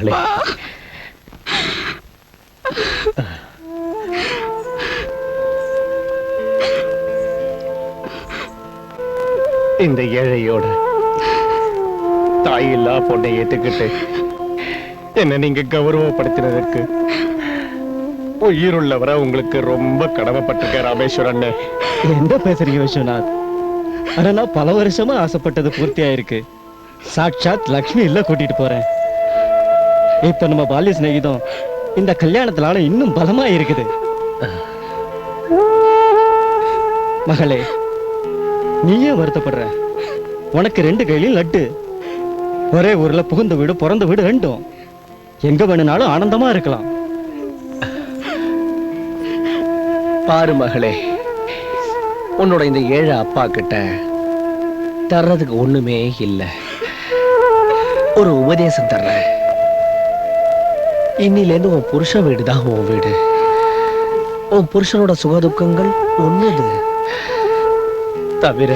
மகளே. இந்த ஏழையோட தாயில்லா பொண்ணை ஏத்துக்கிட்டு என்ன நீங்க கௌரவப்படுத்தினதற்கு உயிருள்ளவரை உங்களுக்கு ரொம்ப கடமைப்பட்டிருக்க ராமேஸ்வரன். என்ன பேசுறீங்க விஸ்வநாத்? ஆனா நான் பல வருஷமா ஆசைப்பட்டது பூர்த்தி ஆயிருக்கு. சாட்சாத் லக்ஷ்மி இல்ல கூட்டிட்டு போறேன். இப்ப நம்ம பால்ய சிநேகிதம் இந்த கல்யாணத்தினால இன்னும் பலமா இருக்குது. மகளே, நீயே வருத்தப்படுற. உனக்கு 2 கையிலும் லட்டு. ஒரே ஊர்ல புகுந்த வீடு பிறந்த வீடு ரெண்டும். எங்க வேணும்னாலும் ஆனந்தமா இருக்கலாம். பாரு மகளே, உன்னோட இந்த ஏழை அப்பா கிட்ட தர்றதுக்கு ஒண்ணுமே இல்லை. ஒரு உபதேசம் தர்றேன். இன்னிலேருந்து உன் புருஷ வீடுதான் உன் வீடு. உன் புருஷனோட சுகதுக்கங்கள் ஒண்ணுது தவிர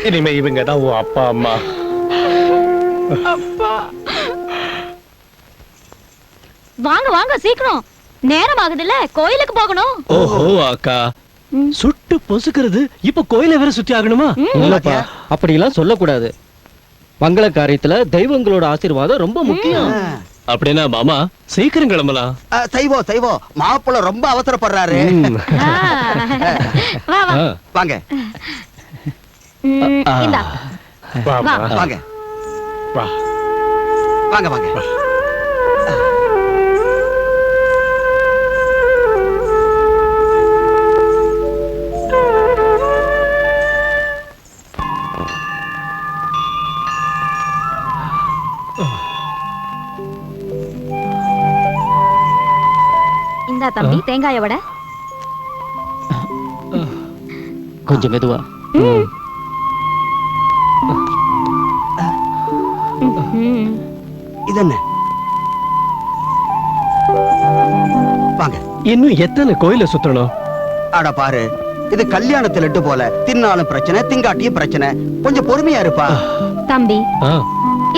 இனிமே இவங்க தான் உன் அப்பா அம்மா. வாங்க வாங்க சீக்கிரம், நேரம் ஆகுதுல்ல, கோயிலுக்கு போகணும். ஓஹோ அக்கா, சுட்டு பொசுக்கிறது இப்ப கோயிலை வேற சுத்தி ஆகணுமா? இல்லப்பா, அப்படிலாம் சொல்லக்கூடாது. மங்கள காரியத்துல தெய்வங்களோட ஆசீர்வாதம் ரொம்ப முக்கியம். அப்படின்னா மாமா சீக்கிரம் கிளம்பலாம். செய்வோம் செய்வோம், மாப்பிள்ள ரொம்ப அவசரப்படுறாரு. வாங்க வாங்க வாங்க வாங்க. இந்தா தம்பி தேங்காய வடை. கொஞ்சம் மெதுவா. இது என்ன? வாங்க. இன்னும் எத்தனை கோயில சுத்தணும்? அட பாரு, இது கல்யாணத்துல இட்டு போல. தின்னாலும் பிரச்சனை, திங்காட்டியும் பிரச்சனை. கொஞ்சம் பொறுமையா இருப்பா. தம்பி,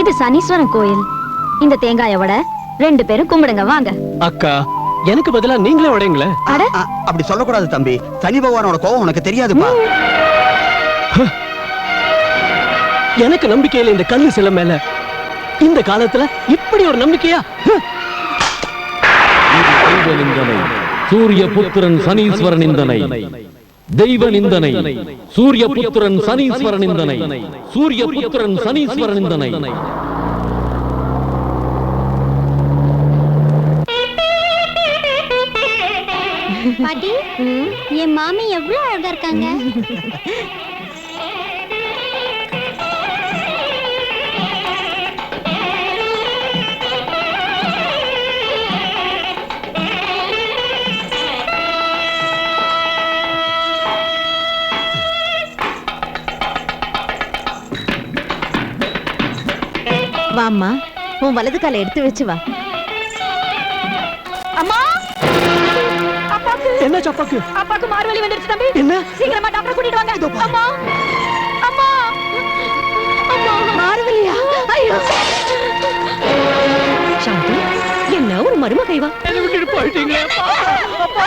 இது சனீஸ்வரன் கோயில். இந்த தேங்காய வடை 2 பேரும் கும்பிடுங்க வாங்க. அக்கா, எனக்கு பதிலா நீங்களே உடைங்களே. அப்படி சொல்லக்கூடாது தம்பி. சனி பகவானோட கோவம் உனக்கு தெரியாதுப்பா. எனக்கு நம்பிக்கையில இந்த கல்லு சில மேல இந்த காலத்துல இப்படி ஒரு நம்பிக்கையா? தெய்வ நிந்தனை சூரிய புத்திரன் சனீஸ்வரன் நிந்தனை. தெய்வ நிந்தனை சூரிய புத்திரன் சனீஸ்வரன் நிந்தனை. சூரிய புத்திரன் சனீஸ்வரன் நிந்தனை. பாட்டி, என் மாமி எவ்வளவு அழகா இருக்காங்க. வாம்மா, உன் வலது காலை எடுத்து வச்சு வா. அம்மா, என்ன சப்பாக்கு? அப்பாக்கு மார்வலி வந்துருச்சு தம்பி. என்ன? சீக்கிரமா டாக்டர் கூட்டிட்டு வாங்க. அம்மா அம்மா அம்மா, மார்வலியா? ஐயோ சாந்தி, என்ன ஒரு மரும கைவா? என்ன விட்டுட்டு போயிட்டீங்களே அப்பா.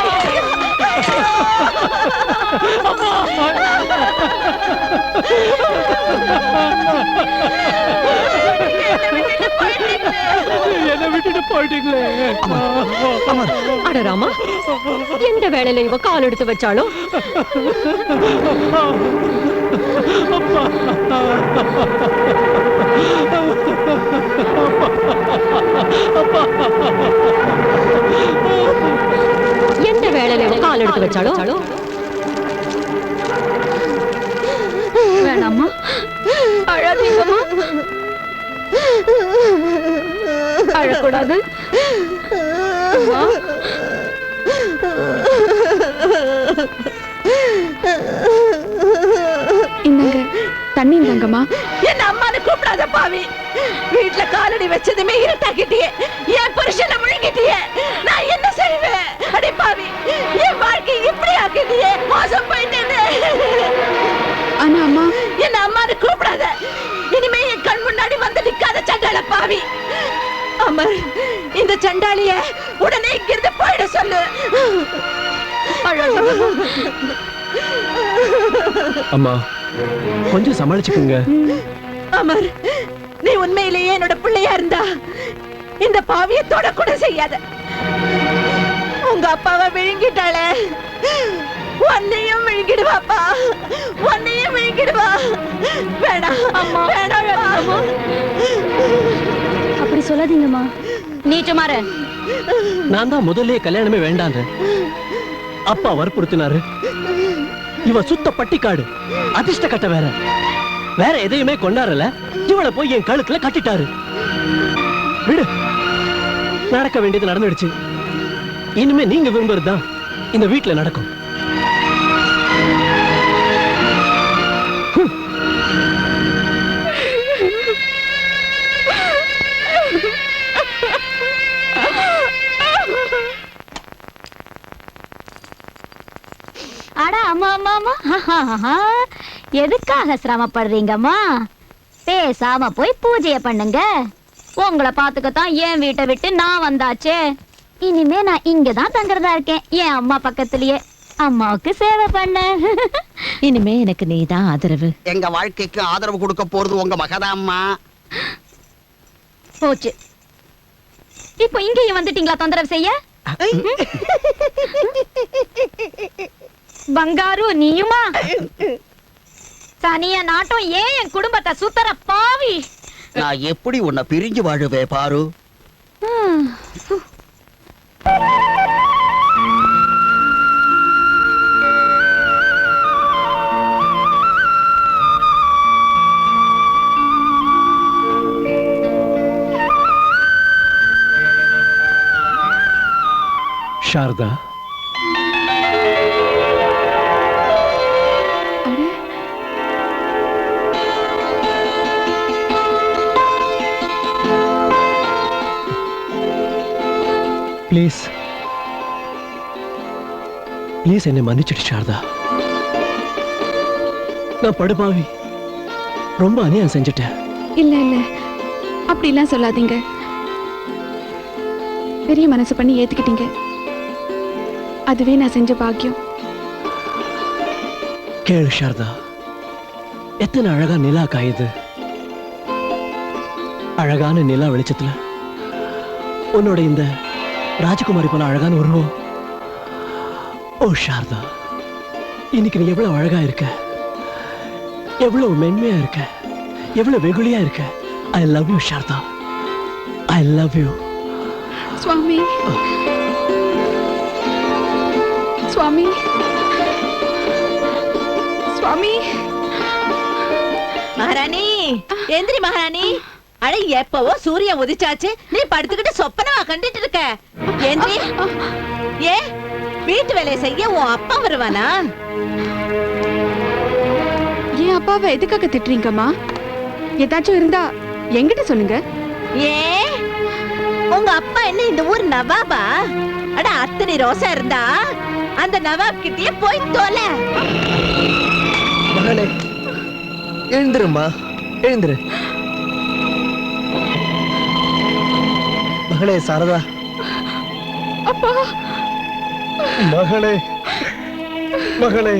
என்ன விட்டுட்டு போயிட்டீங்களே. அட ராமா, எந்த வேளையில இவ கால் எடுத்து வச்சாலும் எந்த வேளையில இவ கால் எடுத்து வச்சாலும் வேணாமா, அழாதீங்கம்மா. அழக்கூடாது. இன்னங்க தண்ணி இந்தாங்கம்மா. என்ன அம்மானு கூப்பிடாத பாவி. வீட்டுல காலடி வச்சதுமே இருட்டாக்கிட்டியே, என் புருஷனை முழுங்கிட்டியே. நான் என்ன செய்வேன்? அடி பாவி, என் வாழ்க்கை இப்படி ஆக்கிட்டியே. மோசம் போயிட்டேன்னு. ஆனா அம்மா, என்ன அம்மானு கூப்பிடாத. இனிமே என் கண் முன்னாடி வந்து நிக்காத சண்டாள பாவி. அமர், இந்த சண்டாளிய உடனே இங்கிருந்து போயிட சொல்லு. அம்மா கொஞ்சம் சமாளிச்சுக்குங்க. அமர், நீ உண்மையிலேயே என்னோட பிள்ளையா இருந்தா இந்த பாவியை தொடக்கூட செய்யாத. உங்க அப்பாவை விழுங்கிட்டாளே, உன்னையும் விழுங்கிடுவாப்பா, உன்னையும் விழுங்கிடுவா. வேணாம் அம்மா, வேணாம். அப்படி சொல்லாதீங்கம்மா. நீ சுமாரு. நான் தான் முதல்ல கல்யாணமே வேண்டான்னு அப்பா வற்புறுத்தினாரு. இவ சுத்த பட்டிக்காடு, அதிர்ஷ்ட கட்ட வேற எதையுமே கொண்டாடல. இவளை போய் என் கழுத்துல கட்டிட்டாரு. விடு, நடக்க வேண்டியது நடந்துடுச்சு. இனிமே நீங்க விரும்புறதுதான் இந்த வீட்டுல நடக்கும். அட அம்மா அம்மா அம்மா, எதுக்காக சிரமப்படுறீங்கம்மா? பேசாம போய் பூஜைய பண்ணுங்க. உங்களை பாத்துக்கத்தான் என் வீட்டை விட்டு நான் வந்தாச்சே. இனிமே நான் இங்கதான் தங்குறதா இருக்கேன், என் அம்மா பக்கத்திலேயே. அம்மாவுக்கு சேவை பண்ண. இனிமே எனக்கு நீதான் ஆதரவு. எங்க வாழ்க்கைக்கு ஆதரவு கொடுக்க போறது உங்க மகதாம்மா. போச்சு. இப்போ இங்கேயும் வந்துட்டீங்களா தொந்தரவு செய்ய? பங்காரு, நீயுமா? சனிய நாட்டம் ஏன் என் குடும்பத்தை சுத்தர பாவி. நான் எப்படி உன்னை பிரிஞ்சு வாழுவே பாரு. சாரதா, ப்ளீஸ் ப்ளீஸ் என்னை மன்னிச்சிடு சாரதா. நான் படுபாவி, ரொம்ப அநியாயம் செஞ்சுட்டேன். இல்ல இல்ல, அப்படிலாம் சொல்லாதீங்க. பெரிய மனசு பண்ணி ஏத்துக்கிட்டீங்க, அதுவே நான் செஞ்ச பாக்கியம். கேளு சாரதா, எத்தனை அழகா நிலா காயுது. அழகான நிலா வெளிச்சத்துல உன்னோட இந்த ராஜகுமாரி போல அழகான உருவம். ஓ சாரதா, இன்னைக்கு நீ எவ்வளவு அழகா இருக்க, எவ்வளவு மென்மையா இருக்க, எவ்வளவு வெகுளியா இருக்க. I love you Sarada, I love you. சுவாமி சுவாமி சுவாமி. மகாராணி, எந்திரி மகாராணி. அட, எப்பவோ சூரியன் உதிச்சாச்சு, நீ படுத்துக்கிட்டு சொப்பனவா கண்டுட்டு இருக்க? எந்திரி. ஏ, வீட்டு வேலையை செய்ய உன் அப்பா வருவானா? என் அப்பாவை எதுக்காக திட்டுறீங்கம்மா? ஏதாச்சும் இருந்தா என்கிட்ட சொல்லுங்க. ஏ, உங்க அப்பா என்ன இந்த ஊர் நவாபா? அட, அத்தனை ரோசா இருந்தா அந்த நவாப் கிட்டயே போய் தொலை. மகளே, எழுந்துருமா, எழுந்துரு. மகளே சாரதா. அப்பா. மகளே, மகளே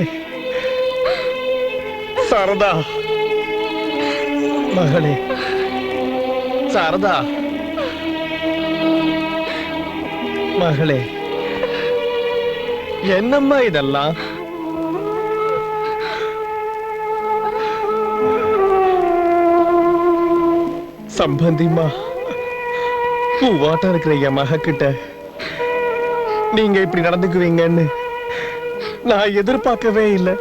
சாரதா, மகளே சாரதா, மகளே. என்னம்மா இதெல்லாம்? சம்பந்திமா, பூவாட்டம் இருக்கிற என் மக கிட்ட நீங்க இப்படி நடந்துக்குவீங்கன்னு நான் எதிர்பார்க்கவே இல்லை.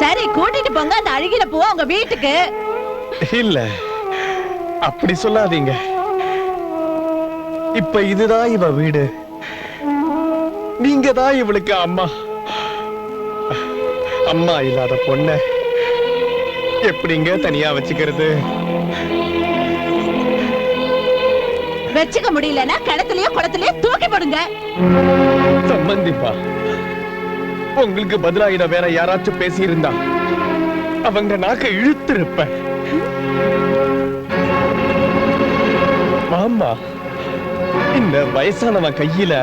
சரி, கூட்டிட்டு போங்க அந்த அழுகிற பூவா உங்க வீட்டுக்கு. இல்ல, அப்படி சொல்லாதீங்க. இப்ப இதுதான் இவ வீடு, நீங்க தான் இவளுக்கு அம்மா. அம்மா இல்லாத பொண்ண எப்படிங்க தனியா வச்சுக்கிறது? வச்சுக்க முடியலன்னா கிணத்துலயோ குளத்துலயோ தூக்கி போடுங்க. சம்பந்திப்பா, உங்களுக்கு பதிலா இத வேற யாராச்சும் பேசி இருந்தா அவங்க நாக்க இழுத்திருப்ப. ஆமா, இந்த வயசானவன் கையில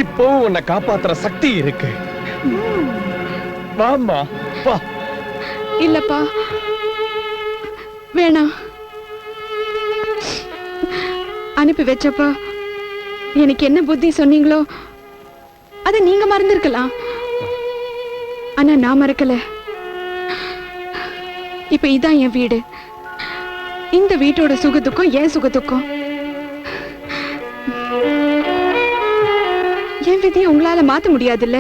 இப்போ உன்னை காப்பாத்துற சக்தி இருக்கு. வாம்மா வா. இல்லப்பா, வேணாம். அனுப்பி வச்சப்பா எனக்கு என்ன புத்தி சொன்னீங்களோ அதை நீங்க மறந்திருக்கலாம். ஆனா நான் மறக்கல. இப்ப இதான் என் வீடு. இந்த வீட்டோட சுகத்துக்கும் என் சுகத்துக்கும் என் விதியை உங்களால மாத்த முடியாதுல்ல.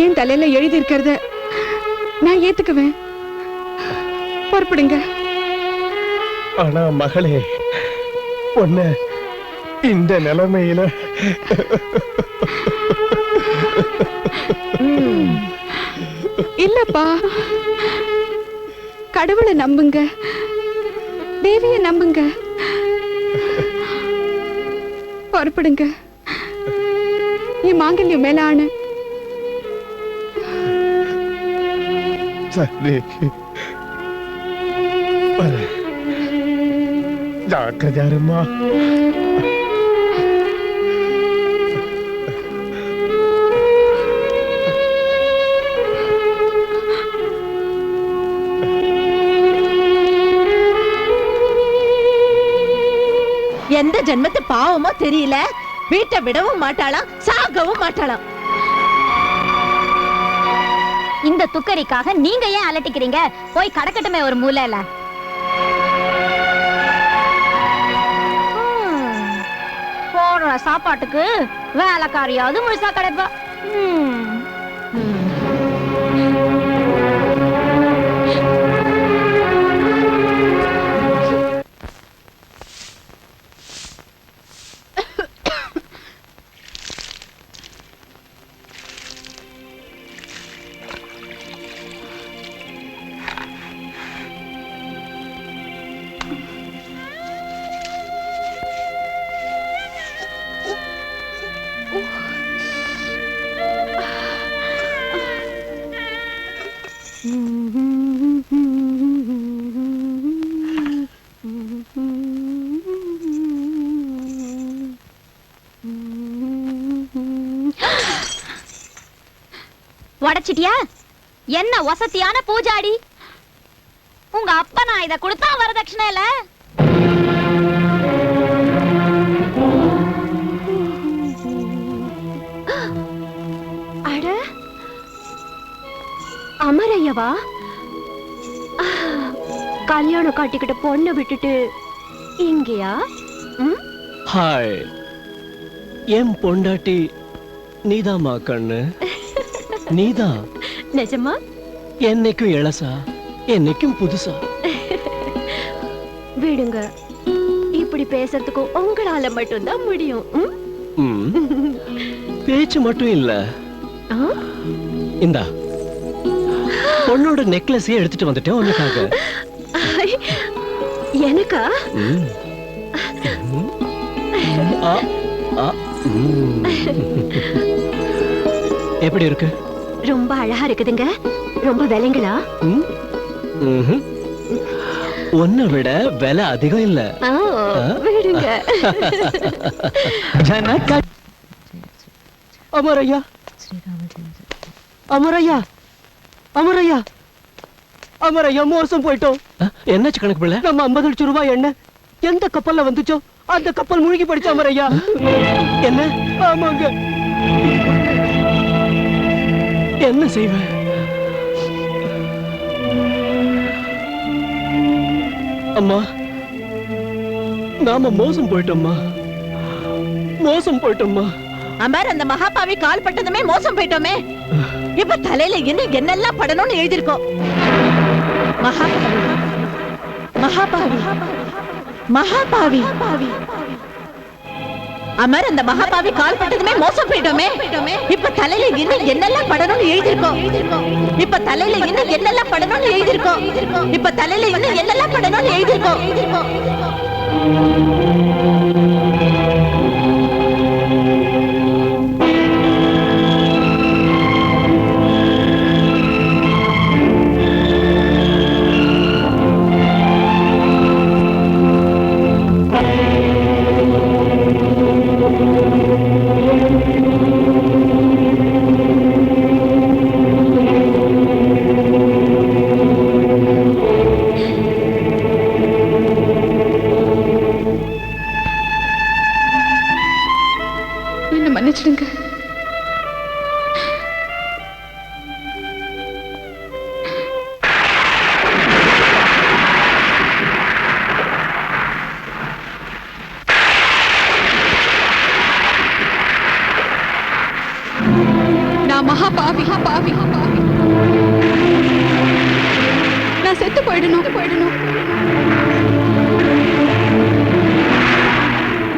என் தலையில எழுதி இருக்கிறத நான் ஏத்துக்குவேன். பொறுப்படுங்க. ஆனா மகளே, உன்னை இந்த நிலைமையில இல்லப்பா, கடவுளை நம்புங்க, தேவிய நம்புங்க. பொறுப்படுங்க. என் மாங்கல்யம் மேல ஆணு. சரி, ஜாக்கிரதையா இரும்மா. எந்த ஜென்மத்து பாவமோ தெரியல, வீட்டை விடவும் மாட்டாளாம், சாகவும் மாட்டாளாம். இந்த துக்கரிக்காக நீங்க ஏன் அலட்டிக்கிறீங்க? போய் கடக்கட்டுமே ஒரு மூலையில. போடுற சாப்பாட்டுக்கு வேலைக்காரியாவது முழுசா கிடைப்பா. உடைச்சிட்டியா? என்ன வசதியான பூஜாடி! உங்க அப்பா நான் இத கொடுத்தா வரதட்சணை இல்ல. அட, அமரையவா? கல்யாணம் காட்டிக்கிட்ட பொண்ணை விட்டுட்டு இங்கயா? ஹாய், என் பொண்டாட்டி நீதாம்மா கண்ணு, நீதான். நிஜமா? என்னைக்கும் இளசா, என்னைக்கும் புதுசா. விடுங்க, இப்படி பேசுறதுக்கு உங்களால மட்டும்தான் முடியும். பேச்சு மட்டும் இல்ல. இந்தா பொண்ணோட நெக்லஸையே எடுத்துட்டு வந்துட்டேன் உனக்காக. எனக்கா? எப்படி இருக்கு? ரொம்ப அழகா இருக்குதுங்க. ரொம்ப விலைங்களா? உன்னை விட விலை அதிகம் இல்ல. விடுங்க. அமரையா, அமரையா, அமரையா, அமரையா, மோசம் போயிட்டோம். என்னாச்சு கணக்கு பிள்ளை? நம்ம 50 லட்சம் ரூபாய் எண்ணெய் எந்த கப்பல்ல வந்துச்சோ அந்த கப்பல் மூழ்கி படிச்ச அமரையா. என்ன? ஆமாங்க. என்ன செய்வேன்? அம்மா, நாம மோசம் போயிட்டோம்மா, மோசம் போயிட்டோம்மா. அமர், அந்த மகாபாவி கால் பட்டதுமே மோசம் போயிட்டோமே. இப்ப தலையில இன்னும் என்னெல்லாம் படணும்னு எழுதிருக்கோம். மகாபாவி, மகாபாவி, மகாபாவி. அமர், அந்த மகாபாவி கால் பட்டதுமே மோசம் போயிட்டோமே. இப்ப தலையில இன்னும் என்னெல்லாம் படணும்னு எழுதிருக்கோம். இப்ப தலையில இன்னும் என்னெல்லாம் படணும்னு எழுதிருக்கோம். இப்ப தலையில இன்னும் என்னெல்லாம் படணும்னு எழுதிருக்கோம். பாவி. நான் செத்து போயிடணும்.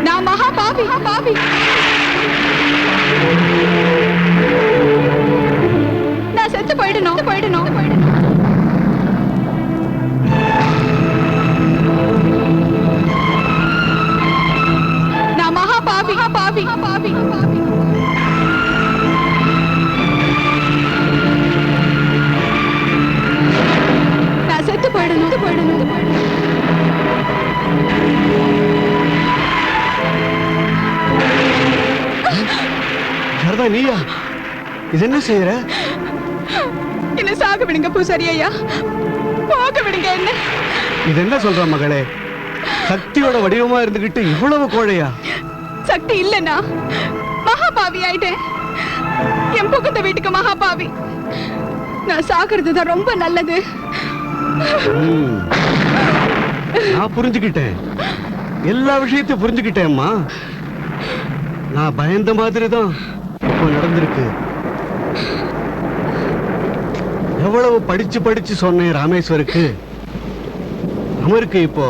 நான் மகா பாவி. நான் செத்து போயிடணும். நான் மகா பாவி. நான் செத்து போயிடணும். சாரதா, நீயா? இது என்ன செய்யற? என்ன சாக விடுங்க பூசாரி ஐயா, போக விடுங்க என்ன. இது என்ன சொல்ற மகளே? சக்தியோட வடிவமா இருந்துகிட்டு இவ்வளவு கோழையா? சக்தி இல்லனா மகாபாவி ஆயிட்டேன். என் புகுந்த வீட்டுக்கு மகாபாவி. நான் சாகிறதுதான் ரொம்ப நல்லது. நான் புரிஞ்சுக்கிட்டேன், எல்லா விஷயத்தையும் புரிஞ்சுக்கிட்டேன்மா. நான் பயந்த மாதிரி தான் இப்போ நடந்திருக்கு. எவ்வளவு படிச்சு சொன்னேன் ராமேஸ்வருக்கு, அமருக்கு இப்போ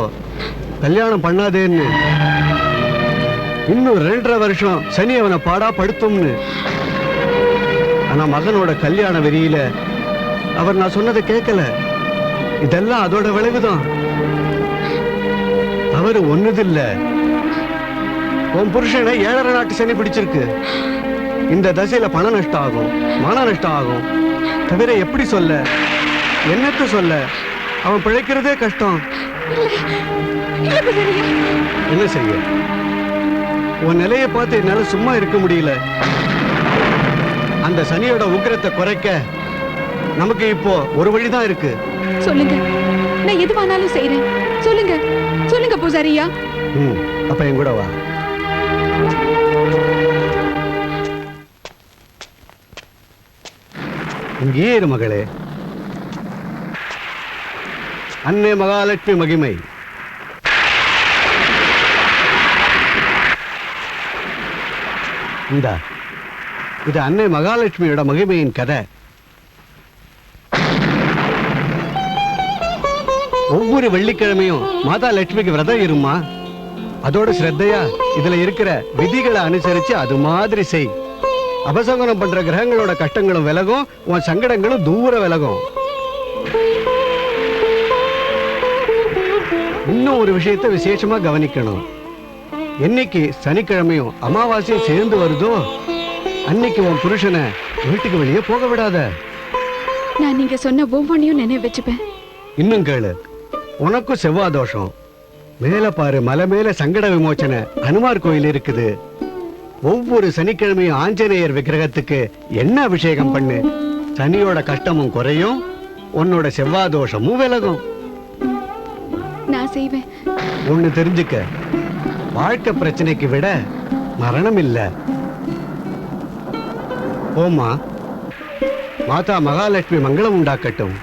கல்யாணம் பண்ணாதேன்னு. இன்னும் 2.5 வருஷம் சனி அவனை பாடா படுத்தும்னு. ஆனா மகனோட கல்யாண வெறியில அவர் நான் சொன்னதை கேட்கல. இதெல்லாம் அதோட விளைவுதான். அவரு ஒண்ணுதில்ல, உன் புருஷனை 7.5 நாட்டு சனி பிடிச்சிருக்கு. இந்த தசையில பண நஷ்டம் ஆகும், மான நஷ்டம் ஆகும். தவிர எப்படி சொல்ல, என்னத்த சொல்ல? அவன் பிழைக்கிறதே கஷ்டம். என்ன செய்ய? உன் நிலையை பார்த்து என்னால சும்மா இருக்க முடியல. அந்த சனியோட உக்கிரத்தை குறைக்க நமக்கு இப்போ ஒரு வழிதான் இருக்கு. சொல்லுங்க, நான் எதுவானாலும் செய்றேன். சொல்லுங்க பூசாரியா. அப்ப என் கூட வா. இங்கே இரு மகளே. அன்னை மகாலட்சுமி மகிமை. இது அன்னை மகாலட்சுமியோட மகிமையின் கதை. ஒவ்வொரு வெள்ளிக்கிழமையும் மாதா லட்சுமிக்கு விரதம் இருமா. அதோட ஸ்ரத்தையா இதுல இருக்கிற விதிகளை அனுசரிச்சு அது மாதிரி செய். அபசகுனம் பண்ற கிரகங்களோட கஷ்டங்களும் விலகும், உன் சங்கடங்களும் தூர விலகும். இன்னும் ஒரு விஷயத்தை விசேஷமா கவனிக்கணும். என்னைக்கு சனிக்கிழமையும் அமாவாசையும் சேர்ந்து வருதோ அன்னைக்கு உன் புருஷனை வீட்டுக்கு வெளியே போக விடாத. நான் நீங்க சொன்ன ஒவ்வொன்றையும் நினைவு வச்சுப்பேன். இன்னும் கேளு, உனக்கும் செவ்வாய் தோஷம். மேல பாரு, மலை மேல சங்கட விமோச்சன அனுமார் கோயில் இருக்குது. ஒவ்வொரு சனிக்கிழமையும் ஆஞ்சநேயர் விக்கிரகத்துக்கு என்ன அபிஷேகம் பண்ணு. சனியோட கஷ்டமும் குறையும், உன்னோட செவ்வாய் தோஷமும் விலகும். நான் செய்வேன். ஒண்ணு தெரிஞ்சுக்க, வாழ்க்கை பிரச்சனைக்கு விட மரணம் இல்ல. ஓமா, மாதா மகாலட்சுமி மங்களம் உண்டாக்கட்டும்.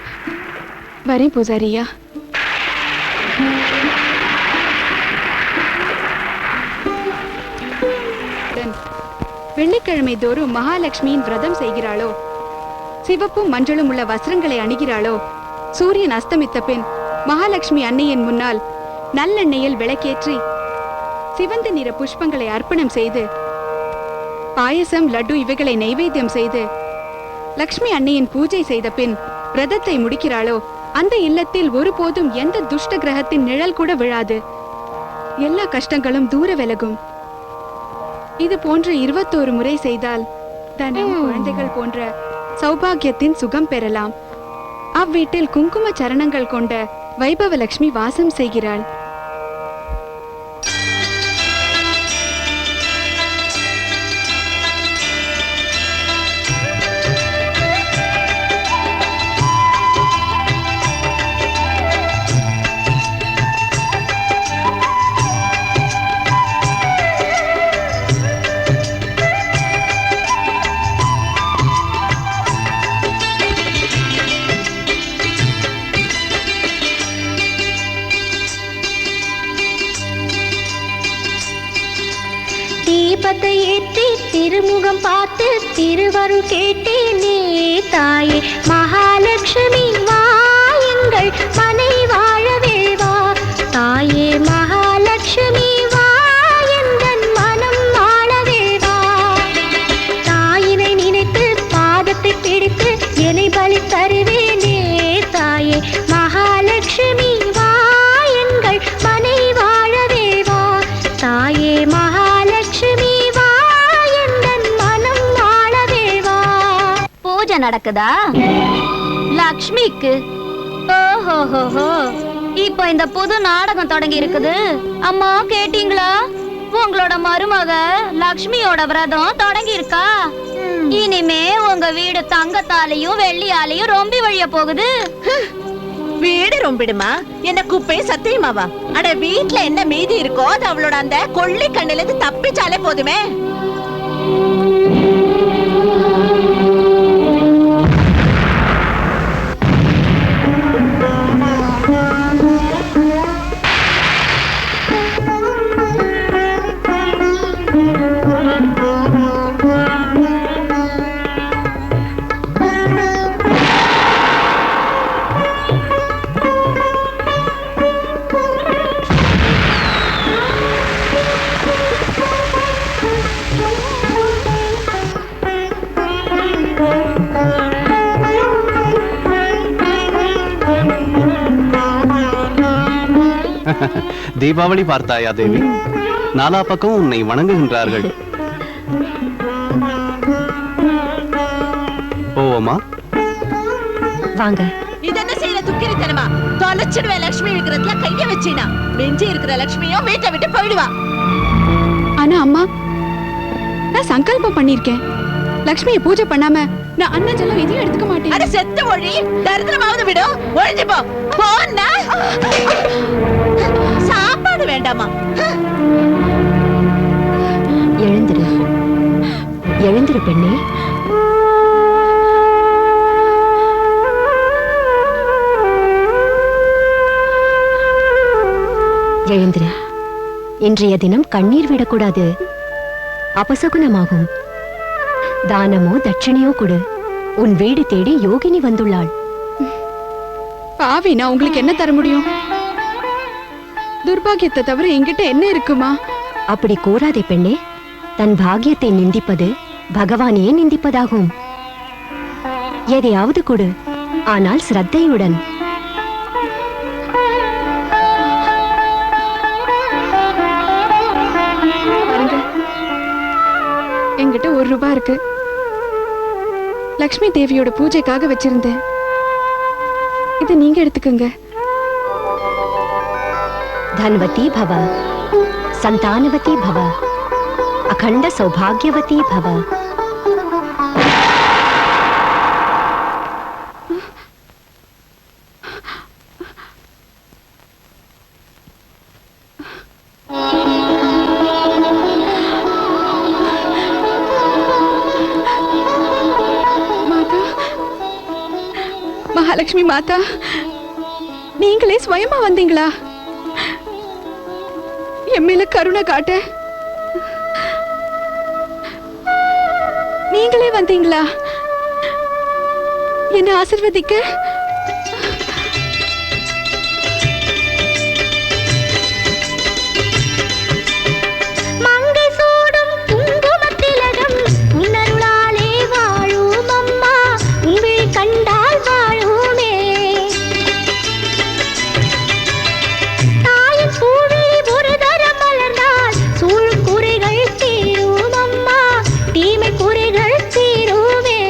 வரேன் பூசாரியா. வெள்ளிக்கிழமை தோறும் மகாலட்சுமியின் விரதம் செய்கிறாளோ, சிவப்பும் மஞ்சளும் உள்ள வஸ்திரங்களை அணிகிறாளோ, சூரியன் அஸ்தமித்த பின் மகாலட்சுமி அன்னையின் முன்னால் நல்லெண்ணெயில் விளக்கேற்றி சிவந்த நிற புஷ்பங்களை அர்ப்பணம் செய்து பாயசம், லட்டு இவைகளை நைவேத்தியம் செய்து லக்ஷ்மி அன்னையின் பூஜை செய்த பின் விரதத்தை முடிக்கிறாளோ, அந்த இல்லத்தில் ஒருபோதும் எந்த துஷ்ட கிரகத்தின் நிழல் கூட விழாது. எல்லா கஷ்டங்களும் தூர விலகும். இது போன்ற 21 முறை செய்தால் தனம், குழந்தைகள் போன்ற சௌபாகியத்தின் சுகம் பெறலாம். அவ்வீட்டில் குங்கும சரணங்கள் கொண்ட வைபவலட்சுமி வாசம் செய்கிறாள். தீபத்தை ஏற்றி திருமுகம் பார்த்து திருவருள் கேட்டேனே தாயே மகாலட்சுமி வா எங்கள் மனை வாழவே வா தாயே மகாலட்சுமி வா எந்தன் மனம் வாழவே வா தாயினை நினைத்து பாதத்தை பிடித்து என்னை பலி தருவேனே தாயே மகாலட்சுமி வா எங்கள் மனை வாழவே வா தாயே மகாலட்சுமி வா எந்தன் மனம் வாழவே வா. பூஜை நடக்குதா லக்ஷ்மிக்கு? ஓஹோஹோஹோ, இப்போ இந்த புது நாடகம் தொடங்கி இருக்குது. அம்மா கேட்டீங்களா? உங்களோட மருமக லக்ஷ்மியோட விரதம் தொடங்கி இருக்கா. இனிமே உங்க வீடு தங்கத்தாலையும் வெள்ளியாலையும் ரொம்பி வழிய போகுது. வீடு ரொம்பிடுமா? என்ன குப்பை சத்தியமாவா? அட வீட்ல என்ன மீதி இருக்கோ அது அவளோட அந்த கொள்ளி கண்ணில இருந்து தப்பிச்சாலே போதுமே. தீபாவளி பார்த்தாயா தேவி? நாலா பக்கம் உன்னை வணங்குகின்றார்கள். போவோமா? வாங்க. இதென்ன செய்யற துக்கிரித்தனமா? தொலைச்சிடுவே லட்சுமி விக்கிரத்துல கைய வச்சினா மிஞ்சி இருக்கிற லட்சுமியும் வீட்டை விட்டு போயிடுவா. ஆனா அம்மா, நான் சங்கல்பம் பண்ணிருக்கேன். லக்ஷ்மியை பூஜை பண்ணாம நான் அண்ணன் சொல்ல இதையும் எடுத்துக்க மாட்டேன். அட செத்து ஒழி, தரித்திரமாவது விடும். ஒழிஞ்சு போ. போன்னா சாப்பாடு வேண்டாமா? எழுந்திரு, எழுந்திரு பெண்ணே. எழுந்திரு. இன்றைய தினம் கண்ணீர் விடக்கூடாது, அபசகுனமாகும். தானமோ தட்சணையோ கொடு. உன் வீடு தேடி யோகினி வந்துள்ளாள். பாவி, நான் உங்களுக்கு என்ன தர முடியும்? துர்பாகியத்தை தவிர என்கிட்ட என்ன இருக்குமா? அப்படி கூறாதே பெண்ணே. தன் பாக்கியத்தை நிந்திப்பது பகவானையே நிந்திப்பதாகும். எதையாவது கொடு, ஆனால் சிரத்தையுடன். என்கிட்ட 1 ரூபாய் இருக்கு. லக்ஷ்மி தேவியோட பூஜைக்காக வச்சிருந்தேன். இதை நீங்க எடுத்துக்கங்க. धनवती भव, संतानवती भव, अखंड सौभाग्यवती भव. மாதா, மகாலட்சுமி மாதா, நீங்களே ஸ்வயமா வந்தீங்களா? என் மேல கருணை காட்ட நீங்களே வந்தீங்களா? என்ன ஆசீர்வதிக்க? மங்கை சூடும் குங்குமத்திலகம் உன்னருளாலே வாழும் அம்மா, உன்விழி கண்டால் வாழுமே. தாயின் பூவிழி ஒரு தரம் மலர்ந்தால் சூழும் குறைகள் தீரும் அம்மா, தீமை குறைகள் தீருமே.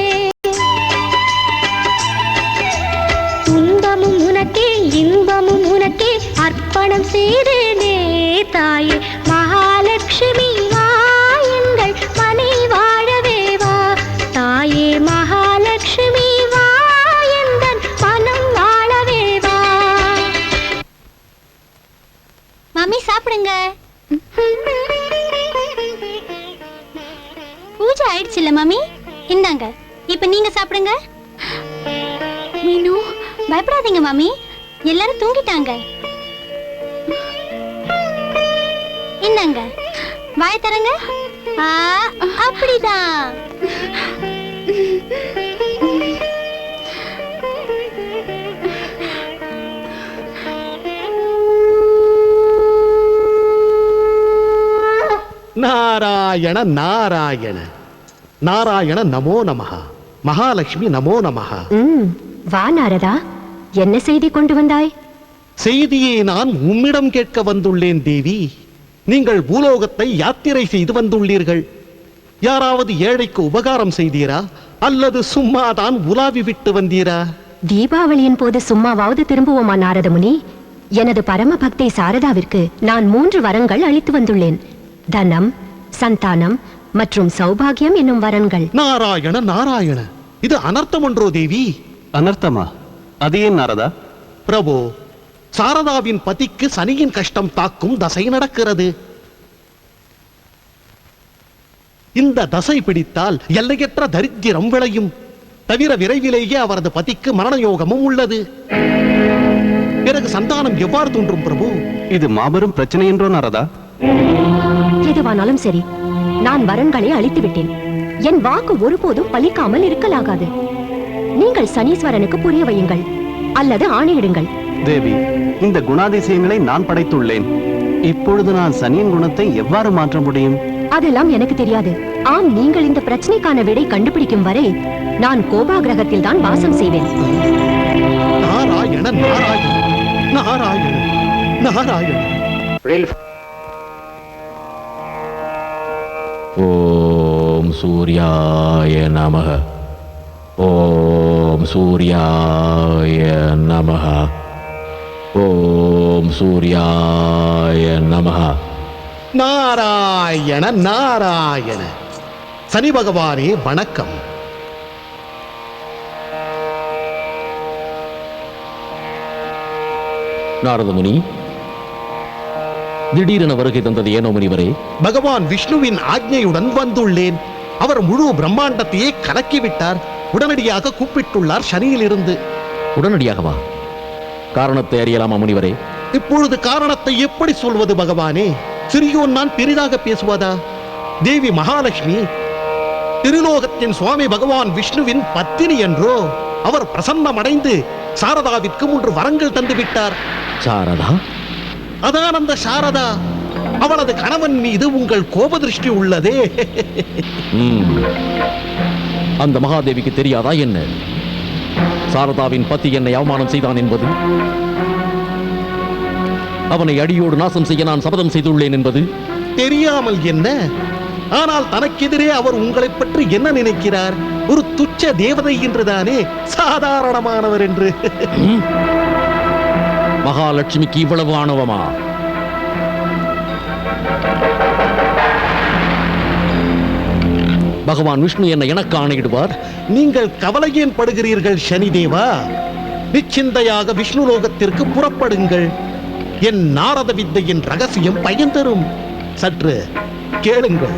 துன்பமும் உனக்கே இன்பமும் உனக்கே அர்ப்பணம் செய்தேனே தாயே மகாலட்சுமி வா எங்கள் மனை வாழவே வா தாயே மகாலட்சுமி வா எந்தன் மனம் வாழவே வா. மாமி சாப்பிடுங்க. பூஜை ஆயிடுச்சுல்ல மாமி, இந்தாங்க. இப்ப நீங்க சாப்பிடுங்க. மீனு, பயப்படாதீங்க மாமி, எல்லாரும் தூங்கிட்டாங்க. இந்தாங்க, வாய தரங்க. அப்படிதான். நாராயண நாராயண நாராயண நமோ நமஹ. மகாலட்சுமி நமோ நமஹ. வா நாரதா, என்ன செய்தி கொண்டு வந்தாய்? செய்தியை நான் உம்மிடம் கேட்க வந்துள்ளேன் தேவி. நீங்கள் பூலோகத்தை யாத்திரை செய்து வந்துள்ளீர்கள். யாராவது ஏழைக்கு உபகாரம் செய்தீரா அல்லது சும்மாதான் உலாவி விட்டு வந்தீரா? தீபாவளியின் போது சும்மாவாவது திரும்புவோமா நாரதமுனி? எனது பரம பக்தை சாரதாவிற்கு நான் 3 வரங்கள் அளித்து வந்துள்ளேன். தனம், சந்தானம் மற்றும் சௌபாகியம் என்னும் வரன்கள். நாராயண நாராயண, இது அனர்த்தம் ஒன்றோ தேவி? அனர்த்தமா? அது ஏன் நாரதா? பிரபு, சாரதாவின் பதிக்கு சனியின் கஷ்டம் தாக்கும் தசை நடக்கிறது. இந்த தசை பிடித்தால் எல்லையற்ற தரித்திரம் விளையும். தவிர விரைவிலேயே அவரது பதிக்கு மரண யோகமும் உள்ளது. பிறகு சந்தானம் எவ்வாறு தோன்றும் பிரபு? இது மாபெரும் பிரச்சனை என்றோ நாரதா? எதுவானாலும் சரி, நான் வரன்களை அளித்து விட்டேன். என் வாக்கு ஒருபோதும் பலிக்காமல் இருக்கலாகாது. நீங்கள் சனீஸ்வரனுக்கு புரிய வையுங்கள் அல்லது ஆணையிடுங்கள். தேவி, இந்த குணாதிசயங்களை நான் படைத்துள்ளேன். இப்பொழுது நான் சனியின் குணத்தை எவ்வாறு மாற்ற முடியும்? அதெல்லாம் எனக்கு தெரியாது. ஆம், நீங்கள் இந்த பிரச்சனைக்கான விடை கண்டுபிடிக்கும் வரை நான் கோபாகிரகத்தில் தான் வாசம் செய்வேன். நாராயண நாராயண நாராயண நாராயண. ஓம் சூர்யாய நமஹ. ஓம் சூர்யாய நமஹ. ஓம் சூர்யாய நமஹ. நாராயண நாராயண. சனி பகவானே வணக்கம். நாரதமுனி, திடீரென வருகை தந்தது ஏனோ முனிவரே? பகவான் விஷ்ணுவின் ஆக்ஞையுடன் வந்துள்ளேன். அவர் முழு பிரம்மாண்டத்தையே கலக்கிவிட்டார். உடனடியாக கூப்பிட்டுள்ளார் சனியிலிருந்து. உடனடியாகவா? காரணத்தை அறியலாமா முனிவரே? இப்பொழுது காரணத்தை எப்படி சொல்வது பகவானே? சிறியோன் நான் பெரிதாக பேசுவதா? தேவி மகாலட்சுமி திருலோகத்தின் சுவாமி பகவான் விஷ்ணுவின் பத்தினி என்றோ. அவர் பிரசன்னமடைந்து சாரதாவிற்கு 3 வரங்கள் தந்து விட்டார். சாரதா? அதான் அந்த சாரதா. அவளது கணவன் மீது உங்கள் கோப திருஷ்டி உள்ளதே. அந்த மகாதேவிக்கு தெரியாதா என்ன சாரதாவின் பத்தி என்னை அவமானம் செய்தான் என்பது? அவனை அடியோடு நாசம் செய்ய நான் சபதம் செய்துள்ளேன் என்பது? தெரியாமல் என்ன? ஆனால் தனக்கெதிரே அவர் உங்களை பற்றி என்ன நினைக்கிறார்? ஒரு துச்ச தேவதை என்றுதானே, சாதாரணமானவர் என்று. மகாலட்சுமிக்கு இவ்வளவு ஆணவமா? பகவான் விஷ்ணு என்னை எனக்கு ஆணையிடுவார். நீங்கள் கவலையேன் படுகிறீர்கள் சனிதேவா? நிச்சிந்தையாக விஷ்ணு லோகத்திற்கு புறப்படுங்கள். என் நாரத வித்தையின் ரகசியம் பயன் தரும். சற்று கேளுங்கள்.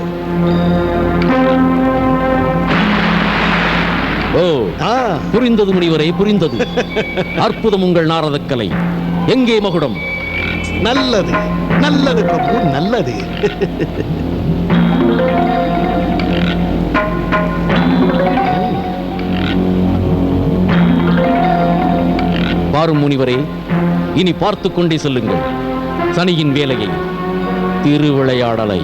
ஓ, புரிந்தது முனிவரே, புரிந்தது. அற்புதம் உங்கள் நாரதக்கலை. எங்கே மகுடம்? நல்லது நல்லது பிரபு, நல்லது. பாரும் முனிவரே, இனி பார்த்துக் கொண்டே செல்லுங்கள் சனியின் வேலையை, திருவிளையாடலை.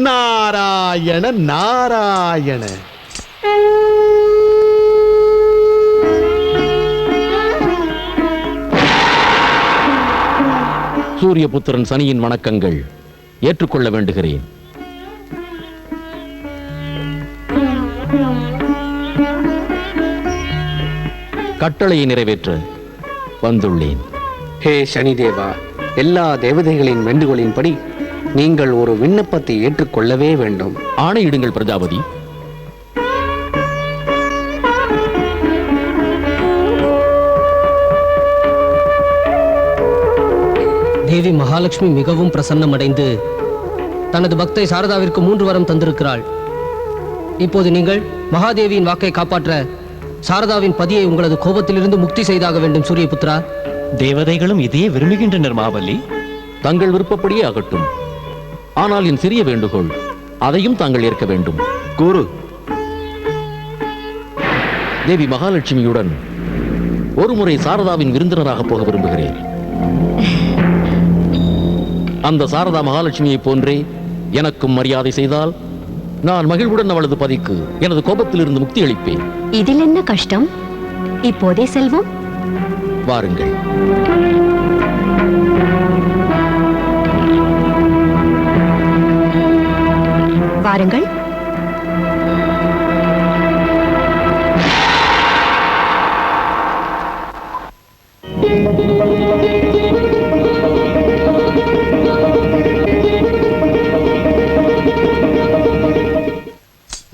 நாராயண நாராயண. சூரியபுத்திரன் சனியின் வணக்கங்கள் ஏற்றுக்கொள்ள வேண்டுகிறேன். கட்டளையை நிறைவேற்ற வந்துள்ளேன். ஹே சனிதேவா, எல்லா தேவதைகளின் வேண்டுகோளின்படி நீங்கள் ஒரு விண்ணப்பத்தை ஏற்றுக்கொள்ளவே வேண்டும். ஆணையிடுங்கள் பிரஜாபதி. தேவி மகாலட்சுமி மிகவும் பிரசன்னமடைந்து தனது பக்தை சாரதாவிற்கு 3 வரம் தந்திருக்கிறாள். இப்போது நீங்கள் மகாதேவியின் வாக்கை காப்பாற்ற சாரதாவின் பதியை உங்களது கோபத்திலிருந்து முக்தி செய்தாக வேண்டும் சூரியபுத்திரா. தேவதைகளும் இதையே விரும்புகின்றனர் மாவலி. தங்கள் விருப்பப்படியே ஆகட்டும். ஆனால் என் சிறிய வேண்டுகோள், அதையும் தாங்கள் ஏற்க வேண்டும். கூறு. தேவி மகாலட்சுமியுடன் ஒருமுறை சாரதாவின் விருந்தினராக போக விரும்புகிறேன். அந்த சாரதா மகாலட்சுமியை போன்றே எனக்கும் மரியாதை செய்தால் நான் மகிழ்வுடன் அவளது பதிக்கு எனது கோபத்திலிருந்து முக்தி அளிப்பேன். இதில் என்ன கஷ்டம்? இப்போதே செல்வோம். வாருங்கள். வாருங்கள்.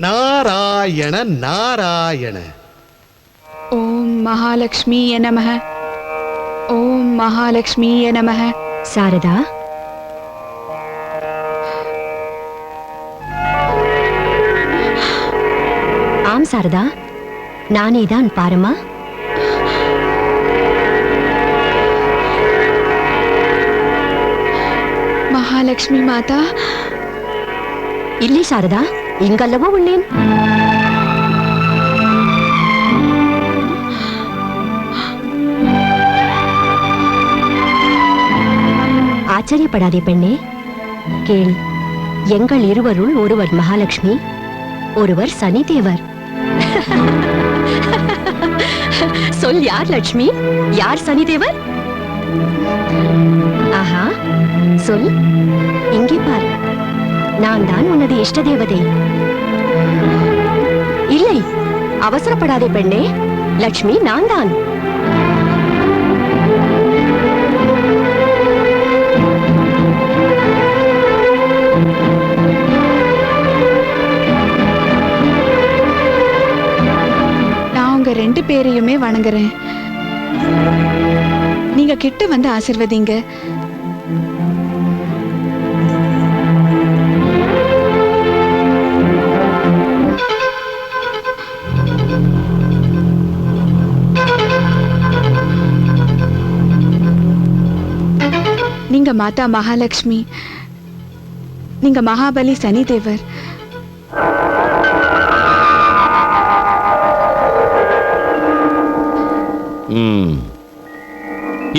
நாராயண நாராயண. ஓம் மகாலட்சுமியே நமः. ஓம் மகாலட்சுமியே நமः. சாரதா, ஆம் சாரதா, நானேதான். பாரம்மா. மகாலட்சுமி மாதா. இல்லை சாரதா, இங்கல்லவோ உள்ளேன். ஆச்சரியப்படாதே பெண்ணே, கேள். எங்கள் இருவருள் ஒருவர் மகாலட்சுமி, ஒருவர் சனி தேவர். சொல், யார் லட்சுமி, யார் சனி தேவர்? ஆஹா, சொல். இங்கே பார், நான் தான் உனது இஷ்ட தேவதை. இல்லை, அவசரப்படாதே பெண்ணே, லட்சுமி நான் தான். நான் உங்க 2 பேரையுமே வணங்குறேன். நீங்க கிட்ட வந்து ஆசீர்வதிங்க. நீங்க மாதா மகாலட்சுமி, நீங்க மகாபலி சனி தேவர்.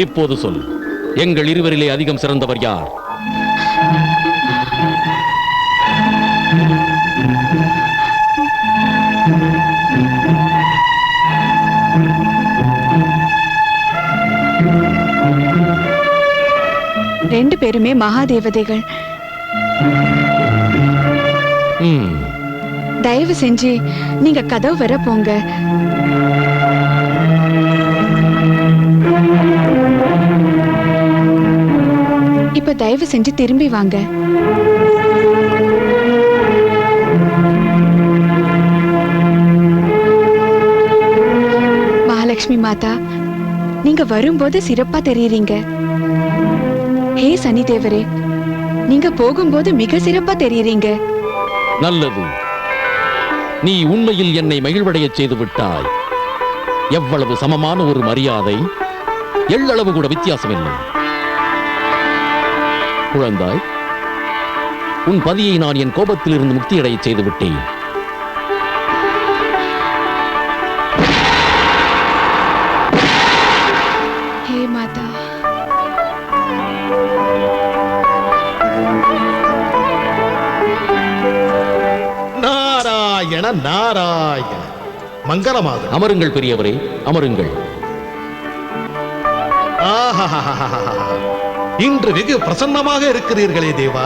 இப்போது சொல், எங்கள் இருவரிலே அதிகம் சிறந்தவர் யார்? ரெண்டு பேருமே மகாதேவதைகள். தயவு செஞ்சு நீங்க கதவு வர போங்க. இப்ப தயவு செஞ்சு திரும்பி வாங்க. மகாலட்சுமி மாதா, நீங்க வரும்போது சிறப்பா தெரியுறீங்க. ஹே சனி தேவரே, நீங்க போகும்போது மிக சிறப்பா தெரியுறீங்க. நல்லது, நீ உண்மையில் என்னை மகிழ்வடைய செய்து விட்டாய். எவ்வளவு சமமான ஒரு மரியாதை, எள்ளளவு கூட வித்தியாசமில்லை. குழந்தாய், உன் பதியை நான் என் கோபத்திலிருந்து முக்தியடைய செய்து விட்டேன். ஹே மாதா, நாராயண நாராயண. மங்களமாக. அமருங்கள் பெரியவரே, அமருங்கள். இன்று வெகு பிரசன்னமாக இருக்கிறீர்களே தேவா.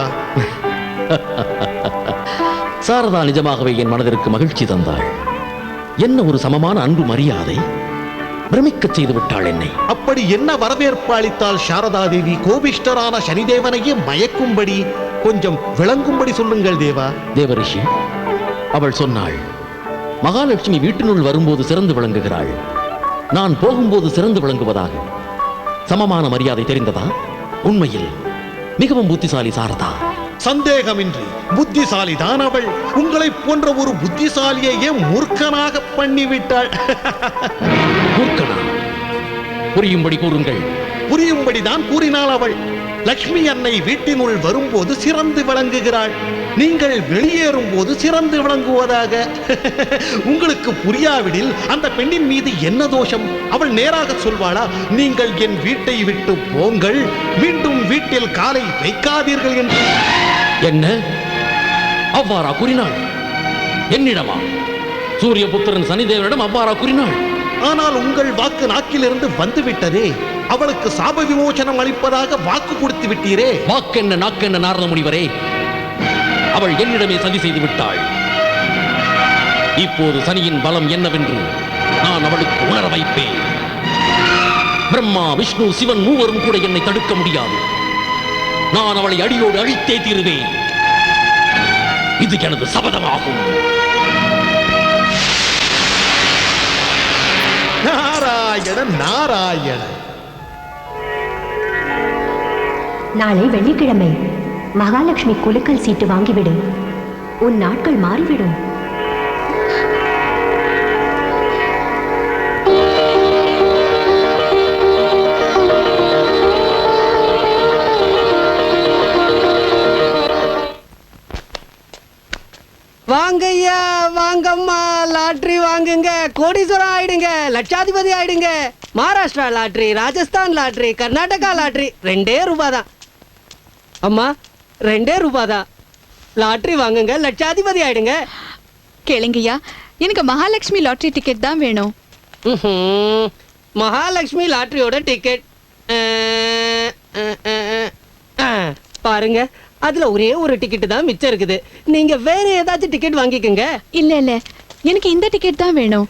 சாரதா நிஜமாகவே என் மனதிற்கு மகிழ்ச்சி தந்தாள். என்ன ஒரு சமமான அன்பு மரியாதை, பிரமிக்கச் செய்து விட்டாள் என்னை. அப்படி என்ன வரவேற்பு அளித்தால் சாரதா தேவி? கோபிஷ்டரான சனிதேவனையே மயக்கும்படி, கொஞ்சம் விளங்கும்படி சொல்லுங்கள் தேவா. தேவரிஷி, அவள் சொன்னாள், மகாலட்சுமி வீட்டினுள் வரும்போது சிறந்து விளங்குகிறாள், நான் போகும்போது சிறந்து விளங்குவதாக. சமமான மரியாதை தெரிந்ததா? உண்மையில் மிகவும் புத்திசாலி சாரதா. சந்தேகமின்றி புத்திசாலி தான் அவள். உங்களை போன்ற ஒரு புத்திசாலியையே மூர்க்கனாக பண்ணிவிட்டாள். மூர்க்கனா? புரியும்படி கூறுங்கள். புரியும்படிதான் கூறினாள் அவள். லக்ஷ்மி அன்னை வீட்டினுள் வரும்போது சிறந்து விளங்குகிறாள், நீங்கள் வெளியேறும் போது சிறந்து விளங்குவதாக. உங்களுக்கு புரியாவிடில் அந்த பெண்ணின் மீது என்ன தோஷம்? அவள் நேராக சொல்வாளா, நீங்கள் என் வீட்டை விட்டு போங்கள், மீண்டும் வீட்டில் காலை வைக்காதீர்கள் என்று? என்ன அவ்வாறா கூறினாள்? என்னிடமா? சூரிய புத்திரன் சனிதேவனிடம் அவ்வாறா கூறினாள்? ஆனால் உங்கள் வாக்கு நாக்கிலிருந்து வந்துவிட்டதே. அவளுக்கு சாப விமோசனம் அளிப்பதாக வாக்கு கொடுத்து விட்டீரே. வாக்கென்ன நாக்கென்ன நாரத முனிவரே, அவள் என்னிடமே சதி செய்து விட்டாள். இப்போது சனியின் பலம் என்னவென்று நான் அவளுக்கு உணர வைப்பேன். பிரம்மா, விஷ்ணு, சிவன் மூவரும் கூட என்னை தடுக்க முடியாது. நான் அவளை அடியோடு அழித்தே தீருவேன். இது எனது சபதமாகும். நாராயண நாராயண. நாளை வெள்ளிக்கிழமை மகாலட்சுமி குலுக்கல் சீட்டு வாங்கிவிடு, உன் நாட்கள் மாறிவிடும். வாங்கய்யா வாங்கம்மா, லாட்டரி வாங்குங்க, கோடீஸ்வரம் ஆயிடுங்க, லட்சாதிபதி ஆயிடுங்க. Maharashtra lottery, Rajasthan lottery, Karnataka lottery 2 ரூபாய் தான். அம்மா 2 ரூபாய் தான். லாட்டரி வாங்குங்க, லட்சாதிபதி ஆயிடுங்க. கேளுங்கய்யா, எனக்கு மகாலட்சுமி லாட்டரி டிக்கெட் தான் வேணும். மகாலட்சுமி லாட்டரியோட டிக்கெட் பாருங்க, அதுல ஒரே ஒரு டிக்கெட் தான் மிச்சம் இருக்குது. நீங்க வேற ஏதாச்சும் டிக்கெட் வாங்கிக்கோங்க. இல்ல இல்ல, எனக்கு இந்த டிக்கெட் தான் வேணும்.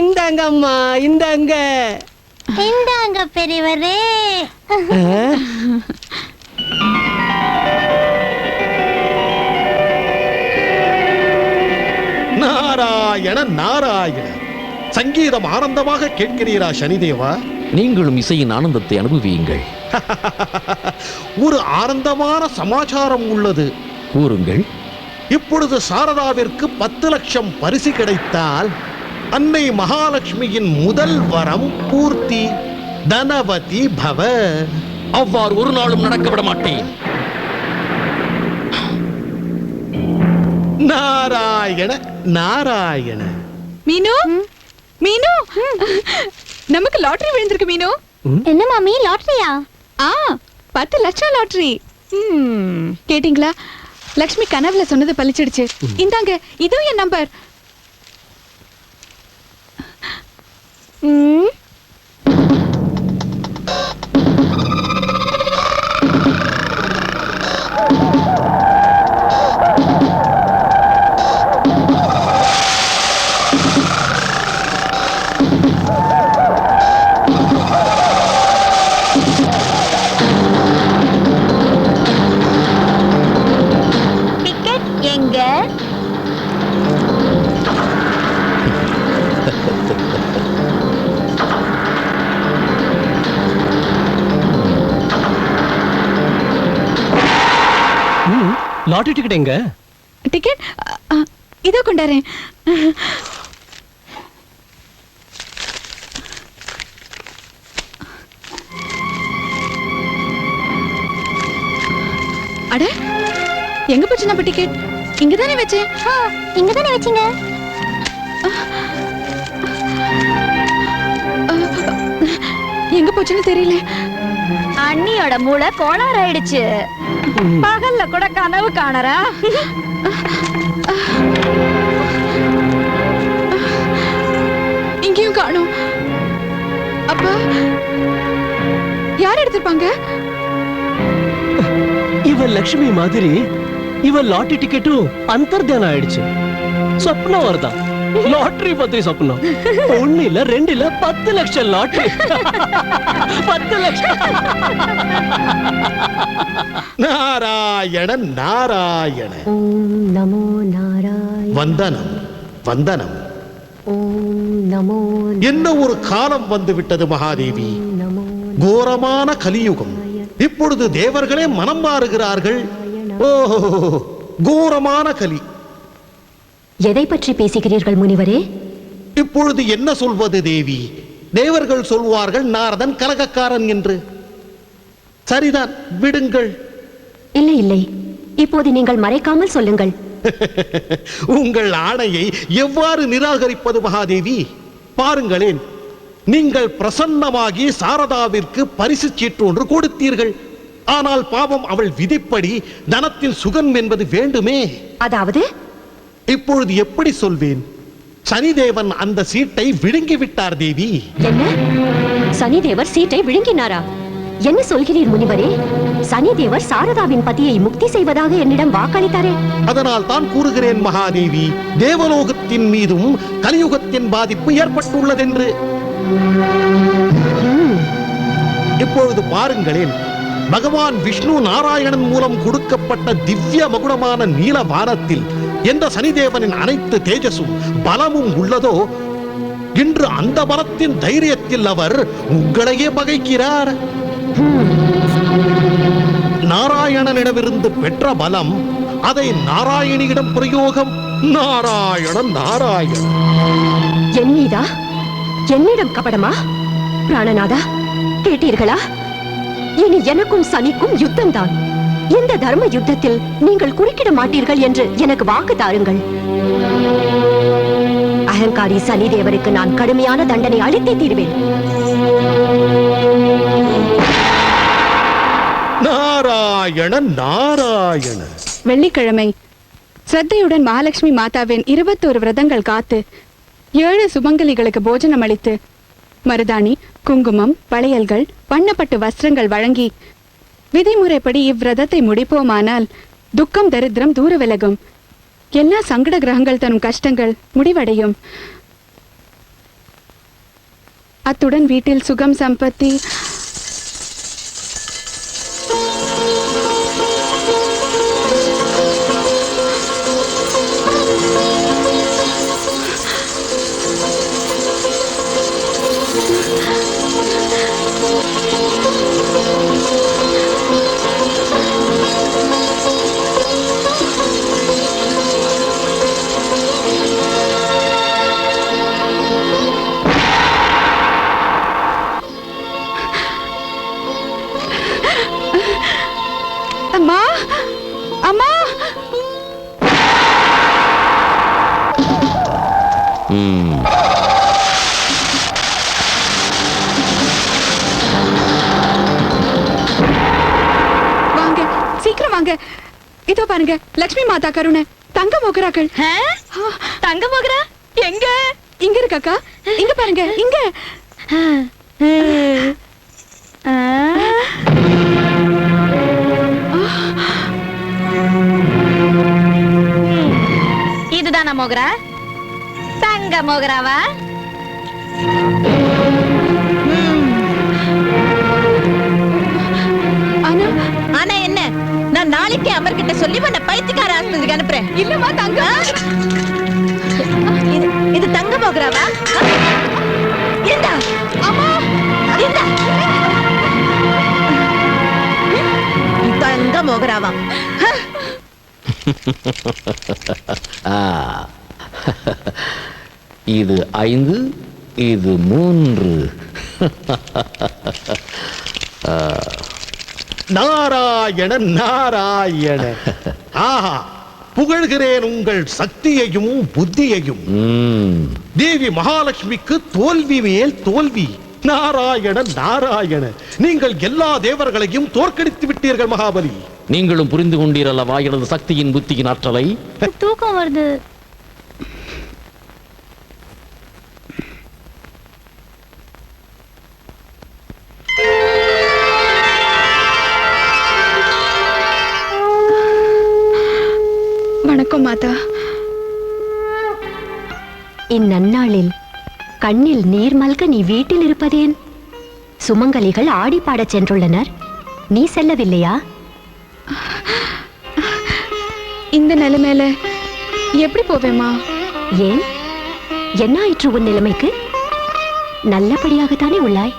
இந்தாங்க அம்மா, இந்தாங்க. இந்தாங்க பெரியவரே. நாராயண நாராயண. சங்கீதம் ஆனந்தமாக கேட்கிறீரா சனிதேவா? நீங்களும் இசையின் ஆனந்தத்தை அனுபவியுங்கள். ஒரு ஆனந்தமான சமாச்சாரம் உள்ளது. கூறுங்கள். இப்பொழுது சாரதாவிற்கு 10 லட்சம் பரிசு கிடைத்தால் அன்னை மகாலட்சுமியின் முதல் வரம் பூர்த்தி. தனவதி பவ. அவ்வாறு ஒரு நாளும் நடக்க விட மாட்டேன். நாராயண நாராயண. மீனு, மீனு, நமக்கு லாட்டரி விழுந்திருக்கு மீனு. என்ன மாமி, லாட்டரியா? 10 லட்சம் லாட்டரி. கேட்டீங்களா? லக்ஷ்மி கனவுல சொன்னது பலிச்சிடுச்சு. இந்தாங்க, இதோ என் நம்பர். எங்க? லாட்டரி டிக்கெட் எங்க? டிக்கெட் இதோ கொண்டாரேன். அட, எங்க போச்சு நம்ம டிக்கெட்? இங்கதானே வச்சேன். இங்கதானே வச்சீங்க. எங்க போச்சுன்னு தெரியல. அண்ணியோட மூளை கோளாறு ஆயிடுச்சு. பகல்ல கூட கனவு காணறா. இங்கேயும் காணோம். அப்பா யார் எடுத்திருப்பாங்க? இவ லட்சுமி மாதிரி இவ லாட்டரி டிக்கெட்டும் அந்தர்தானம் ஆயிடுச்சு. சொப்னம் வருதா? லாட்டரி பத்தி சொப்னம். 1 இல்ல 2 இல்ல 10 லட்சம் லாட்டரி. 10 லட்சம். நாராயண நாராயண. ஓம் நமோ நாராயண. வந்தனம் வந்தனம். ஓம் நமோ. என்ன ஒரு காலம் வந்து விட்டது மகாதேவி. நமோ. கோரமான கலியுகம். இப்பொழுது தேவர்களே மனம் மாறுகிறார்கள். ஓஹோ, கோரமான கலி. எதை பற்றி பேசுகிறீர்கள் முனிவரே? இப்பொழுது என்ன சொல்வது தேவி? தேவர்கள் சொல்வார்கள் நாரதன் கலகக்காரன் என்று. சரிதான், விடுங்கள். இல்லை இல்லை, இப்போது நீங்கள் மறைக்காமல் சொல்லுங்கள். உங்கள் ஆணையை எவ்வாறு நிராகரிப்பது மகாதேவி? பாருங்களேன், நீங்கள் பிரசன்னமாகி சாரதாவிற்கு பரிசு சீட்டு ஒன்று கொடுத்தீர்கள். ஆனால் பாவம், அவள் விதிப்படி தனத்தின் சுகம் என்பது வேண்டுமே. அதாவது இப்பொழுது எப்படி சொல்வேன்? சனிதேவன் அந்த சீட்டை விழுங்கி விட்டார் தேவி. என்ன? சனிதேவர் சீட்டை விழுங்கினாரா? என்ன சொல்கிறீர் முனிவரே? சனிதேவர் சாரதாவின் பதியை முக்தி செய்வதாக என்னிடம் வாக்களித்தாரே. அதனால் தான் கூறுகிறேன் மகாதேவி, தேவலோகத்தின் மீதும் கலியுகத்தின் பாதிப்பு ஏற்பட்டுள்ளதென்று. இப்பொழுது பாருங்களேன், பகவான் விஷ்ணு நாராயணன் மூலம் கொடுக்கப்பட்ட திவ்ய மகுடமான நீல வானத்தில் எந்த சனிதேவனின் அனைத்து தேஜஸும் பலமும் உள்ளதோ, இன்று அந்த பலத்தின் தைரியத்தில் அவர் உங்களையே பகைக்கிறார். நாராயணனிடமிருந்து பெற்ற பலம், அதை நாராயணியிடம் பிரயோகம். நாராயணன் நாராயணன். என் மீதா? என்னிடம் கபடமா? பிராணநாதா, கேட்டீர்களா? இனி எனக்கும் சனிக்கும் யுத்தம் தான். இந்த தர்ம யுத்தத்தில் நீங்கள் குறுக்கிட மாட்டீர்கள் என்று எனக்கு வாக்கு தாருங்கள். அகங்காரி சனிதேவருக்கு நான் கடுமையான தண்டனை அளித்தே தீர்வேன். நாராயணன் நாராயணன். வெள்ளிக்கிழமை ஸ்ரத்தையுடன் மகாலட்சுமி மாதாவின் 21 விரதங்கள் காத்து 7 சுமங்கலிகளுக்கு போஜனம் அளித்து மருதாணி, குங்குமம், வளையல்கள், வண்ணப்பட்டு வஸ்திரங்கள் வழங்கி விதிமுறைப்படி இவ்விரதத்தை முடிப்போமானால் துக்கம் தரித்திரம் தூர விலகும், எல்லா சங்கட கிரகங்கள் தரும் கஷ்டங்கள் முடிவடையும். அத்துடன் வீட்டில் சுகம் சம்பத்தி அம்மா அம்மா வாங்க, சீக்கிரம் வாங்க. இதோ பாருங்க, லட்சுமி மாதா கருணை தங்க மோகராக்கள். தங்க மோகரா எங்க? இங்க இருக்காக்கா, இங்க பாருங்க, இங்க. இதுதானா மோகரா? தங்க மோகராவா? ஆனா என்ன, நான் நாளைக்கே அமர்கிட்ட சொல்லி உன்னை பைத்தியக்கார ஆஸ்பத்திரிக்கு அனுப்புறேன். இல்லம்மா தங்க. இது தங்க மோகராவா? இந்தா அம்மா, இந்தா தங்க மோகராவா? இது 5, இது 3. நாராயணன் நாராயணன். ஆஹா, புகழ்கிறேன் உங்கள் சக்தியையும் புத்தியையும். தேவி மகாலட்சுமிக்கு தோல்வி மேல் தோல்வி. நாராயணன் நாராயணன், நீங்கள் எல்லா தேவர்களையும் தோற்கடித்து விட்டீர்கள் மகாபலி. நீங்களும் புரிந்து கொண்டீரல்லவா எனது சக்தியின் புத்தியின் ஆற்றலை? தூக்கம் வருது. வணக்கம் மாதா. இந்நன்னாளில் கண்ணில் நீர் மல்க நீ வீட்டில் இருப்பதேன்? சுமங்கலிகள் ஆடி பாடச் சென்றுள்ளனர், நீ செல்லவில்லையா? இந்த நிலைமையில எப்படி போவேமா? ஏன், என்ன ஆயிற்று உன் நிலைமைக்கு? நல்லபடியாகத்தானே உள்ளாய்.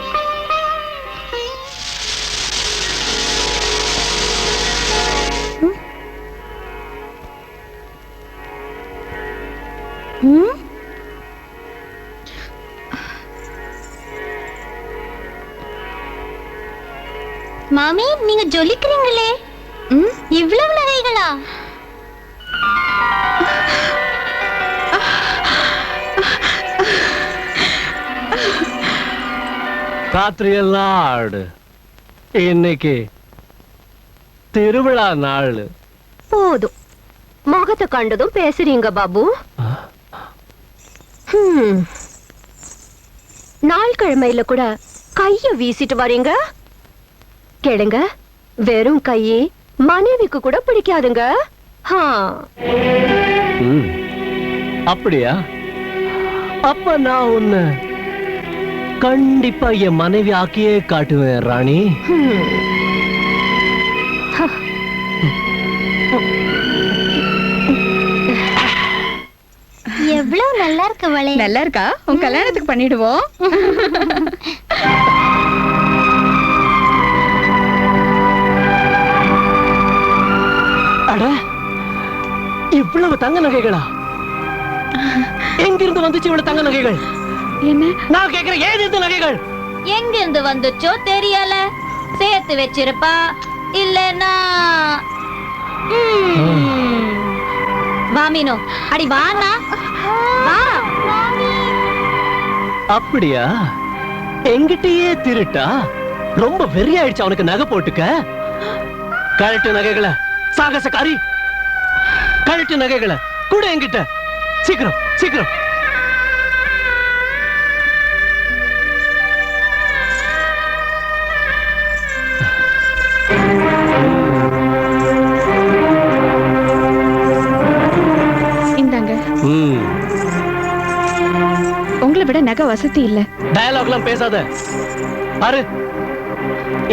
மாமி நீங்க ஜொலிக்கிறீங்களே இவ்வளவு நகைகளா? ராத்திரியெல்லாம் ஆடு. இன்னைக்கு திருவிழா நாள். போதும், முகத்தை கண்டதும் பேசுறீங்க பாபு. நாள் கிழமையில கூட கைய வீசிட்டு வரீங்க. கேளுங்க, வெறும் கையே மனைவிக்கு கூட பிடிக்காதுங்க. அப்படியா? அப்ப நான் உன்னை கண்டிப்பா என் மனைவி ஆக்கியே காட்டுவேன் ராணி. எவ்வளவு நல்லா இருக்கு வளை. நல்லா இருக்கா? உன் கல்யாணத்துக்கு பண்ணிடுவோம். அட, இவ்வளவு தங்க நகைகளா? எங்கிருந்து வந்துச்சு இவ்வளவு தங்க நகைகள்? என்ன நான் கேக்குறேன், ஏன் இந்த நகைகள் எங்கிருந்து வந்துச்சோ தெரியல. சேர்த்து வச்சிருப்பா, இல்லனா வாமினோ. அடி வானா வா. அப்படியா? எங்கிட்டயே திருட்டா? ரொம்ப வெறியாயிடுச்சு அவனுக்கு நகை போட்டுக்க. கழட்டு நகைகளை சாகசக்காரி, கழட்டு நகைகளை கூட என்கிட்ட. சீக்கிரம் சீக்கிரம். இந்தாங்க. உங்களை விட நகை வசதி இல்ல. டயலாக்லாம் பேசாத. பாரு,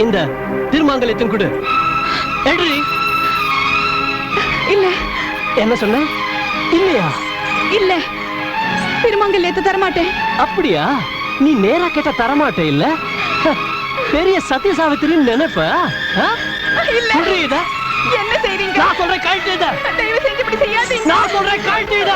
இந்த திருமாங்கல்யத்தின் கொடு. இல்ல. என்ன சொன்ன? இல்லையா? இல்ல, திருமாங்கல்யத்தை தரமாட்டேன். அப்படியா? நீ நேரா கேட்ட தரமாட்டே இல்ல? பெரிய சத்திய சாவித்திரின்னு நினைப்ப? என்ன செய்வீங்க? நான் சொல்றேன், கழட்டு இத. தயவு செஞ்சு இப்படி செய்யாதீங்க. நான் சொல்றேன், கழட்டு இத.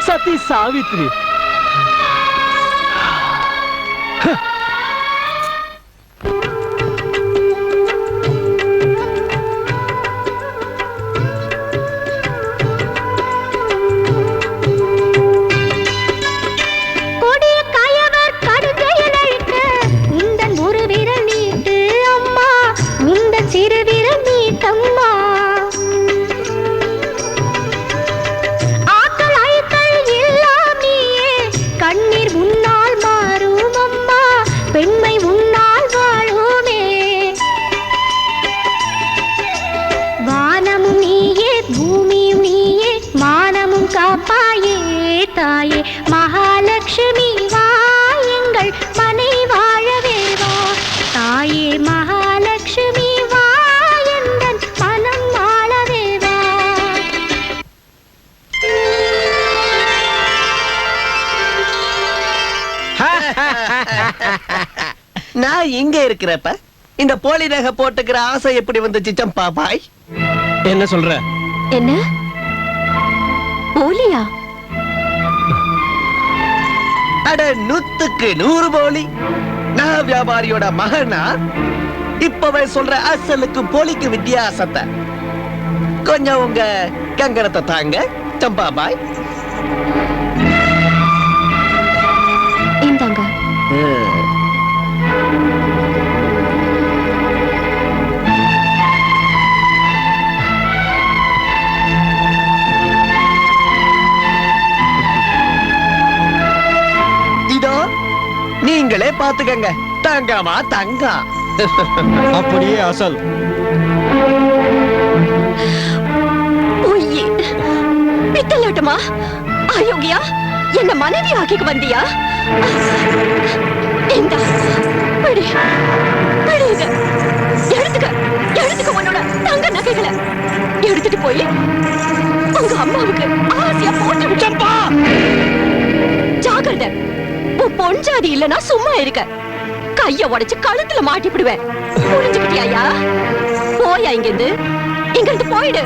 சத்தி சாவித்ரி. தாயே மகாலட்சுமி வா, எங்கள் மனை வாழவே வா. தாயே மகாலட்சுமி வா, எங்கள் மனம் வாழவே வா. நான் இங்க இருக்கிறப்ப இந்த போலி நகை போட்டுக்கிற ஆசை எப்படி வந்துச்சு சம்பா பாய்? என்ன சொல்ற? என்ன போலியா? அட 100க்கு 100 போலி. நான் வியாபாரியோட மகனா இப்பவே சொல்ற அசலுக்கு போலிக்கு வித்தியாசத்தை கொஞ்சம் உங்க கங்கணத்தை தாங்க சம்பா பாய். இந்தாங்க. இதோ நீங்களே பாத்துக்கங்க. தங்கமா தங்கா. அப்படியே அசல். பொய்யே, பித்தலாட்டமா? அயோக்கியா, என்ன மனைவி ஆக்கிக்கு வந்தியா? இந்த பிடி பிடி, இத எடுத்துக்க எடுத்துக்க. உன்னோட தங்க நகைகளை எடுத்துட்டு போய் உங்க அம்மாவுக்கு ஆசையா போட்டு விட்டப்பா. ஜாகிரதை, உன் பொன் ஜாதி இல்லனா சும்மா இருக்க. கைய உடைச்சு கழுத்துல மாட்டிவிடுவேன். புரிஞ்சுக்கிட்டியா? போயா இங்கிருந்து, இங்கிருந்து போயிடு.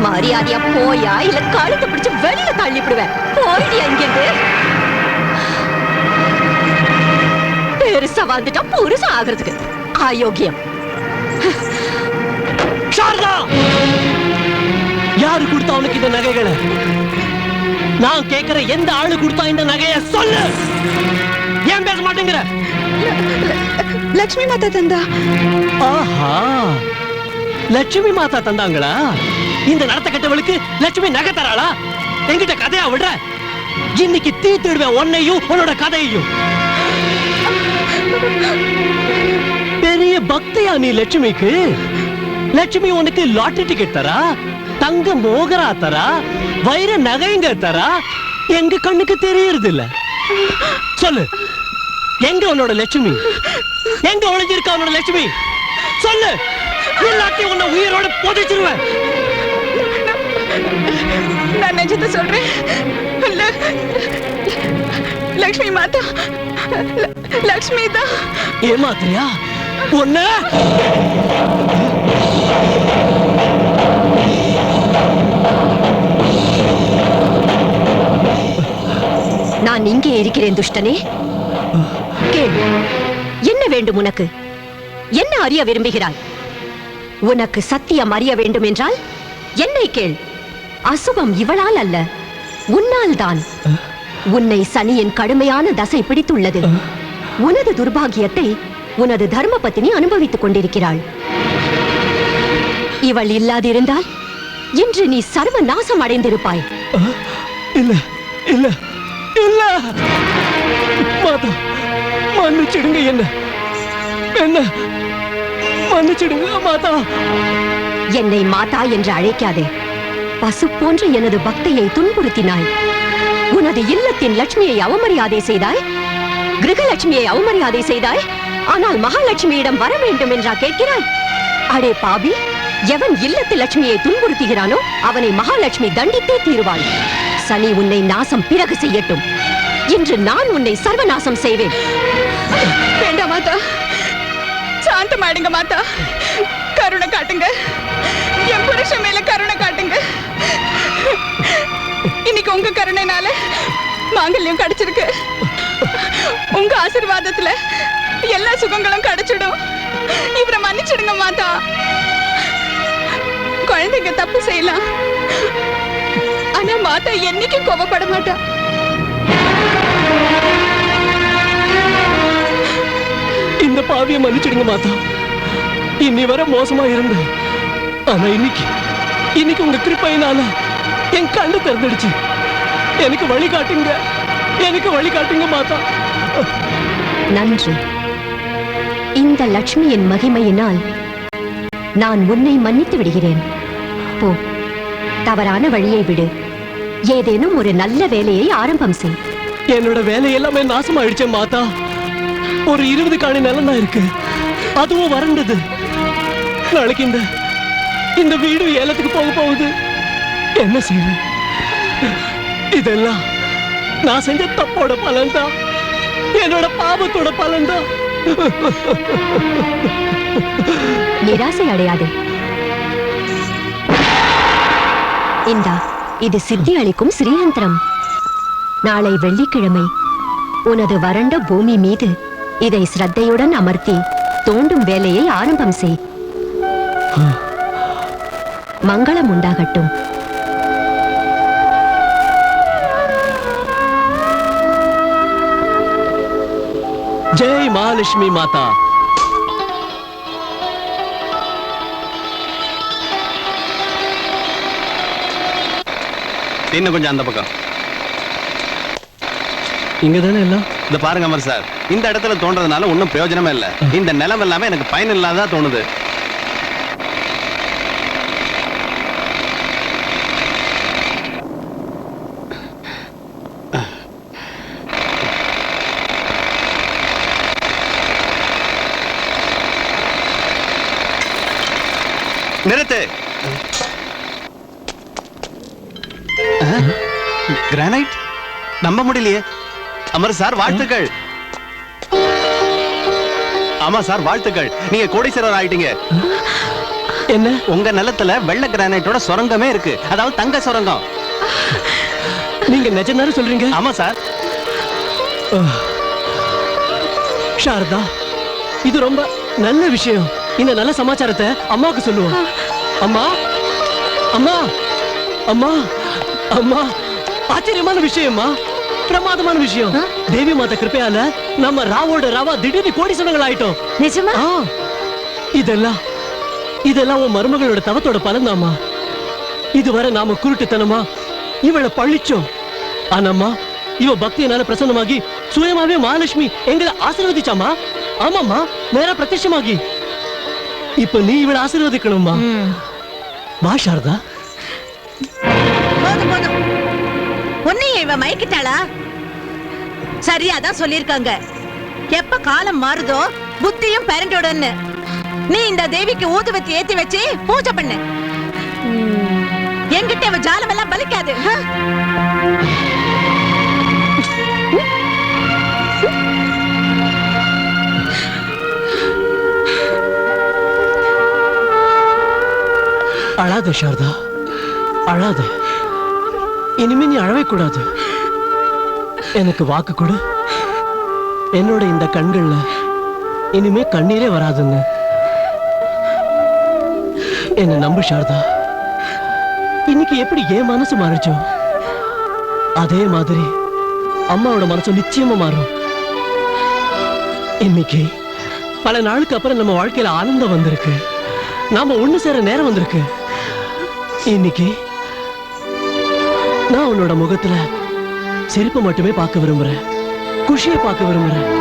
மரியாதையா போயா இல்ல கழுத்தை பிடிச்சு வெளியில தள்ளிவிடுவேன். போயிடியா இங்கிருந்து. பெருசா வந்துட்டா புருஷன் ஆகிறதுக்கு அயோக்கியம். சாரதா, யாரு கொடுத்தா உனக்கு இந்த நகைகளை? நான் கேட்கிற எந்த ஆளு கொடுத்தா இந்த நகைய சொல்லு. ஏன் பேச மாட்டேங்கிற? லட்சுமி மாதா தந்தா. ஆஹா, லட்சுமி மாதா தந்தாங்களா? இந்த நடத்த கட்டவளுக்கு லட்சுமி நகை தராளா? என்கிட்ட கதையா விடுற? இன்னைக்கு தீர்த்திடுவேன் உன்னையும் உன்னோட கதையையும். பெரிய பக்தியா நீ லட்சுமிக்கு? லட்சுமி உனக்கு லாட்டரி டிக்கெட் தரா, தங்க மோகரா தரா, வைர நகைங்க தரா? எங்க கண்ணுக்கு தெரியறது இல்ல. சொல்லு, எங்க உன்னோட லட்சுமி? எங்க ஒளிஞ்சிருக்கா உன்னோட லட்சுமி? சொல்லு, எல்லாத்தையும் உன்னை உயிரோட புதைச்சிருவேன். நான் நிஜத்தை சொல்றேன். லட்சுமி மாதா, லட்சுமி தான். ஏமாத்திரியா ஒண்ணு? நான் இங்கே இருக்கிறேன் துஷ்டனே. கேள், என்ன வேண்டும் உனக்கு? என்ன அறிய விரும்புகிறாய்? உனக்கு சத்தியம் அறிய வேண்டும் என்றால் என்னை கேள். அசுபம் இவளால் அல்ல, உன்னால் தான். உன்னை சனியின் கடுமையான தசை பிடித்துள்ளது. உனது துர்பாகியத்தை உனது தர்ம பத்தினி அனுபவித்துக் கொண்டிருக்கிறாள். இவள் இல்லாதிருந்தால் இன்று நீ சர்வ நாசம் அடைந்திருப்பாய். இல்ல இல்ல இல்ல மாதா, மன்னிச்சிடுங்க. என்ன என்ன மன்னிச்சிடுங்க மாதா. என்னை மாதா என்று அழைக்காதே. பசு போன்ற எனது பக்தியை துன்புறுத்தினாய். உனது இல்லத்தின் லட்சுமியை அவமரியாதை செய்தாய். கிரகலட்சுமியை அவமரியாதை செய்தாய். ஆனால் மகாலட்சுமியிடம் வர வேண்டும் என்றா கேட்கிறாய்? அடே பாபி, எவன் இல்லத்து லட்சுமியை துன்புறுத்துகிறானோ அவனை மகாலட்சுமி தண்டித்தே தீருவாள். சனி உன்னை நாசம் பிறகு செய்யட்டும். இன்று நான் உன்னை சர்வநாசம் செய்வேன். வேண்டாம் மாதா, சாந்தமாடுங்க மாதா. கருணை காட்டுங்க, என் புருஷன் மேல கருணை காட்டுங்க. இன்னைக்கு உங்க கருணைனால மாங்கல்யம் கிடைச்சிருக்கு. உங்க ஆசீர்வாதத்துல எல்லா சுகங்களும் கிடைச்சிடும். இவரை மன்னிச்சிடுங்க மாதா. குழந்தைங்க தப்பு செய்யலாம், ஆனா மாதா என்னைக்கு கோபப்பட மாட்டா. இந்த பாவியை மன்னிச்சிடுங்க மாதா. இன்னி வர மோசமா இருந்த, ஆனா இன்னைக்கு உங்க கிருபையினால என் கண்ணு திறந்துடுச்சு. எனக்கு வழி காட்டுங்க, எனக்கு வழி காட்டுங்க மாதா. நன்று. இந்த லட்சுமியின் மகிமையினால் நான் உன்னை மன்னித்து விடுகிறேன். போ, தவறான வழியை விடு. ஏதேனும் ஒரு நல்ல வேலையை ஆரம்பம் செய். என்னோட வேலை எல்லாமே நாசமாயிடுச்சே மாதா. ஒரு 20 காணி நிலம் தான் இருக்கு, அதுவும் வறண்டது. நாளைக்கு இந்த வீடு ஏலத்துக்கு போக போகுது. என்ன செய்வேன்? இதெல்லாம் நான் செஞ்ச தப்போட பலன்தான், என்னோட பாவத்தோட பலன்தான். நிராசை அடையாதே. இந்தா, இது சித்தி அளிக்கும் ஸ்ரீயந்திரம். நாளை வெள்ளிக்கிழமை உனது வறண்ட பூமி மீது இதை ஸ்ரத்தையுடன் அமர்த்தி தோண்டும் வேலையை ஆரம்பம் செய். மங்களம் உண்டாகட்டும். ஜெய் மகாலட்சுமி மாதா. இன்னும் கொஞ்சம் அந்த பக்கம். இங்க தானே எல்லாம். இத பாருங்க அமர் சார், இந்த இடத்துல தோன்றதுனால ஒன்னும் பிரயோஜனமே இல்ல. இந்த நிலம் எல்லாமே எனக்கு பயன் இல்லாததா தோணுது. நிறுத்து. கிரானைட் நம்ப முடியலையே. அமர் சார் வாழ்த்துக்கள். ஆமா சார் வாழ்த்துக்கள், நீங்க கோடீஸ்வரர் ஆயிட்டீங்க. என்ன? உங்க நிலத்துல வெள்ளை கிரானைட்டோட சுரங்கமே இருக்கு, அதாவது தங்க சுரங்கம். நீங்க நிஜம்தானே சொல்றீங்க? ஆமா சார். சாரதா, இது ரொம்ப நல்ல விஷயம். இந்த நல்ல சமாச்சாரத்தை அம்மாவுக்கு சொல்லுவோம். அம்மா, அம்மா, அம்மா, அம்மா, ஆச்சரியமான விஷயம்மா, பிரமாதமான விஷயம். தேவி மாதா கிருப்பையால நம்ம ராவோட ராவா திடீர்னு கோடீஸ்வரங்கள் ஆயிட்டோம். நிஜமா? இதெல்லாம் உன் மருமகளோட தவத்தோட பலன்தாம்மா. இதுவரை நாம குருட்டுத்தனமா இவளை பழிச்சோம். ஆனாம்மா, இவ பக்தியினால பிரசன்னமாகி சுயமாவே மகாலட்சுமி எங்களை ஆசீர்வதிச்சாமா. ஆமாம்மா, நேரா பிரத்யட்சமாகி. இப்ப நீ இவளை ஆசீர்வதிக்கணும்மா. வா சாரதா. போதும் போதும், உன்னைய இவ மயக்கிட்டாளா? சரியாதான் சொல்லிருக்காங்க, எப்ப காலம் மாறுதோ புத்தியும் பேரண்டோடன்னு. நீ இந்த தேவிக்கு ஊதுவத்தி ஏத்தி வச்சு பூஜை பண்ணு. என்கிட்ட அவ ஜாலம் எல்லாம் பலிக்காது. அழாத சாரதா, அழாத. இனிமே நீ அழவே கூடாது. எனக்கு வாக்கு கொடு, என்னோட இந்த கண்கள்ல இனிமே கண்ணீரே வராதுன்னு. என்ன நம்பு சாரதா. இன்னைக்கு எப்படி என் மனசு மாறிச்சோ அதே மாதிரி அம்மாவோட மனசு நிச்சயமா மாறும். இன்னைக்கு பல நாளுக்கு அப்புறம் நம்ம வாழ்க்கையில ஆனந்தம் வந்திருக்கு. நாம ஒண்ணு சேர நேரம் வந்திருக்கு. இன்னைக்கு நான் உன்னோட முகத்துல சிரிப்பு மட்டுமே பார்க்க விரும்புறேன், குஷியை பார்க்க விரும்புறேன்.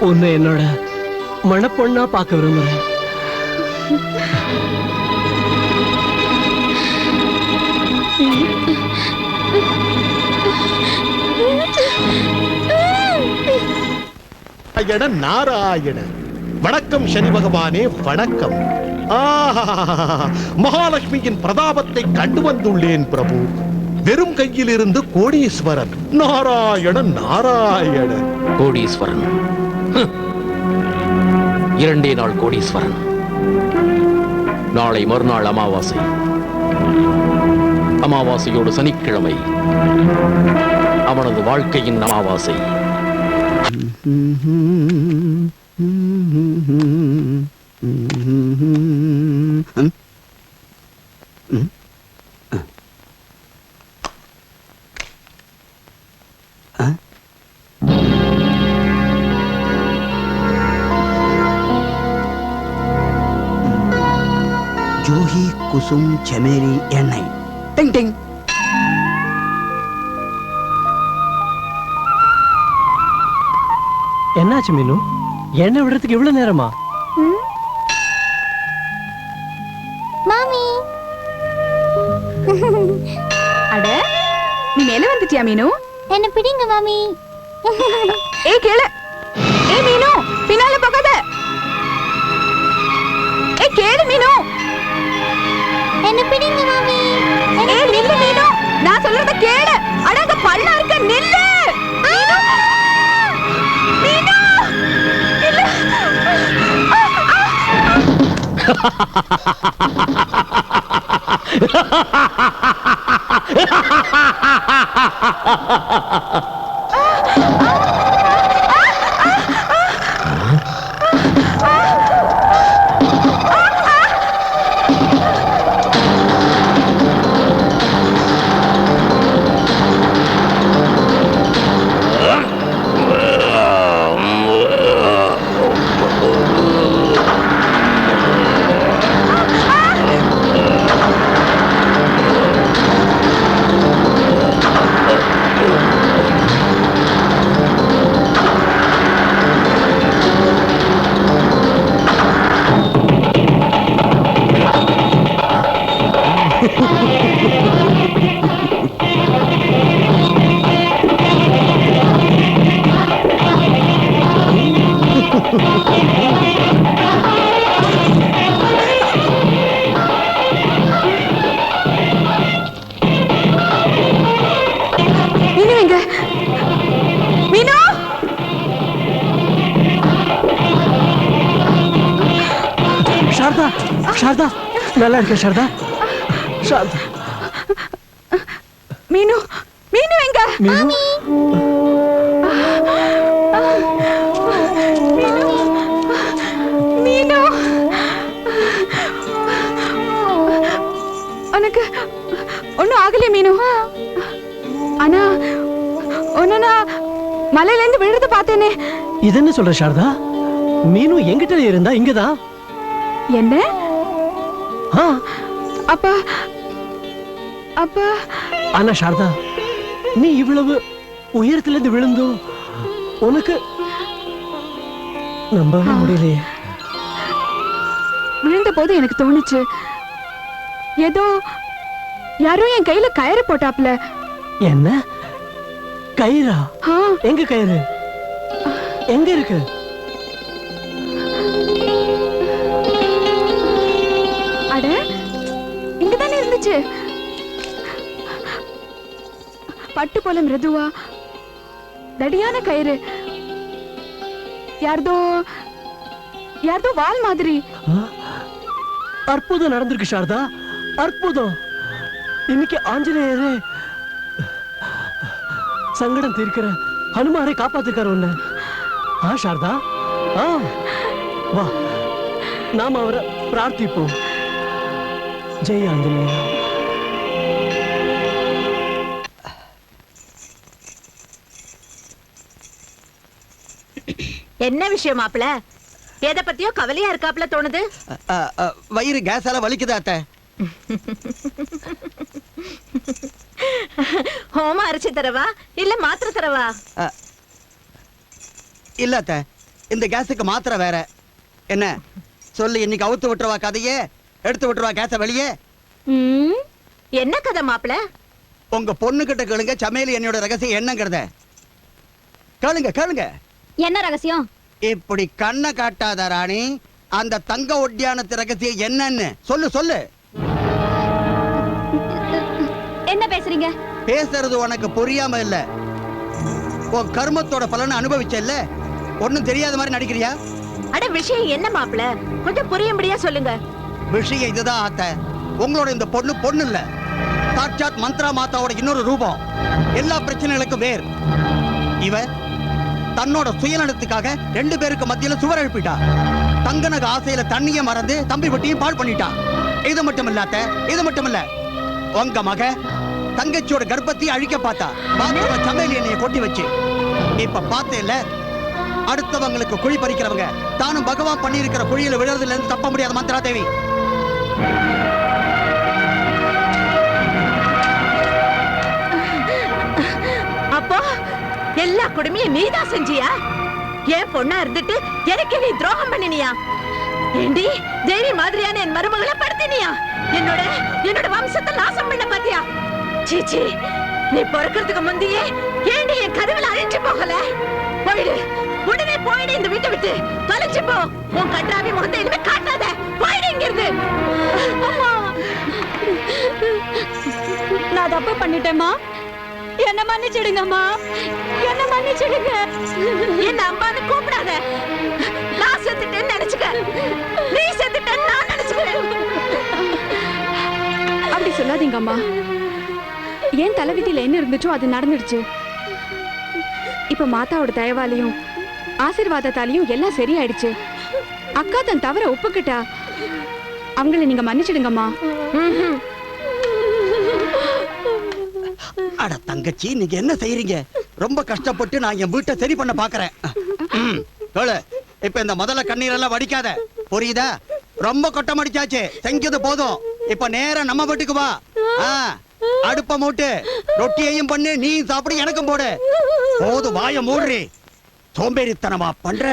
உன்னை என்னோட மணப்பொண்ணா பார்க்க விரும்புறேன். நாராயண வணக்கம். சனி பகவானே வணக்கம். மகாலட்சுமியின் பிரதாபத்தை கண்டு வந்துள்ளேன் பிரபு. வெறும் கையில் இருந்து கோடீஸ்வரன். நாராயண நாராயண. கோடீஸ்வரன், இரண்டே நாள் கோடீஸ்வரன். நாளை மறுநாள் அமாவாசை. அமாவாசையோடு சனிக்கிழமை அவனது வாழ்க்கையின் அமாவாசை. ஜூஹி குசும் செமேரி எண்ணெய். டிங் டிங். என்னாச்சு மீனு? எண்ணெய் விடுறதுக்கு இவ்வளவு நேரமா? மாமி, அட நீ மேல வந்துட்டியா மீனு? என்ன பிடிங்க மாமி. ஏ கேளு. ஏ மீனு, பின்னால போகாத. ஏ கேளு மீனு. என்ன பிடிங்க மாமி. ஏ நில்லு மீனு, நான் சொல்றத கேளு. அட அங்க பள்ளம் இருக்கு, நில்லு. மீனு, மீனு, நில்லு. சாரதா சாரதா நல்லா இருக்க சாரதா சாரதா மீனு மீனு எங்க மீனு மீனு உனக்கு ஒண்ணும் ஆகலையே மீனு ஆனா ஒன்னு நான் மலையில இருந்து விழுறத பார்த்தேனே இது என்ன சொல்ற சாரதா மீனு எங்கிட்ட இருந்தா இங்கதான் என்ன ஆ, அப்பா அப்பா ஆனா சாரதா நீ இவ்வளவு உயரத்துல இருந்து விழுந்தும் உனக்கு நம்பவே முடியலையே விழுந்த போது எனக்கு தோணுச்சு ஏதோ யாரோ என் கையில கயிறு போட்டாப்ல என்ன கயிறா ஆ, எங்க கயிறு எங்க இருக்கு அட இங்கதானே இருந்துச்சு பட்டு போல மிருதுவா தடியான கயிறு யார்தோ யார்தோ வால் மாதிரி ஆ, அற்புதம் நடந்திருக்கு சாரதா அற்புதம் இன்னைக்கு ஆஞ்சநேயரே சங்கடம் தீர்க்கிற ஹனுமாரை காப்பாத்திருக்காரு உன்னை ஆ சாரதா ஆ வா நாம அவரை பிரார்த்திப்போம் ஜெய் ஆஞ்சநேயா என்ன விஷயம் மாப்பிள எதை பத்தியோ கவலையா இருக்காப்ல தோணுது வயிறு கேஸால வலிக்குதா அத்தை ஹோமம் அரைச்சு தரவா இல்ல மாத்திரை தரவா இல்ல அத்தை இந்த கேஸுக்கு மாத்திரை வேற என்ன சொல்லு இன்னைக்கு அவுத்து விட்டுருவா கதையே எடுத்து விட்டுருவா கேஸ வெளியே என்ன கதை மாப்பிள உங்க பொண்ணு கிட்ட கேளுங்க சமையல் என்னோட ரகசியம் என்னங்கிறத கேளுங்க கேளுங்க என்ன ரகசியம் இப்படி கண்ணை காட்டாத ராணி அந்த தங்க ஒட்டியானத்து ரகசியம் என்னன்னு சொல்லு சொல்லு என்ன பேசுறீங்க பேசுறது உனக்கு புரியாம இல்ல உன் கர்மத்தோட பலனை அனுபவிச்ச இல்ல ஒண்ணும் தெரியாத மாதிரி நடிக்கிறியா அட விஷயம் என்ன மாப்பிள கொஞ்சம் புரியும்படியா சொல்லுங்க விஷயம் இதுதான் அத்தை உங்களோட இந்த பொண்ணு பொண்ணு இல்ல சாட்சாத் மந்த்ரா மாதாவோட இன்னொரு ரூபம் எல்லா பிரச்சனைகளுக்கும் வேர் இவ தன்னோட சுயநலத்துக்காக 2 பேருக்கு மத்தியில சுவர் எழுப்பிட்டா தங்கனக ஆசையில தண்ணிய மறந்து தம்பி வட்டியும் பால் பண்ணிட்டா இது மட்டும் இல்லாத இது மட்டும் இல்ல உங்க மக தங்கச்சியோட கர்ப்பத்தை அழிக்க பார்த்தா பாத்ரூம சமையல் எண்ணெயை கொட்டி வச்சு இப்ப பார்த்தே இல்ல அடுத்தவங்களுக்கு குழி பறிக்கிறவங்க தானும் பகவான் பண்ணி இருக்கிற குழியில விழுறதுல இருந்து தப்ப முடியாத மந்த்ரா தேவி அப்போ எல்லா கொடுமையும் நீதான் செஞ்சியா என் பொண்ணா இருந்துட்டு எனக்கு நீ துரோகம் பண்ணினியா ஏண்டி தேவி மாதிரியான என் மருமகளை படுத்தினியா என்னோட வம்சத்தை நாசம் பண்ண பாத்தியா சீச்சி நீ பிறக்கிறதுக்கு முந்தையே ஏண்டி என் கதவுல அழிஞ்சு போகல போயிடு உடனே போயிடு இந்த வீட்டை விட்டு தொலைச்சு போ உன் கன்றாவி முகத்தை இனிமே காட்டாத போயிடு இங்க இருந்து நான் தப்பு பண்ணிட்டேமா என்ன மன்னிச்சிடுங்கம்மா என்ன மன்னிச்சிடுங்க என்ன அம்மான்னு கூப்பிடாத நான் செத்துட்டேன்னு நினைச்சுக்க நீ செத்துட்டேன்னு நான் நினைச்சுக்கிறேன் அப்படி சொல்லாதீங்க அம்மா ஏன் தலைவிதியில என்ன இருந்துச்சோ அது நடந்துடுச்சு இப்ப மாதாவோட தயவாலையும் ஆசீர்வாதத்தாலையும் எல்லாம் சரியாயிடுச்சு அக்கா தன் தவற ஒப்புக்கிட்டா அவங்கள நீங்க மன்னிச்சிடுங்கம்மா அட தங்கச்சி நீங்க என்ன செய்யறீங்க ரொம்ப கஷ்டப்பட்டு நான் என் வீட்டை சரி பண்ண பாக்குறேன் இப்ப இந்த முதல்ல கண்ணீர் எல்லாம் வடிக்காத புரியுதா ரொம்ப கொட்டம் அடிச்சாச்சு செஞ்சது போதும் இப்ப நேரா நம்ம வீட்டுக்கு வா அடுப்ப மூட்டு ரொட்டியையும் பண்ணு நீ சாப்பிடு எனக்கும் போடு போது வாய மூடுறி சோம்பேறித்தனமா பண்ற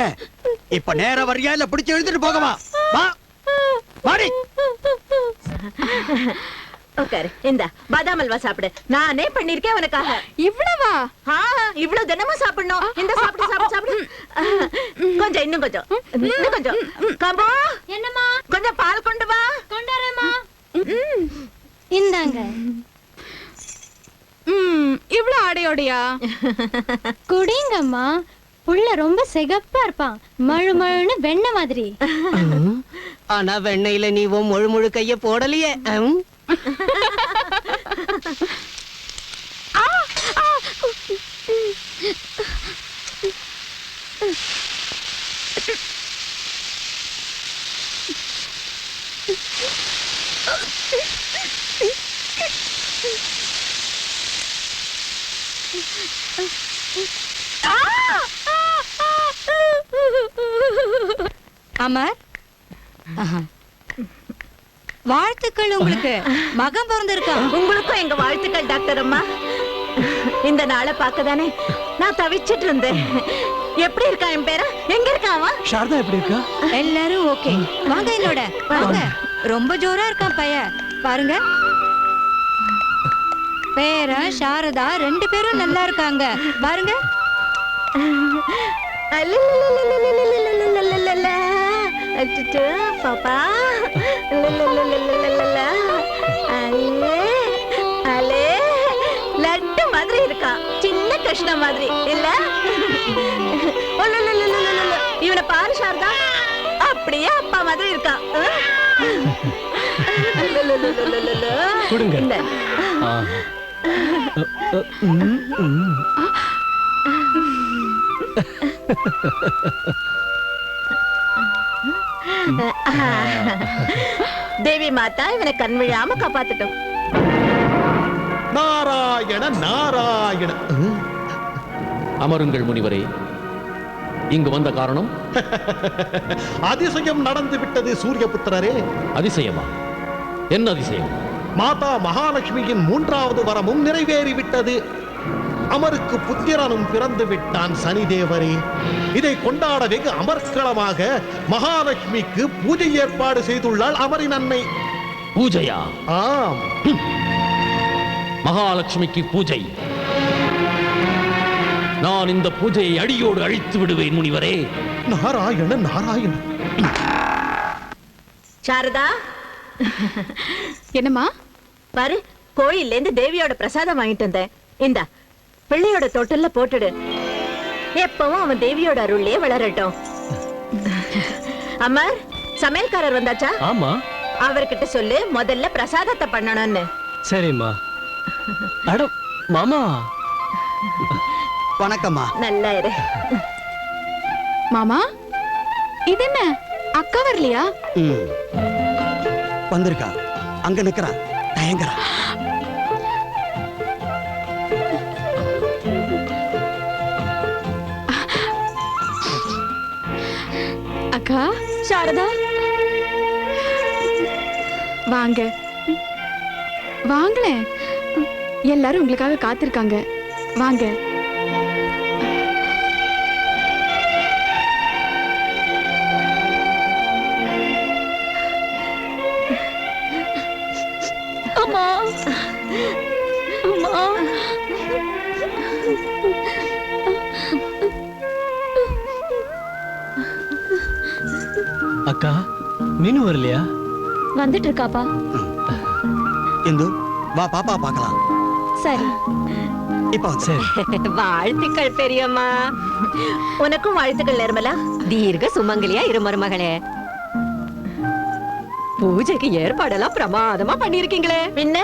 இப்ப நேர வரியா இல்ல பிடிச்சு எழுதிட்டு போகவா வா வாடி உட்காரு இந்த பாதாம் அல்வா சாப்பிடு நானே பண்ணிருக்கேன் உனக்காக இவ்வளவா இவ்வளவு தினமும் சாப்பிடணும் இந்த சாப்பிடு சாப்பிடு சாப்பிடு கொஞ்சம் இன்னும் கொஞ்சம் கம்போ என்னம்மா கொஞ்சம் பால் கொண்டு வா கொண்டாரேம்மா இந்தாங்க இவ்வளவு ஆடையோடையா குடிங்கம்மா புள்ள ரொம்ப சிகப்பா இருப்பான் மழு மழுன்னு வெண்ணெய் மாதிரி ஆனா வெண்ணெயில நீ உன் முழு கைய போடலையே. அமர், வாழ்த்துக்கள் உங்களுக்கு. மகன் பிறந்திருக்கான். உங்களுக்கும் எங்க வாழ்த்துக்கள் டாக்டர் அம்மா. இந்த நாளை பார்க்கதானே நான் தவிச்சிட்டு இருந்தேன். எப்படி இருக்கா என் பேர? எங்க இருக்கா அவன்? சாரதா எப்படி இருக்கா? எல்லாரும் ஓகே. வாங்க என்னோட வாங்க. ரொம்ப ஜோரா இருக்கான் பையன். பாருங்க, பேர சாரதா 2 பேரும் நல்லா இருக்காங்க. பாருங்க. பாப்பா லட்டு மாதிரி இருக்கா, சின்ன கிருஷ்ண மாதிரி இல்ல? இவனை பாரு சாரதா, அப்படியே அப்பா மாதிரி இருக்கான். கொடுங்க. தேவி மாதா இவனை கண் விழாம காப்பாத்துட்டோம். நாராயண நாராயண. அமருங்கள் முனிவரே. இங்கு வந்த காரணம்? அதிசயம் நடந்து விட்டது சூரியபுத்திரரே. அதிசயமா? என்ன அதிசயம்? மாதா மகாலட்சுமியின் 3வது வரமும் நிறைவேறிவிட்டது. அமருக்கு புத்திரனும் பிறந்து விட்டான் சனிதேவரே. இதை கொண்டாட வெகு அமர்க்களமாக மகாலட்சுமிக்கு பூஜை ஏற்பாடு செய்துள்ளாள் அமரின் அன்னை. பூஜையா? ஆம். மகாலட்சுமிக்கு பூஜை? நான் இந்த பூஜையை அடியோடு அழித்து விடுவேன் முனிவரே. நாராயண நாராயண. சாரதா, என்னம்மா? பாரு, கோயில்ல இருந்து தேவியோட பிரசாதம் வாங்கிட்டு வந்தேன். இந்தா, பிள்ளையோட தொட்டில்ல போட்டுடு. எப்பவும் அவன் தேவியோட அருள்லயே வளரட்டும். அமர், சமையல்காரர் வந்தாச்சா? ஆமா. அவர்கிட்ட சொல்லு முதல்ல பிரசாதத்தை பண்ணணும்னு. சரிம்மா. அட மாமா. வணக்கம்மா. நல்லா இரு. மாமா, இது என்ன அக்கா வரலையா? வந்திருக்கா, அங்க நிக்கிறா, தயங்கரா. அக்கா சாரதா, வாங்க வாங்களேன். எல்லாரும் உங்களுக்காக காத்திருக்காங்க. வாங்க. அம்மா, அம்மா. அக்கா, மீனு வரலையா? வந்துட்டு இருக்காப்பா. இந்து வா, பாப்பா பார்க்கலாம். சரி. இப்ப சரி. வாழ்த்துக்கள் பெரியம்மா. உனக்கும் வாழ்த்துக்கள் நிர்மலா. தீர்க்க சுமங்கலியா இரு மருமகளே. பூஜைக்கு ஏற்பாடெல்லாம் பிரமாதமா பண்ணிருக்கீங்களே. பின்ன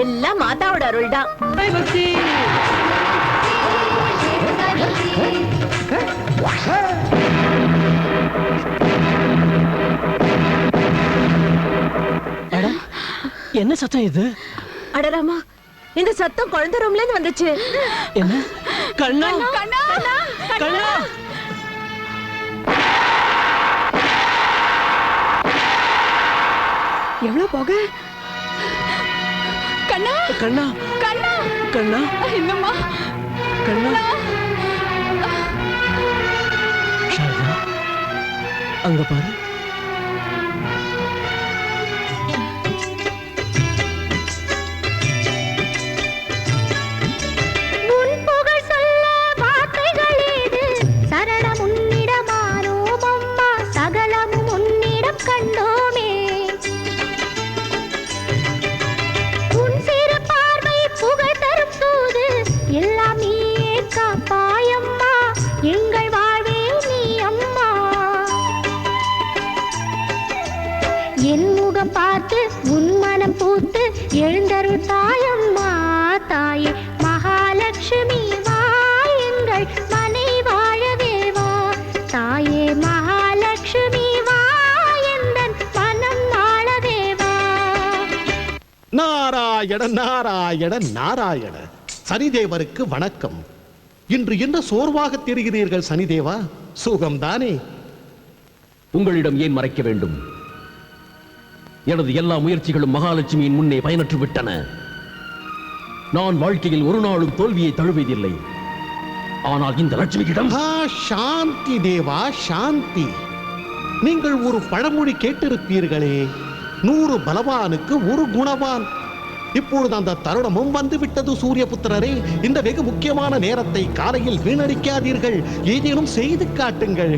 எல்லாம் மாதாவோட அருள் தான். என்ன சத்தம் இது? அடராமா, இந்த சத்தம் குழந்தை ரூம்ல இருந்து வந்துச்சு. என்ன? கண்ணா, கண்ணா, கண்ணா. எவ்வளவு போக? கண்ணா, கண்ணா, கண்ணா, கண்ணா. என்னம்மா? கண்ணா. சாரதா, அங்க பாரு. என் முகம் பார்த்து உன் மனம் பூத்து எழுந்தருள் தாயம்மா தாயே மகாலட்சுமி வா எங்கள் மனை வாழவே வா தாயே மகாலட்சுமி வா எந்தன் மனம் வாழவே வா. நாராயண நாராயண நாராயண. சனிதேவருக்கு வணக்கம். இன்று என்ன சோர்வாக தெரிகிறீர்கள் சனிதேவா? சுகம்தானே? உங்களிடம் ஏன் மறைக்க வேண்டும்? எனது எல்லா முயற்சிகளும் மகாலட்சுமியின் முன்னே பயனற்று விட்டன. நான் வாழ்க்கையில் ஒரு நாளும் தோல்வியை தழுவதில்லை. ஆனால் இந்த லட்சுமியிடம் சாந்தி தேவா சாந்தி. நீங்கள் ஒரு பழமொழி கேட்டிருப்பீர்களே, 100 பலவானுக்கு ஒரு குணவான். இப்பொழுது அந்த தருணமும் வந்து விட்டது சூரியபுத்திரரே. இந்த வெகு முக்கியமான நேரத்தை காலையில் வீணடிக்காதீர்கள். ஏதேனும் செய்து காட்டுங்கள்.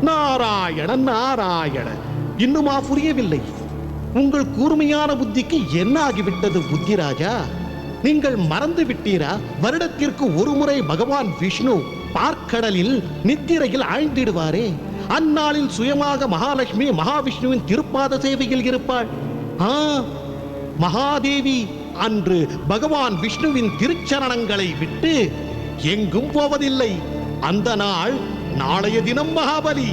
நாராயண நாராயண. இன்னுமா புரியவில்லை? உங்கள் கூர்மையான புத்திக்கு என்ன ஆகிவிட்டது புத்திராஜா? நீங்கள் மறந்து விட்டீரா? வருடத்திற்கு ஒரு முறை பகவான் விஷ்ணு பார்க்கடலில் நித்திரையில் ஆழ்ந்திடுவாரே. அந்நாளில் சுயமாக மகாலட்சுமி மகாவிஷ்ணுவின் திருப்பாத சேவையில் இருப்பாள். மகாதேவி அன்று பகவான் விஷ்ணுவின் திருச்சரணங்களை விட்டு எங்கும் போவதில்லை. அந்த நாள் நாளைய தினம் மகாபலி.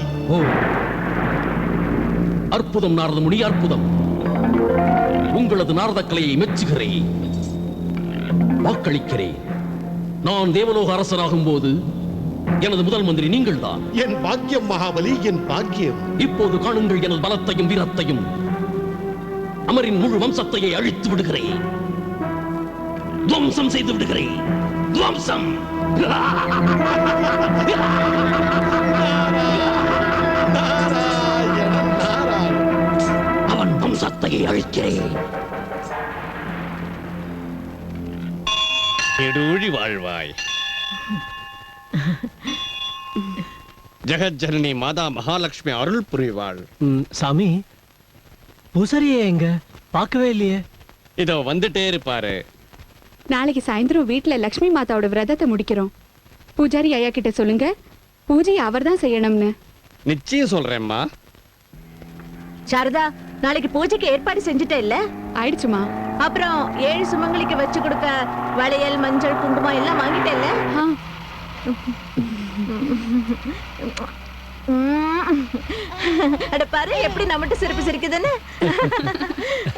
அற்புதம் நாரத முனி, அற்புதம். உங்களது நாரத கலையை மெச்சுகிறேன், வாக்களிக்கிறேன். நான் தேவலோக அரசனாகும் போது எனது முதல் மந்திரி நீங்கள் தான். என் பாக்கியம் மகாபலி, என் பாக்கியம். இப்போது காணுங்கள் எனது பலத்தையும் வீரத்தையும். அமரின் முழு வம்சத்தையே அழித்து விடுகிறேன், துவம்சம் செய்து விடுகிறேன். துவம்சம். அவன் வம்சத்தையே அழிக்கிறேன். எடுழி வாழ்வாய். ஜெகஜனனி மாதா மகாலட்சுமி அருள் புரிவாள். சாமி, பூசாரியே எங்க? பார்க்கவே இல்லையே. இதோ வந்துட்டே இருப்பாரு. நாளைக்கு சாயந்தரம் வீட்டுல லக்ஷ்மி மாதாவோட விரதத்தை முடிக்கிறோம். பூஜாரி ஐயா கிட்ட சொல்லுங்க, பூஜையை அவர் தான் செய்யணும்னு. நிச்சயம் சொல்றேம்மா. சாரதா, நாளைக்கு பூஜைக்கு ஏற்பாடு செஞ்சுட்ட இல்ல? ஆயிடுச்சுமா. அப்புறம் 7 சுமங்கலிக்கு வச்சு கொடுக்க வளையல், மஞ்சள், குங்குமம் எல்லாம் வாங்கிட்டேல்ல? அட பாரு எப்படி நம்மட்டு சிரிப்பு சிரிக்குதுன்னு.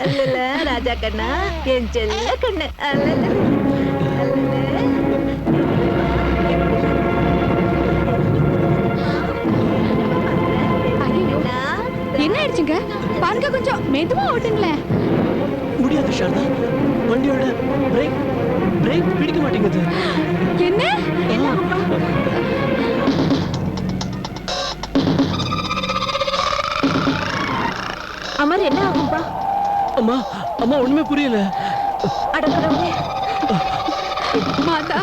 அல்லல ராஜா கண்ணா, என் செல்ல கண்ணு. என்ன ஆயிடுச்சுங்க? பாருங்க, கொஞ்சம் மெதுவா ஓட்டுங்களேன். முடியாது சாரதா, வண்டியோட பிரேக் பிடிக்க மாட்டேங்குது. என்ன? அமர், என்ன ஆகும்பா? அம்மா அம்மா, ஒண்ணுமே புரியல. மாதா,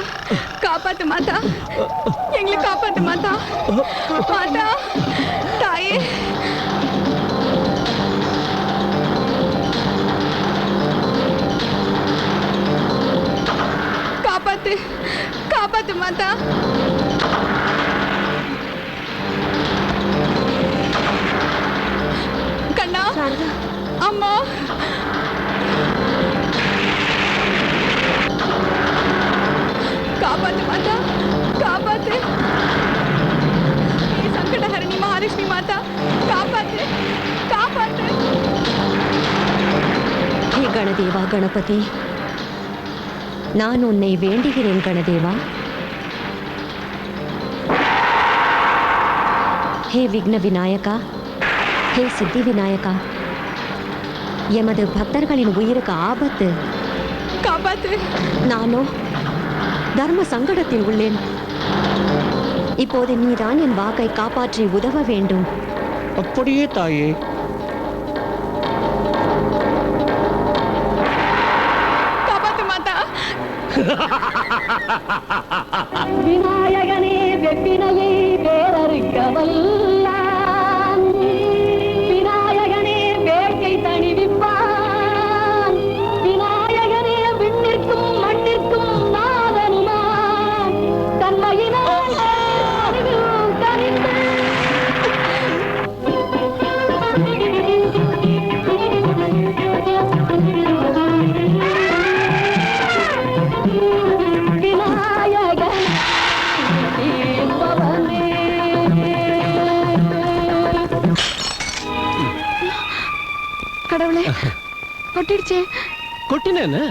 காப்பாத்து மாதா, எங்களை காப்பாத்து மாதா. மாதா தாயே, காப்பாத்து காப்பாத்து மாதா. கண்ணா, அம்மா, காப்பாத்து மாதா, காப்பாத்து. சங்கடஹரணி மகாலட்சுமி மாதா, காப்பாத்து காப்பாத்து. ஹே கணதேவா கணபதி, நான் உன்னை வேண்டுகிறேன் கணதேவா. ஹே விக்ன விநாயகா, ஹே சித்தி விநாயகா, எமது பக்தர்களின் உயிருக்கு ஆபத்து, காப்பாத்து. நானோ தர்ம சங்கடத்தில் உள்ளேன். இப்போது நீதான் என் வாக்கை காப்பாற்றி உதவ வேண்டும். அப்படியே தாயே. காப்பாத்து மாதா. விநாயகனே வெப்பினையை வேறறுக்க வல்லான், விநாயகனே வேட்கை தணிவிப்பான், விநாயகனே விண்ணிற்கும் மண்ணிற்கும் நாதனுமான், தன்மையினால் அறிவில் கனிந்து கடவுளே கொட்டிடுச்சே. கொட்டினேன்னு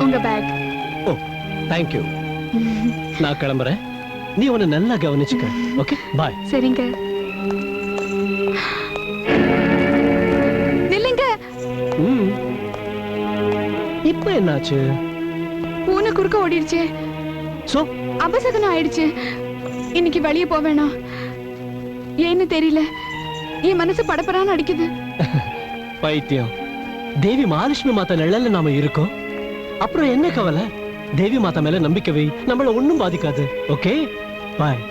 உங்க பேக். ஓ தேங்க்யூ. நான் கிளம்புறேன். நீ உன்னை நல்லா கவனிச்சுக்க. Okay bye. சரிங்க. நில்லுங்க. இப்ப என்னாச்சு? பூனை குறுக்க ஓடிடுச்சே. சோ அபசகனம் ஆயிடுச்சு. இன்னைக்கு வெளியே போவேனா ஏன்னு தெரியல. என் மனசு படபடான்னு அடிக்குது. பைத்தியம். தேவி மகாலட்சுமி மாதா நிழல்ல நாம இருக்கோம். அப்புறம் என்ன கவலை? தேவி மாதா மேல நம்பிக்கை வை. நம்மள ஒண்ணும் பாதிக்காது. Okay bye.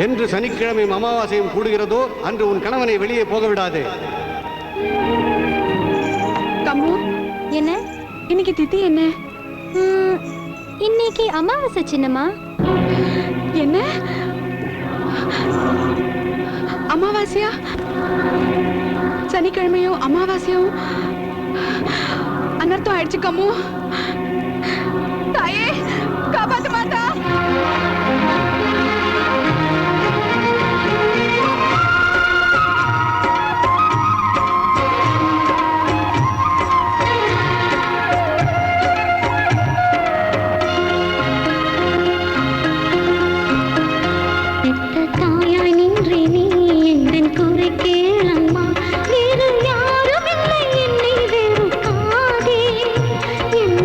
என்று சனிக்கிழமையும் அமாவாசையும் கூடுகிறதோ அன்று உன் கணவனை வெளியே போக விடாதே. கம்மு என்ன இன்னைக்கு திதி என்ன? இன்னைக்கு அமாவாசை சின்னம்மா. என்ன அமாவாசையா? சனிக்கிழமையும் அமாவாசையும் அனர்த்தம் ஆயிடுச்சு கம்மு. தாயே காப்பாத்து மாதா. என்ன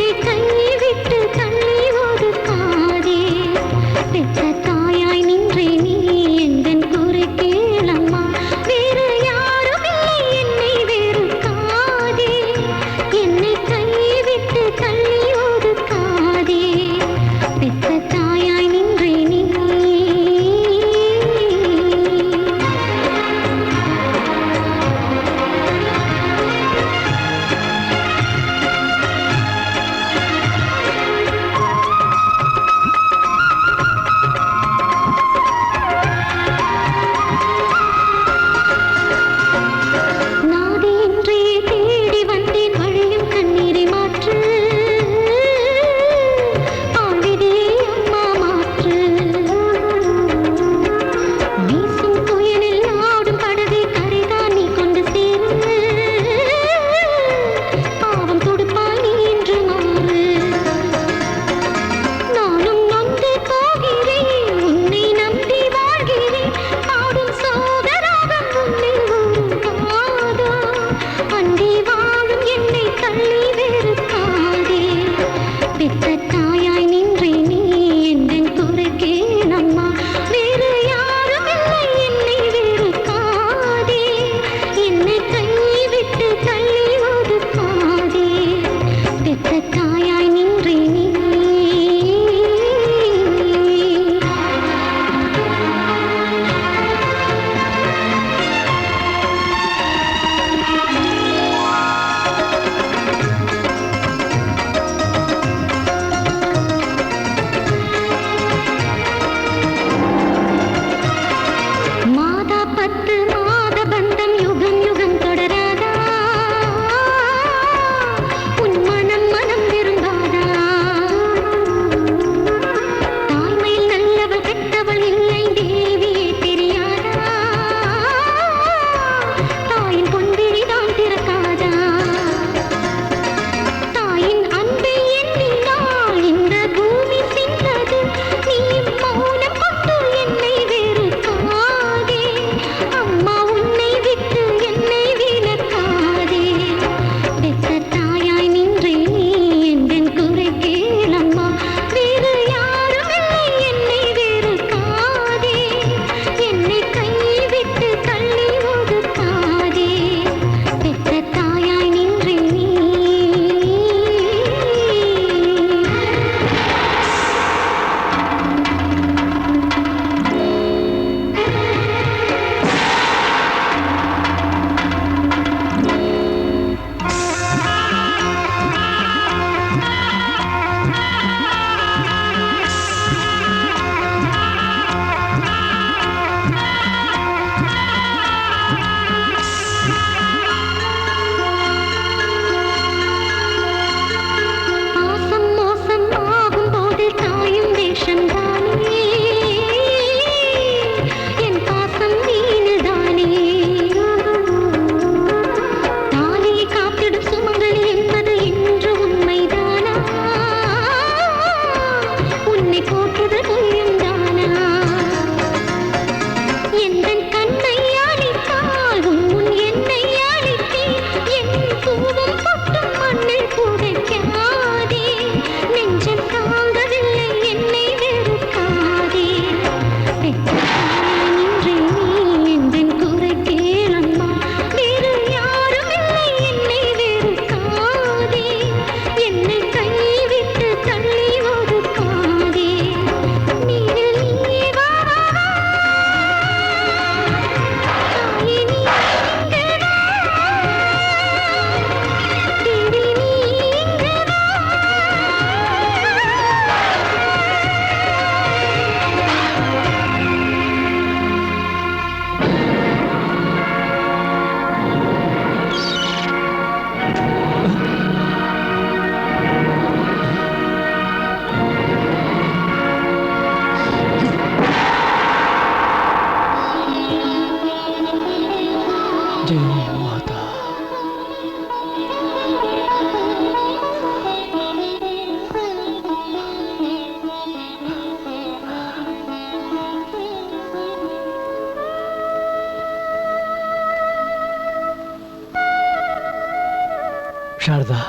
சாரதா,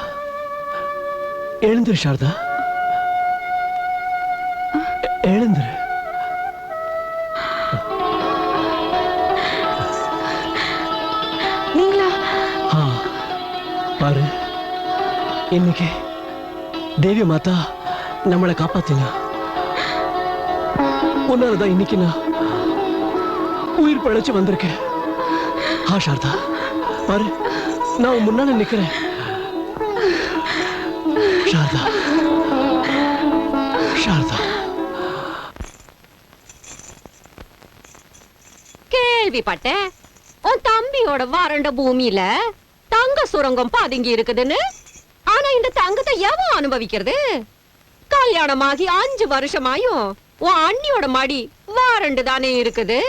எழுந்துரு சாரதா, எழுந்துரு. நீங்களா? பாரு, இன்னைக்கு தேவி மாதா நம்மளை காப்பாத்தினா. உன்னாலதான் இன்னைக்கு நான் உயிர் பழைச்சு வந்திருக்கேன். சாரதா, பாரு, நான் முன்னால நிக்கிறேன். சாரதா, சாரதா. கேள்விப்பட்டேன் உன் தம்பியோட வறண்ட பூமியில தங்க சுரங்கம் பதுங்கி இருக்குதுன்னு. ஆனா இந்த தங்கத்தை எவன் அனுபவிக்கிறது? கல்யாணமாகி 5 வருஷமாயும் உன் அண்ணியோட மடி வறண்டு தானே இருக்குது.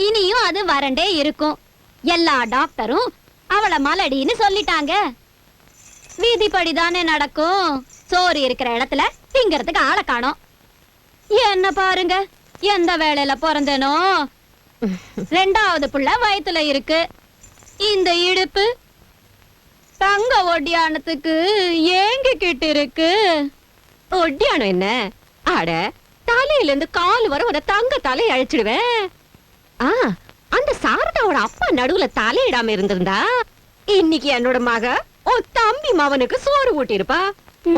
இனியும் அது வறண்டே இருக்கும். எல்லா டாக்டரும் அவளை மலடின்னு சொல்லிட்டாங்க. விதிப்படிதானே நடக்கும். சோறு இருக்கிற இடத்துல திங்கிறதுக்கு ஆளை காணோம். என்ன பாருங்க, எந்த வேளையில பிறந்தனோ 2வது புள்ள வயித்துல இருக்கு. இந்த இடுப்பு தங்க ஒட்டியானத்துக்கு ஏங்கிக்கிட்டு இருக்கு. ஒட்டியானம் என்ன? அட, தலையில இருந்து கால் வர ஒரு தங்க தலை அழைச்சிடுவேன். அந்த சாரதாவோட அப்பா நடுவுல தலையிடாம இருந்திருந்தா இன்னைக்கு என்னோட மக உன் தம்பி மவனுக்கு சோறு ஊட்டி இருப்பா.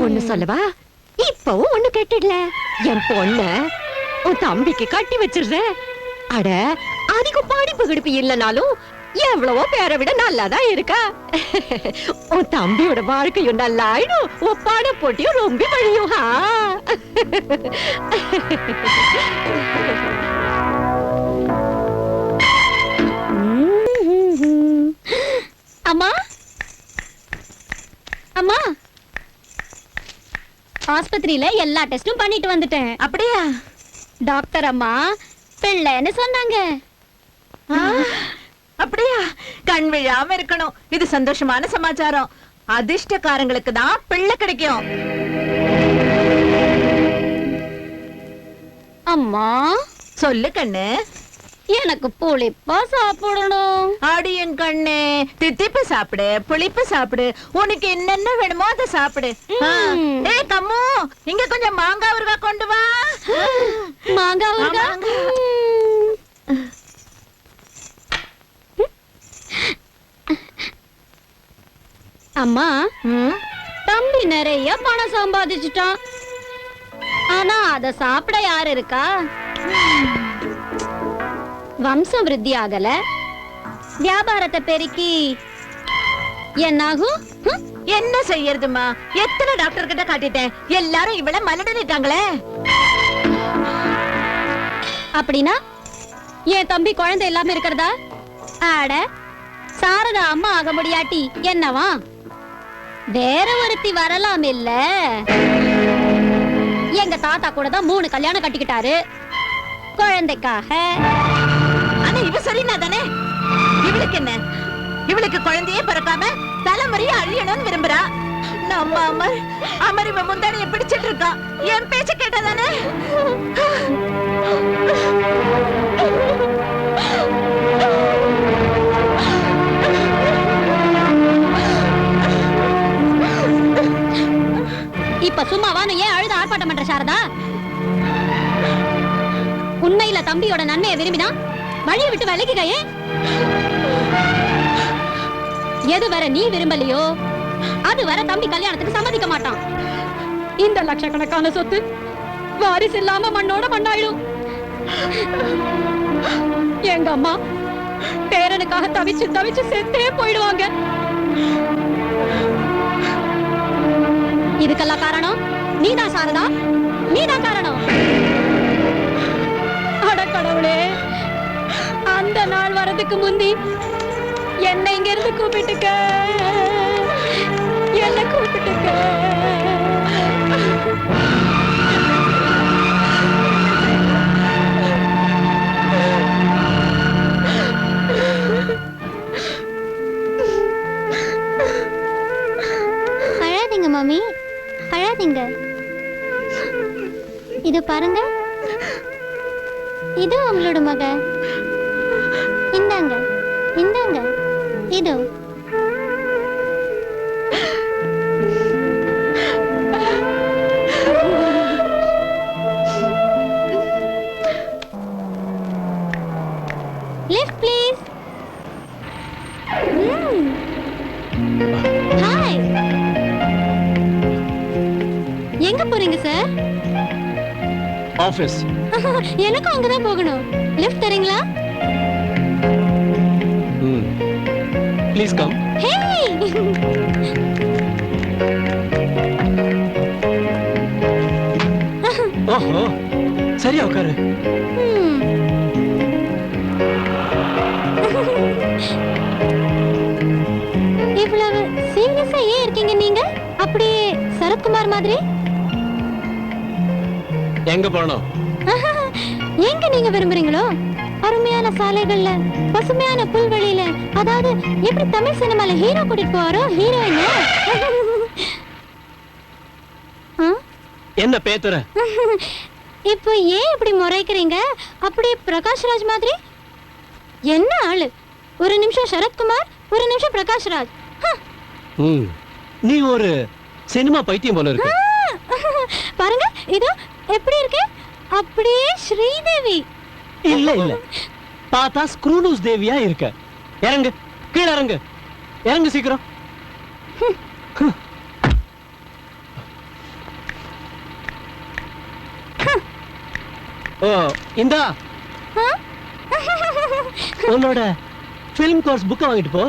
ஒண்ணு சொல்லவா, இப்பவும் ஒண்ணு கேட்டுடல. என் பொண்ண உன் தம்பிக்கு கட்டி வச்சிருந்த. அட, அதிகம் படிப்பு கிடுப்பு இல்லனாலும் எவ்வளவோ பேரை விட நல்லாதான் இருக்கா. உன் தம்பியோட வாழ்க்கையும் நல்லா ஆயிடும், உன் பண போட்டியும் ரொம்ப வழியும். அம்மா, அம்மா, ஆஸ்பத்திரியில எல்லா டெஸ்டும் பண்ணிட்டு வந்துட்டேன். அப்படியா? டாக்டர் அம்மா பிள்ளைன்னு சொன்னாங்க. அப்படியா? கண் விழாம இருக்கணும். இது சந்தோஷமான சமாச்சாரம். அதிர்ஷ்டக்காரங்களுக்கு தான் பிள்ளை கிடைக்கும். அம்மா சொல்லு கண்ணு. எனக்கு புளிப்பா சாப்பிடணும். ஆடியன் கண்ணு, தித்திப்பு சாப்பிடு, புளிப்பு சாப்பிடு, உனக்கு என்னென்ன வேணுமோ அதை சாப்பிடு. ஏய் கம்மு, இங்க கொஞ்சம் மாங்காய் ஊறுகாய் கொண்டு வா. மாங்காய் ஊறுகாய்? அம்மா, தம்பி நிறைய பணம் சம்பாதிச்சுட்டான். ஆனா அத சாப்பிட யாரு இருக்கா? வம்சம் விருத்தி ஆகல, வியாபாரத்தை பெருக்கி என்னாகும்? என்ன செய்யறதுமா? எத்தனை டாக்டர் கிட்ட காட்டிட்டேன், எல்லாரும் இவள மலடிட்டாங்களே. அப்படின்னா என் தம்பி குழந்தை இல்லாம இருக்கிறதா? ஆட, சாரதா அம்மா ஆக முடியாட்டி என்னவா? வேற ஒருத்தி வரலாம் இல்ல? எங்க தாத்தா கூட தான் 3 கல்யாணம் கட்டிக்கிட்டாரு குழந்தைக்காக. ஆனா இவ சரினா தானே? இவளுக்கு என்ன? இவளுக்கு குழந்தையே பிறக்காம தலைமுறையை அழியணும்னு விரும்புறா. நம்ம அமர் இவ முந்தானைய பிடிச்சிட்டு இருக்கா. என் பேச்ச கேட்டதானே? இப்ப சும்மாவான்னு ஏன் அழுத ஆர்ப்பாட்டம் பண்ற சாரதா? உண்மையில தம்பியோட நன்மையை விரும்பினா வழியை விட்டு விலகிக்கையே. எது வர நீ விரும்பலையோ அது வர தம்பி கல்யாணத்துக்கு சம்மதிக்க மாட்டான். இந்த லட்சக்கணக்கான சொத்து வாரிசு இல்லாம மண்ணோட மண்ணாயிடும். எங்க அம்மா பேரனுக்காக தவிச்சு தவிச்சு செத்தே போயிடுவாங்க. இதுக்கெல்லாம் காரணம் நீதான் சாரதா, நீதான் காரணம். அட கடவுளே, அந்த நாள் வரதுக்கு முந்தி என்னை இங்க இருந்து கூப்பிட்டுக்க, என்ன கூப்பிட்டுக்க. அழாதீங்க மாமி, அழாதீங்க. இது பாருங்க, இது உங்களோட மக. இந்தாங்க இந்தாங்க, இது ஆபீஸ். எனக்கும் அங்கதான் போகணும். லிஃப்ட் தரீங்களா? Please come. ஹே ஓஹோ, சரியா உட்காரு. இவ்வளவு சீரியஸா ஏன் இருக்கீங்க நீங்க? அப்படியே சரத்குமார் மாதிரி. எங்க போனோம்? எங்க நீங்க விரும்புறீங்களோ அருமையான சாலைகள்ல, பசுமையான புல்வெளியில, அதாவது எப்படி தமிழ் சினிமால ஹீரோ கூட்டிட்டு போவாரோ ஹீரோயின். என்ன பேத்துற? இப்போ ஏன் இப்படி முறைக்கிறீங்க? அப்படியே பிரகாஷ்ராஜ் மாதிரி. என்ன ஆளு? ஒரு நிமிஷம் சரத்குமார், ஒரு நிமிஷம் பிரகாஷ்ராஜ். நீ ஒரு சினிமா பைத்தியம் போல இருக்கு. பாருங்க இதோ எப்படி இருக்கு, அப்படியே ஸ்ரீதேவி. இல்ல இல்ல, பார்த்தா ஸ்க்ரூலூஸ் தேவியா இருக்க. இறங்கு, கீழே இறங்கு, இறங்கு சீக்கிரம். ஓ இந்தா உன்னோட ஃபிலிம் கோர்ஸ் புக்கை வாங்கிட்டு போ.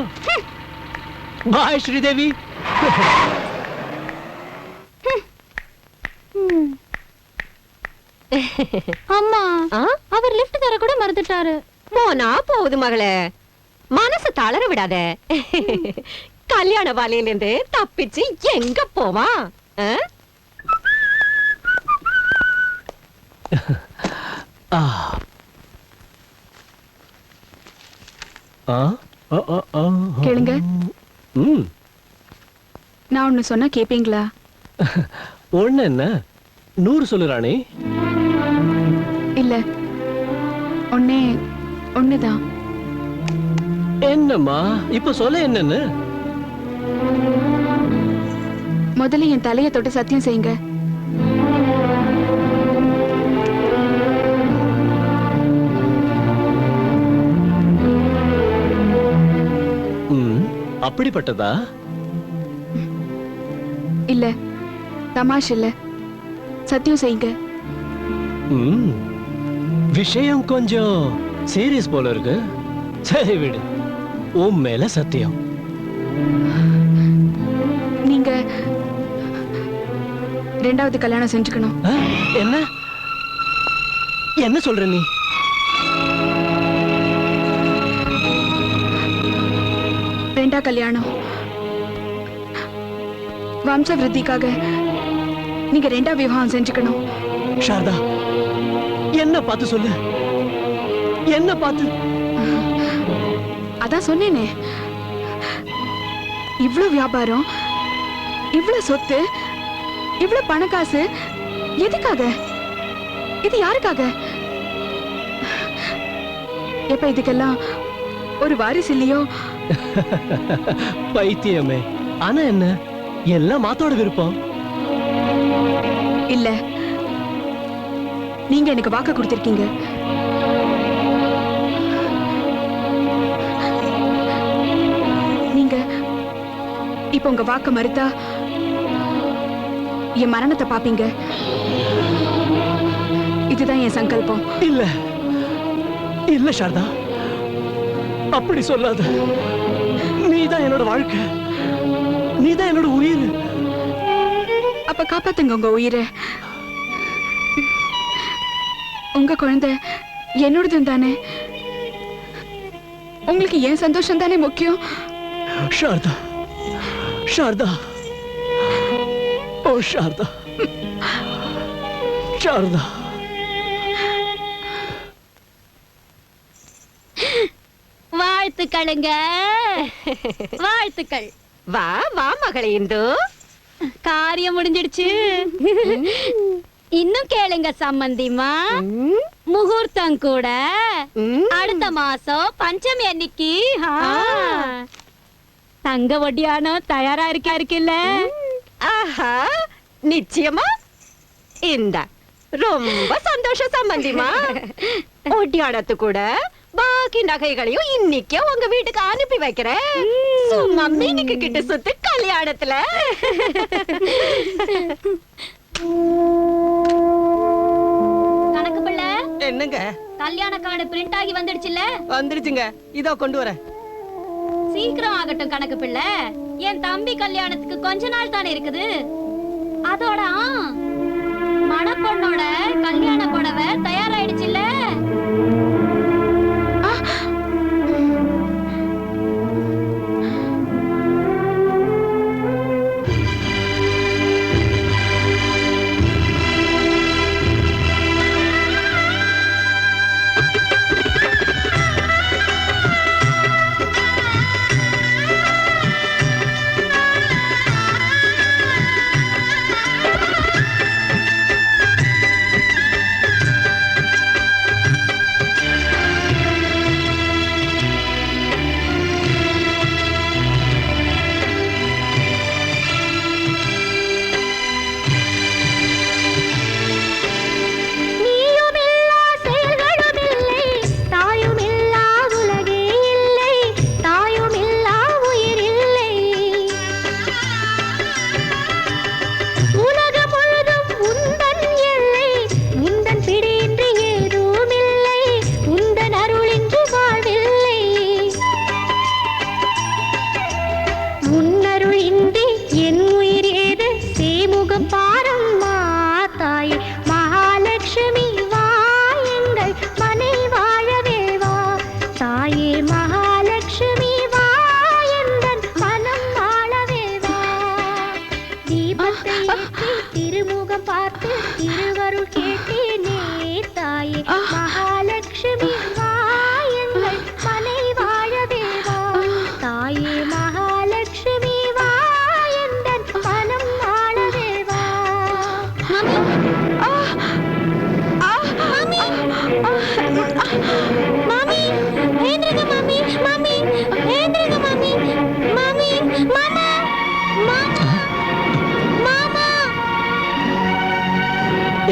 பாய் ஸ்ரீதேவி. அம்மா, அவர் லிஃப்ட் தர கூட மறந்துட்டாரு. போனா போகுது மகளே, மனசு தளர விடாத. கல்யாண வாலையில இருந்து தப்பிச்சு எங்க போவான்? கேளுங்க. நான் ஒண்ணு சொன்னா கேப்பீங்களா? ஒண்ணு என்ன, 100 சொல்லு ராணி. இல்ல, ஒண்ணுதான். என்னம்மா இப்ப சொல்ல என்னன்னு? முதல்ல என் தலையை தொட்டு சத்தியம் செய்யுங்க. அப்படிப்பட்டதா? இல்ல, தமாஷ் இல்ல, சத்தியம் செய்யுங்க. விஷயம் கொஞ்சம் சீரியஸ் போல இருக்கு. சரி விடு, உன் மேல சத்தியம். நீங்க 2வது கல்யாணம் செஞ்சுக்கணும். என்ன என்ன சொல்ற நீ? ரெண்டா கல்யாணம் வம்ச விருத்திக்காக நீங்க 2ஆம் விவாகம் செஞ்சுக்கணும். சாரதா, என்ன பார்த்து சொல்லு, என்ன பார்த்து? அதான் சொன்னேனே, இவ்ளோ வியாபாரம், இவ்ளோ சொத்து, இவ்ளோ பணக்காசு எதுக்காக? இது யாருக்காக? எப்ப இதுக்கெல்லாம் ஒரு வாரிசு இல்லையோ? பைத்தியமே. ஆனா என்ன, எல்லாம் மாத்தோட விருப்பம். இல்ல, நீங்க எனக்கு வாக்கு கொடுத்திருக்கீங்க. நீங்க இப்ப உங்க வாக்க மறுத்தா என் மரணத்தை பாப்பீங்க. இதுதான் என் சங்கல்பம். இல்ல இல்ல சாரதா, அப்படி சொல்லாத. நீதான் என்னோட வாழ்க்கை, நீதான் என்னோட உயிர். அப்ப காப்பாத்துங்க உங்க உயிரை. உங்க குழந்தை என்னோடதும் தானே. உங்களுக்கு ஏன் சந்தோஷம் தானே முக்கியம். சாரதா, சாரதா, ஓ சாரதா, சாரதா. வாழ்த்துக்களுங்க, வாழ்த்துக்கள். வா வா மகளே, இந்து காரியம் முடிஞ்சிடுச்சு. இன்னும் கேளுங்க சம்பந்திமா, முகூர்த்தம் கூட அடுத்த மாசம் பஞ்சமி அன்னைக்கு. தங்க ஒட்டியானம் தயாரா இருக்குல்ல? ஆஹா, நிச்சயமா. இந்த ரொம்ப சந்தோஷம் சம்பந்திமா. ஒட்டியானத்து கூட பாக்கி நகைகளையும் இன்னைக்கே உங்க வீட்டுக்கு அனுப்பி வைக்கிறேன். சும்மா மீனுக்கு கிட்ட சுத்து கல்யாணத்துல. என்னங்க? கல்யாண கார்டு பிரிண்ட் ஆகி வந்துடுச்சுல? வந்துடுச்சுங்க, இதோ கொண்டு வரேன். சீக்கிரம் ஆகட்டும் கணக்கு பிள்ளை. என் தம்பி கல்யாணத்துக்கு கொஞ்ச நாள் தானே இருக்குது. அதோட மணப்பொண்ணோட கல்யாண புடவை தயாராயிடுச்சுல்ல?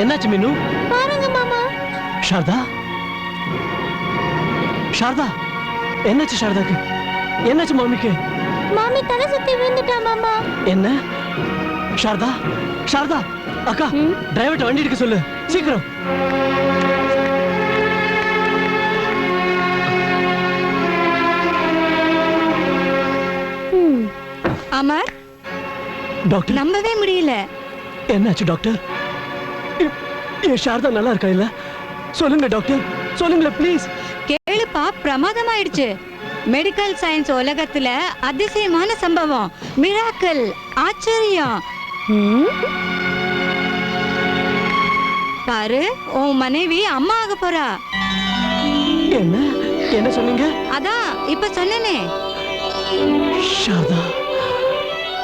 என்னாச்சு மீனு? பாருங்க மாமா. சாரதா, சாரதா, என்னாச்சு சாரதாக்கு? என்னாச்சு மாமிக்கு? மாமி தலை சுத்தி விழுந்துட்டா மாமா. என்ன? சாரதா, சாரதா, அக்கா, டிரைவர்ட்ட வண்டி எடுக்க சொல்லு சீக்கிரம். அமர், டாக்டர் நம்பவே முடியல. என்னாச்சு டாக்டர்? ஏன் சாரதா நல்லா இருக்கா இல்ல? சொல்லுங்க டாக்டர், சொல்லுங்க ப்ளீஸ். கேளுப்பா, பிரமாதமாயிடுச்சு. மெடிக்கல் சயின்ஸ் உலகத்துல அதிசயமான சம்பவம், மிராக்கிள், ஆச்சரியம். பாரு, உன் மனைவி அம்மா ஆக போறா. என்ன என்ன சொன்னீங்க? அதான் இப்ப சொன்னனே. சாரதா,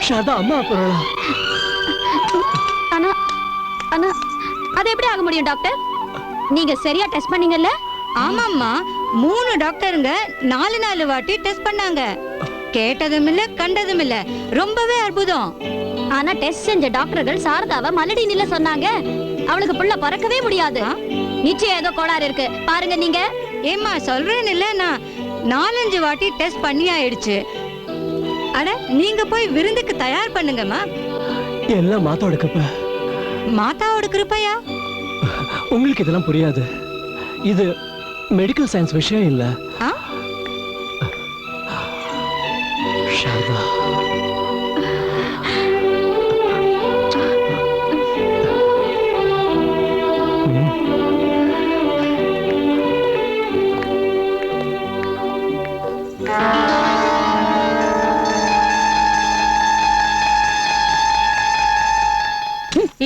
சாரதா அம்மா போறா. ஆனா ஆனா அது எப்படி ஆக முடியும் டாக்டர்? நீங்க சரியா டெஸ்ட் பண்ணீங்கல்ல? ஆமாம்மா, 3 டாக்டருங்க 4 வாட்டி டெஸ்ட் பண்ணாங்க. கேட்டதும் இல்ல, கண்டதும் இல்ல. ரொம்பவே அற்புதம். ஆனா டெஸ்ட் செஞ்ச டாக்டர்கள் சாரதாவை மலடினில சொன்னாங்க. அவளுக்கு புள்ள பறக்கவே முடியாது. நிச்சயம் ஏதோ கோளாறு இருக்கு பாருங்க நீங்க. ஏம்மா சொல்றேன் இல்ல, நான் 4-5 வாட்டி டெஸ்ட் பண்ணி ஆயிடுச்சு. அட, நீங்க போய் விருந்துக்கு தயார் பண்ணுங்கம்மா. எல்லாம் மாத்தாவோட கிருப்பை. மாதாவோட கிருப்பையா? உங்களுக்கு இதெல்லாம் புரியாது. இது மெடிக்கல் சயின்ஸ் விஷயம் இல்ல. சாரதா,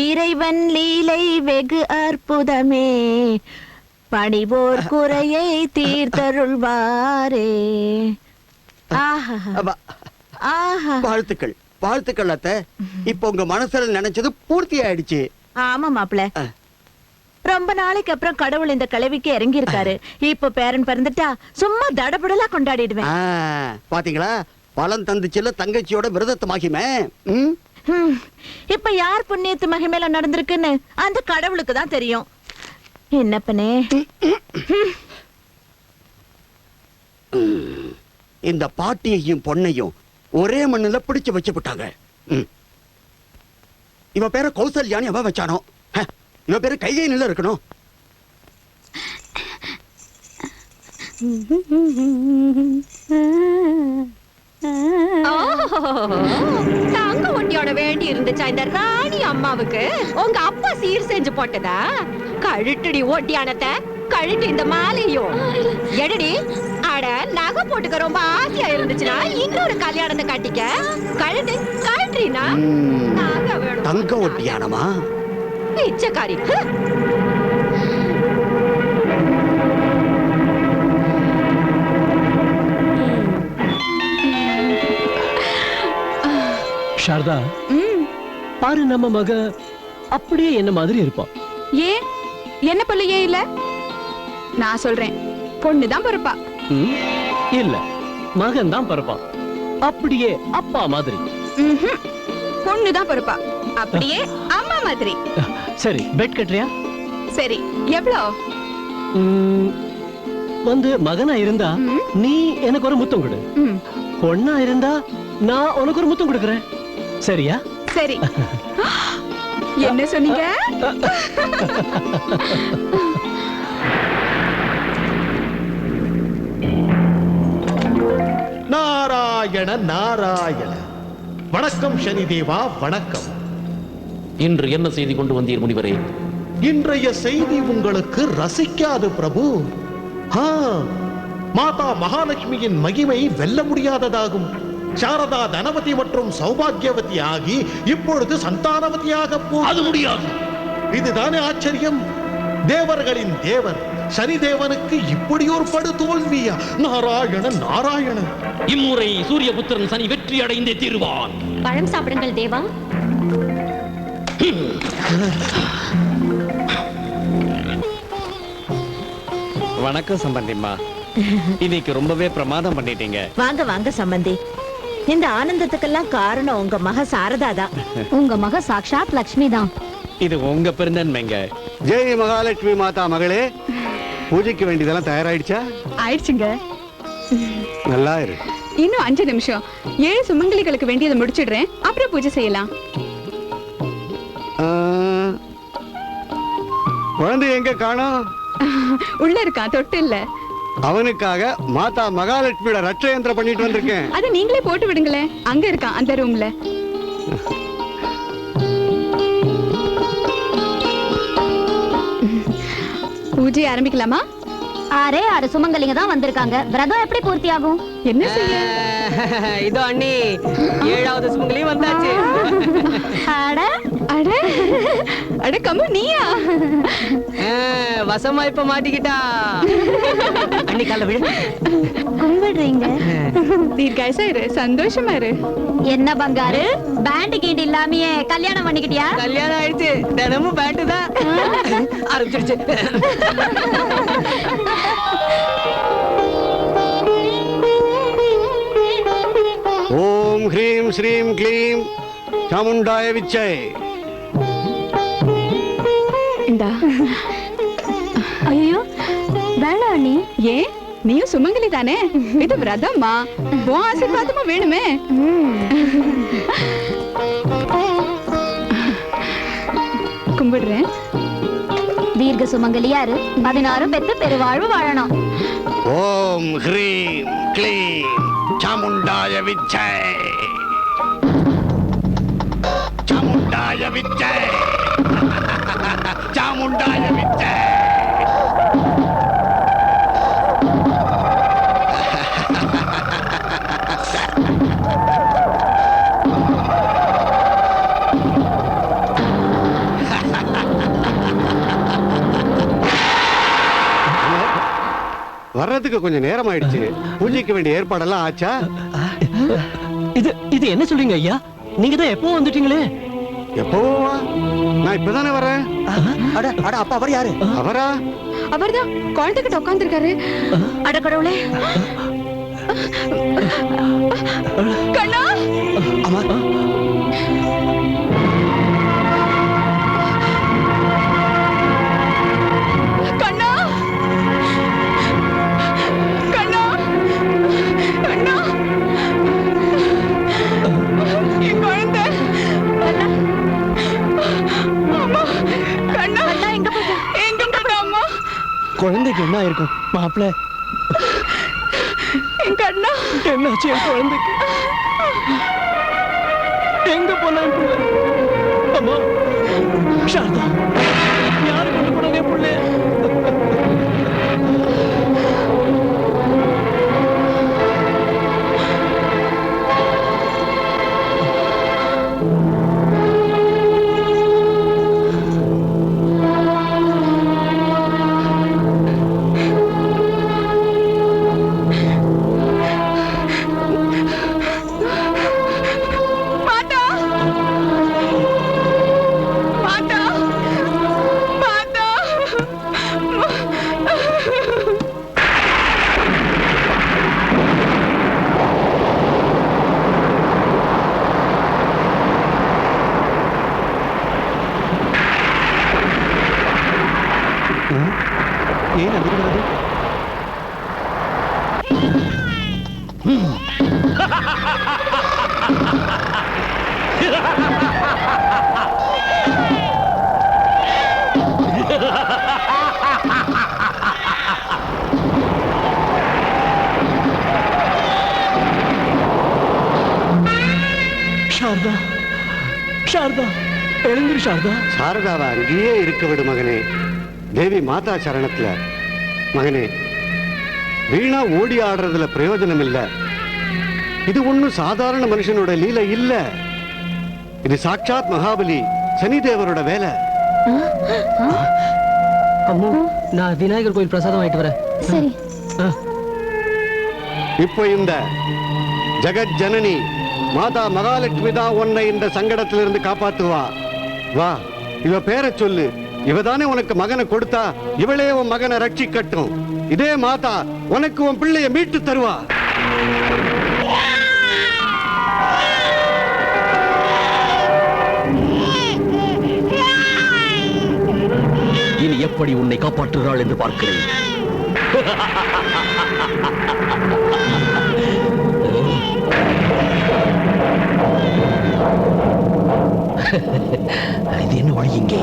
இறைவன் லீலை வெகு அற்புதமே, பணிவோர் குறையை தீர்த்தருள்வாரே. வாழ்த்துக்கள், வாழ்த்துக்கள் அத்தை. இப்ப உங்க மனசுல நினைச்சது பூர்த்தி ஆயிடுச்சு. ஆமா மாப்பிள, ரொம்ப நாளைக்கு அப்புறம் கடவுள் இந்த கிழவிக்கு இறங்கி இருக்காரு. இப்ப பேரன் பிறந்துட்டா சும்மா தடபுடலா கொண்டாடிடுவேன். பாத்தீங்களா, பலன் தந்துச்சுல தங்கச்சியோட விரதத்து மகிமை. இப்ப யார் புண்ணியத்து மகிமையில நடந்திருக்குன்னு அந்த கடவுளுக்கு தான் தெரியும். என்னப்பனே, இந்த பாட்டியையும் பொண்ணையும் ஒரே மண்ணுல பிடிச்சு வச்சு விட்டாங்க. இவ பேர கௌசல்யான்னு எவ வச்சானோ, இவ பேரு கைகை நில இருக்கணும். தங்க ஒட்டியோட வேண்டி இருந்துச்சா இந்த ராணி அம்மாவுக்கு? உங்க அப்பா சீர் செஞ்சு போட்டதா? கழுட்டுடி ஒட்டியானத்தை, கழுட்டு இந்த மாலையும் எடடி. அட, நகை போட்டுக்க ரொம்ப ஆசையா இருந்துச்சுன்னா இன்னொரு கல்யாணத்தை கட்டிக்க. கழுட்டு கழட்டுறீனா? நகை வேணும். தங்க ஒட்டியானமா? பிச்சைக்காரி. சாரதா, பாரு நம்ம மக அப்படியே என்ன மாதிரி இருப்பான். ஏன் என்ன பல்லு ஏன் இல்ல? நான் சொல்றேன், பொண்ணுதான் பிறப்பா. இல்ல, மகன் தான் பிறப்பான். அப்படியே அப்பா மாதிரி. பொண்ணுதான் பிறப்பா, அப்படியே அம்மா மாதிரி. சரி, பெட் கட்டுறியா? சரி, எவ்வளோ? வந்து மகனா இருந்தா நீ எனக்கு ஒரு முத்தம் கொடு, பொண்ணா இருந்தா நான் உனக்கு ஒரு முத்தம் கொடுக்கறேன். சரியா? சரி. என்ன சொன்னீங்க? நாராயண நாராயண. வணக்கம் சனி தேவா, வணக்கம். இன்று என்ன செய்தி கொண்டு வந்தீர் முனிவரே? இன்றைய செய்தி உங்களுக்கு ரசிக்காது பிரபு. மாதா மகாலட்சுமியின் மகிமை வெல்ல முடியாததாகும். சாரதா தனவதி மற்றும் சௌபாகியவதி ஆகி இப்பொழுது சந்தானவதியாக அது முடியாது. இதுதானே ஆச்சரியம்? தேவர்களின் தேவர் சனிதேவனுக்கு இப்படி ஒரு படு தோல்வியா? நாராயண நாராயண. இம்முறை சூரியபுத்திரன் சனி வெற்றி அடைந்தே தீருவான். பழம் சாப்பிடுங்கள் தேவா. வணக்கம் சம்பந்திம்மா. இன்னைக்கு ரொம்பவே பிரமாதம் பண்ணிட்டீங்க. வாங்க வாங்க சம்பந்தி. இந்த ஆனந்தத்துக்கெல்லாம் காரணம் உங்க மக சாரதா தான். உங்க மக சாக்ஷாத் லக்ஷ்மி தான். இது உங்க பெருந்தன்மைங்க. ஜெய் மகாலட்சுமி மாதா மகளே, பூஜைக்கு வேண்டியதெல்லாம் தயாராயிடுச்சா? ஆயிடுச்சுங்க. நல்லா இரு. இன்னும் 5 நிமிஷம். 7 சுமங்கலிகளுக்கு வேண்டியதை முடிச்சிடுறேன், அப்புறம் பூஜை செய்யலாம். குழந்தை எங்க காணோம்? உள்ள இருக்கான், தொட்டு இல்ல. அவனுக்காக மாதா மகாலட்சுமியோட ரட்ச யந்திரம் பண்ணிட்டு வந்திருக்கேன். அதை நீங்களே போட்டு விடுங்களேன். அங்க இருக்கான், அந்த ரூம்ல. பூஜை ஆரம்பிக்கலாமா? 6 சுமங்கலிங்க தான் வந்திருக்காங்க. விரதம் எப்படி பூர்த்தி ஆகும்? என்ன செய்ய? இதோ அண்ணி, 7வது சுமங்கலி வந்தாச்சு. அட அட அட கம்மு, நீயா? வசமா இப்ப மாட்டிக்கிட்டா. அண்ணி கால விழு. கும்பிடுறீங்க. தீர்க்காயசா இரு, சந்தோஷமா இரு. என்ன பங்காரு, பேண்ட் கீண்ட் இல்லாமயே கல்யாணம் பண்ணிக்கிட்டியா? கல்யாணம் ஆயிடுச்சு, தினமும் பேண்ட் தான். ஆரம்பிச்சிருச்சு. ஓம் ஹ்ரீம் ஸ்ரீம் க்ளீம் சாமுண்டாய விச்சை. இந்தா. ஐயோ வேணாம் அண்ணி. ஏன்? நீயும் சுமங்கலி தானே, இது விரதம்மா. உன் ஆசீர்வாதமும் வேணுமே. கும்பிடுறேன். தீர்க்க சுமங்கலியாரு 16 பெத்து பெருவாழ்வு வாழணும். ஓம் ஹ்ரீம் க்ளீம் சாமுண்டாய விச்சை. சாமுண்டாய விச்சை. சாமுண்டாய விச்சை. வர்றதுக்கு கொஞ்சம் நேரம் ஆயிடுச்சு. பூஜைக்கு வேண்டிய ஏற்பாடெல்லாம் ஆச்சா? இது என்ன சொல்றீங்க ஐயா? நீங்க தான் எப்போ வந்துட்டீங்களே. எப்போவா? நான் இப்பதானே வரேன். அட அட அப்பா, அவர் யாரு? அவரா? அவர்தான் குழந்தைகிட்ட உட்கார்ந்திருக்காரு. அட கடவுளே. கண்ணா, அம்மா. கண்ணா, கண்ணா, கண்ணா, என் குழந்தை. அம்மா, கண்ணா, எங்க போட்ட அம்மா? குழந்தைக்கு என்ன இருக்கும் மாப்பிள்ள? என் கண்ணா. என்னாச்சு என் குழந்தைக்கு? எங்க போனா என் புள்ள? அம்மா சாரதா, யாரு கொண்டு போனாங்க என் புள்ளைய? ஏன் அதிர்கிறது? சாரதா, சாரதா, எழுந்திரு சாரதா. சாரதாவை அங்கேயே இருக்க விடு மகனே. தேவி மாதா சரணத்துல. மகனே, வீணா ஓடி ஆடுறதுல பிரயோஜனம் இல்ல. இது ஒண்ணும் சாதாரண மனுஷனோட லீலை இல்ல. இது சாட்சாத் மகாபலி சனிதேவரோட வேலை. அம்மு, நான் விநாயகர் கோயில் பிரசாதம் வாங்கிட்டு வரேன். சரி. இப்போ இந்த ஜெகத் ஜனனி மாதா மகாலட்சுமி தான் உன்னை இந்த சங்கடத்திலிருந்து காப்பாத்துவா. வா, இவ பேரை சொல்லு. இவதானே உனக்கு மகனை கொடுத்தா, இவளே உன் மகனை ரட்சிக்கட்டும். இதே மாதா உனக்கு உன் பிள்ளைய மீட்டு தருவா. இனி எப்படி உன்னை காப்பாற்றுகிறாள் என்று பார்க்கிறேன். இது என்ன வழி இங்கே?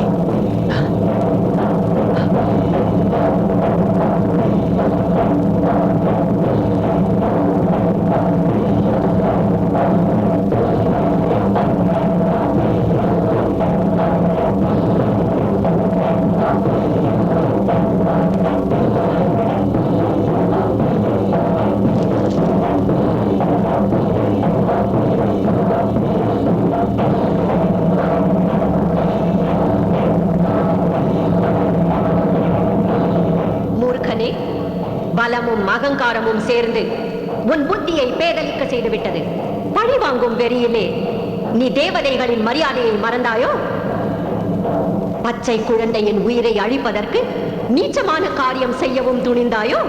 பலமும் அகங்காரமும் சேர்ந்து உன் புத்தியை பேதலிக்க செய்துவிட்டது. பழி வாங்கும் வெறியிலே நீ தேவதைகளின் மரியாதையை மறந்தாயோ? பச்சை குழந்தையின் உயிரை அழிப்பதற்கு நீச்சமான காரியம் செய்யவும் துணிந்தாயோ?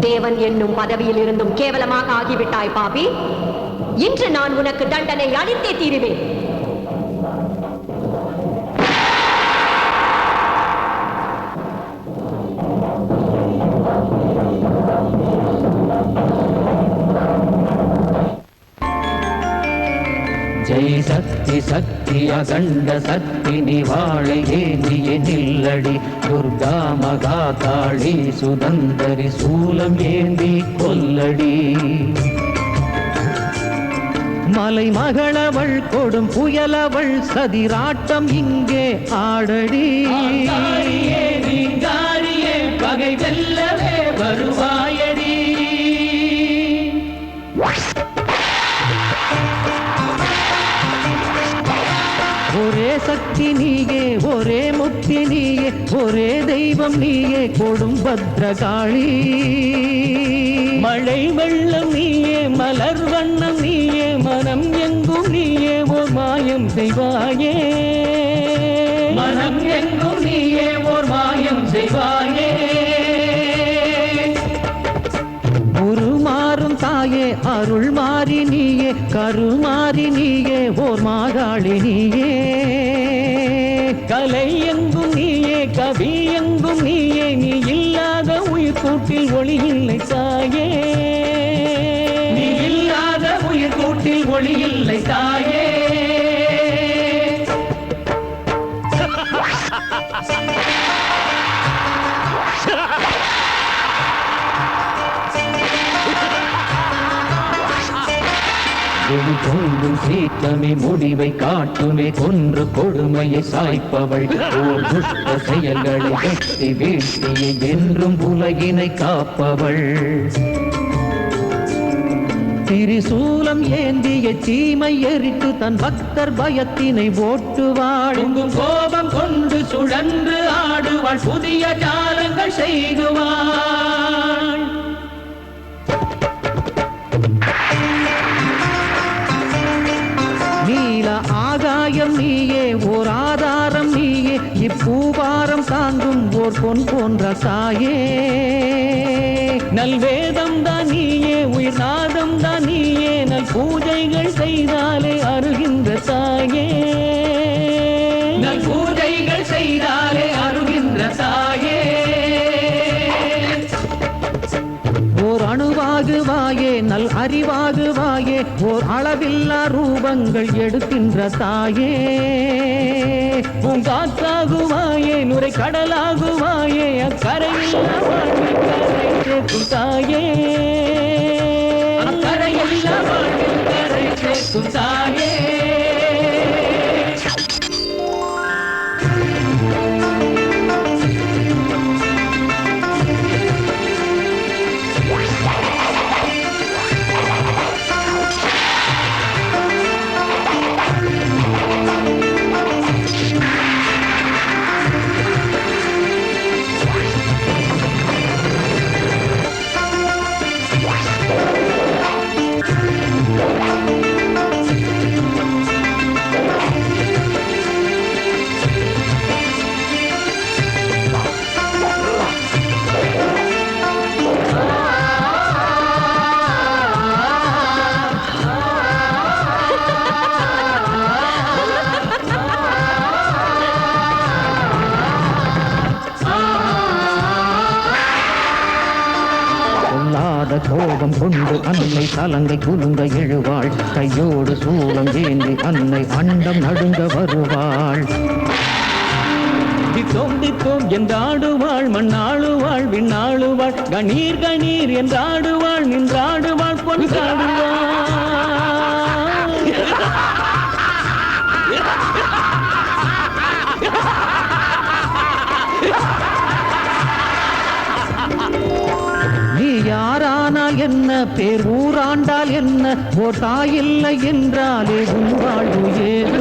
தேவன் என்னும் பதவியில் இருந்தும் கேவலமாக ஆகிவிட்டாய் பாபி. இன்று நான் உனக்கு தண்டனை அளித்தே தீருவேன். ஜெய் சக்தி சக்தி அகண்ட சக்தி நிவாழை ஏந்திய நில்லடி துர்கா மகா காளி சுதந்தரி சூலம் ஏந்தி கொல்லடி. மலை மகளவள் கொடும் புயலவள் சதிராட்டம் இங்கே ஆடடி. பகை வெல்லவே வருவாயடி. ஒரே சக்தி நீயே, ஒரே முக்தி நீயே, ஒரே தெய்வம் நீயே கொடும் பத்ரகாளி. மழை வெள்ளம் நீயே, மலர் வண்ணம் நீயே, மனம் எங்கும் நீயே ஓர் மாயம் செய்வாயே. மனம் எங்கும் நீயே ஓர் மாயம் செய்வாயே. உருமாறும் தாயே, அருள் மாறி நீயே, கருமாறி நீயே ஓர் மாகாளி நீயே. கலை எங்கும் நீயே, கவி எங்கும் நீயே, நீ இல்லாத உயிர் கூட்டில் ஒளி இல்லை தாயே. நீ இல்லாத உயிர் கூட்டில் ஒளி இல்லை தாயே. பொங்கும் சீற்றமே முடிவை காட்டுமே கொன்று கொடுமையை சாய்ப்பவள் ஓர் துஷ்ட செயல்களை வெட்டி வீழ்த்தியை என்றும் உலகினை காப்பவள் திரிசூலம் ஏந்திய தீமை எரித்து தன் பக்தர் பயத்தினை ஓட்டுவாள் கோபம் கொண்டு சுழன்று ஆடுவாள் புதிய ஜாலங்கள் செய்குவாள் நீல ஆகாயம் நீயே ஓர் ஆதாரம் நீயே இப்பூபாரம் தாங்கும் ஓர் பொன் போன்ற தாயே நல்வேதம் தான் நீயே உயிர் நாதம் தான் நீயே நல் பூஜைகள் செய்தாலே அருகின்ற தாயே நல் பூஜைகள் செய்தாலே அருகின்ற தாயே ஓர் அணுவாகுவாயே நல் அறிவாகுவாயே ஓர் அளவில்லா ரூபங்கள் எடுக்கின்ற தாயே பூங்காற்றாகுவாயே நுரை கடலாகுவாயே அக்கரையில்லா வாழ்வில் கரை சேர்க்கும் தாயே அக்கரையில்லா வாழ்வில் கரை சேர்க்கும் தாயே கோபம் கொண்டு அன்னை தலங்கை குலுங்க எழுவாள் கையோடு சூளம் ஏந்தி அன்னை அண்டம் நடுங்க வருவாள் தித்தோம் தித்தோம் என்றாடுவாள் மண்ணாளுவாள் விண்ணாளுவாள் கணீர் கணீர் என்றாடுவாள் நின்றாடுவாள் பொன்றாடுவாள் நீ யாரானால் என்ன பேர் ஊராண்டால் என்ன ஓர் தாயில்லை என்றாலே உன் வாழ்வு ஏது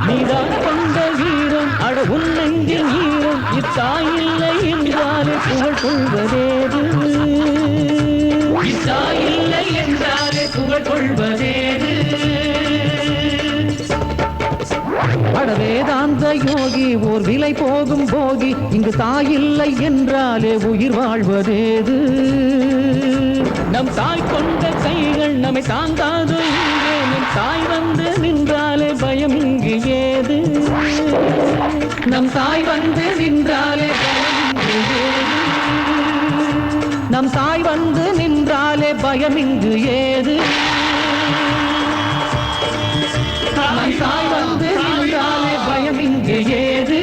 நீதான் கொண்ட வீரம் அட உன் நெஞ்சின் ஈரம் இத்தாயில்லை என்றாலே புகழ் கொள்வதேது இத்தாயில்லை என்றாலே புகழ் கொள்வதேது வேதாந்த யோகி ஓர் விலை போகும் போகி இங்கு தாயில்லை என்றாலே உயிர் வாழ்வதேது நம் தாய் கொண்ட கைகள் நம்மை தாங்காது இங்கே நம் தாய் வந்து நின்றாலே பயம் இங்கு ஏது நம் தாய் வந்து நின்றாலே பயம் இங்கு ஏது நம் தாய் வந்து நின்றாலே பயம் இங்கு ஏது நம் தாய் வந்து நின்றாலே பயம் இங்கு ஏது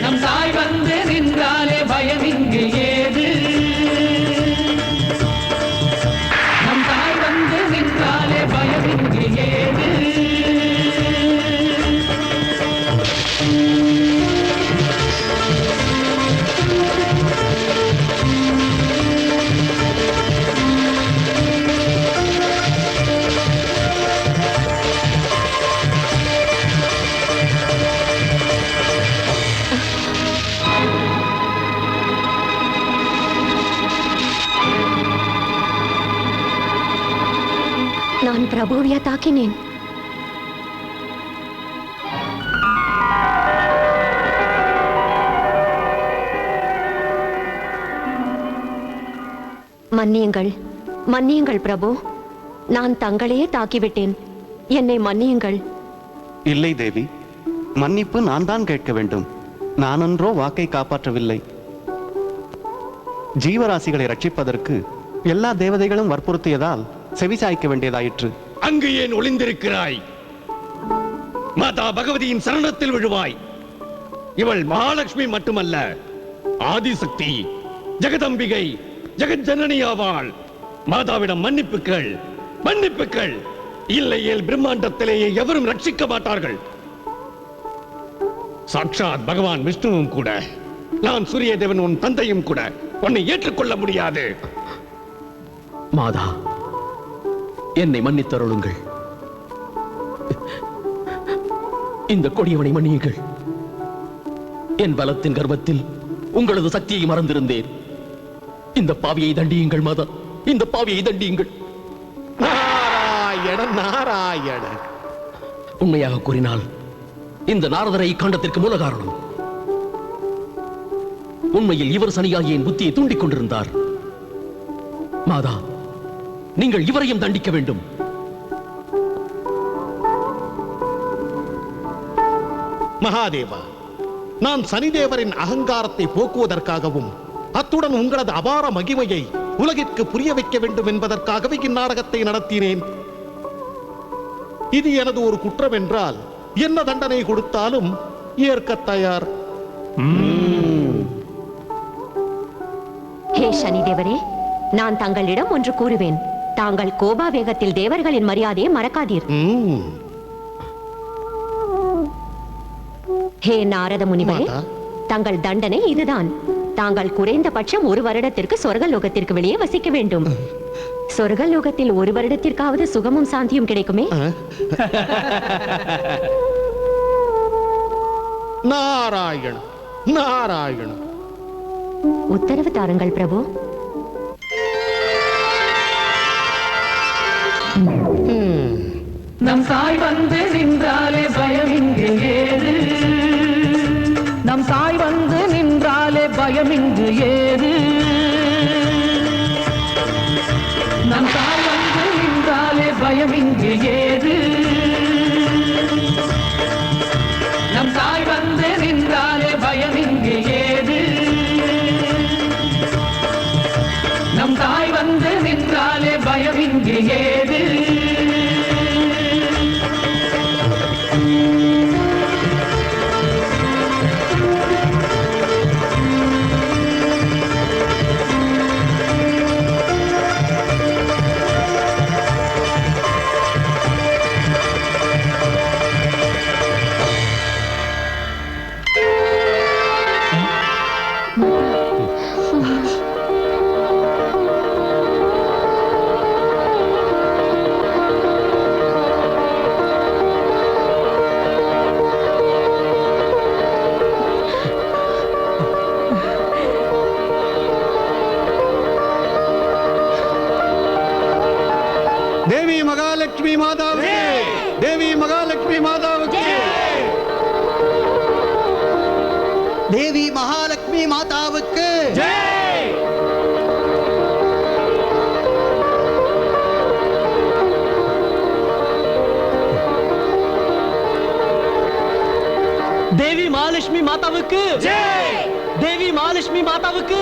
நம் தாய் வந்து நின்றாலே பயம் இங்கு ஏது நம் தாய் வந்து நின்றாலே பயம் இங்கு ஏது நான் பிரபுவியா தாக்கினேன். மன்னியுங்கள், மன்னியுங்கள் பிரபு. நான் தங்களையே தாக்கிவிட்டேன். என்னை மன்னியுங்கள். இல்லை தேவி, மன்னிப்பு நான் தான் கேட்க வேண்டும். நானொன்றோ வாக்கை காப்பாற்றவில்லை. ஜீவராசிகளை ரட்சிப்பதற்கு எல்லா தேவதைகளும் வற்புறுத்தியதால் செவிசாய்க்க வேண்டியதாயிற்று. அங்கு ஏன் ஒளிந்திருக்கிறாய்? மாதா பகவதியின் சரணத்தில் விழுவாய். இவள் மகாலட்சுமி மட்டுமல்ல, ஆதிசக்தி, ஜெகதம்பிகை, ஜெகஜனனி ஆவாள். மாதாவிடம் மன்னிப்புகள், மன்னிப்புகள். இல்லையேல் பிரம்மாண்டத்திலேயே எவரும் ரட்சிக்க மாட்டார்கள். சாட்சாத் பகவான் விஷ்ணுவும் கூட, நான் சூரியதேவன் உன் தந்தையும் கூட உன்னை ஏற்றுக்கொள்ள முடியாது. மாதா, என்னை மன்னித்தருளுங்கள். இந்த கொடியவனை மன்னியுங்கள். என் பலத்தின் கர்வத்தில் உங்களது சக்தியை மறந்திருந்தேன். இந்த பாவியை தண்டியுங்கள் மாதா, இந்த பாவியை தண்டியுங்கள். நாராயண நாராயண. உண்மையாக கூறினால் இந்த நாரதரை இக்காண்டத்திற்கு மூல காரணம். உண்மையில் இவர் சனியாகி என் புத்தியை தூண்டிக் கொண்டிருந்தார். மாதா, நீங்கள் இவரையும் தண்டிக்க வேண்டும். மகாதேவா, நான் சனிதேவரின் அகங்காரத்தை போக்குவதற்காகவும் அத்துடன் உங்களது அபார மகிமையை உலகிற்கு புரிய வைக்க வேண்டும் என்பதற்காகவே இந்நாடகத்தை நடத்தினேன். இது எனது ஒரு குற்றம் என்றால் என்ன தண்டனை கொடுத்தாலும் ஏற்க தயார். ஹே சனிதேவரே, நான் தங்களிடம் ஒன்று கூறுவேன். தாங்கள் கோபாவேகத்தில் தேவர்களின் மரியாதையை மறக்காதீர். ஹே நாரத முனிவரே, தங்கள் தண்டனை இதுதான். தாங்கள் குறைந்தபட்சம் 1 வருடத்திற்கு சொர்க்கலோகத்திற்கு வெளியே வசிக்க வேண்டும். சொர்க்கலோகத்தில் 1 வருடத்திற்காவது சுகமும் சாந்தியும் கிடைக்குமே. நாராயண நாராயண. உத்தரவு தாருங்கள் பிரபு. நம் தாய் வந்து நின்றாலே பயம் இங்கு ஏது, நம் தாய் வந்து நின்றாலே பயம் இங்கு ஏது, நம் தாய் வந்து நின்றாலே பயம் இங்கு ஏது, நம் தாய் வந்து நின்றாலே பயம் இங்கு ஏது, நம் தாய் வந்து நின்றாலே பயம் இங்கு ஏது. தேவி மகாலட்சுமி மாதாவுக்கு, தேவி மகாலட்சுமி மாதாவுக்கு, தேவி மகாலட்சுமி மாதாவுக்கு. தேவி மகாலட்சுமி மாதாவுக்கு, தேவி மகாலட்சுமி மாதாவுக்கு.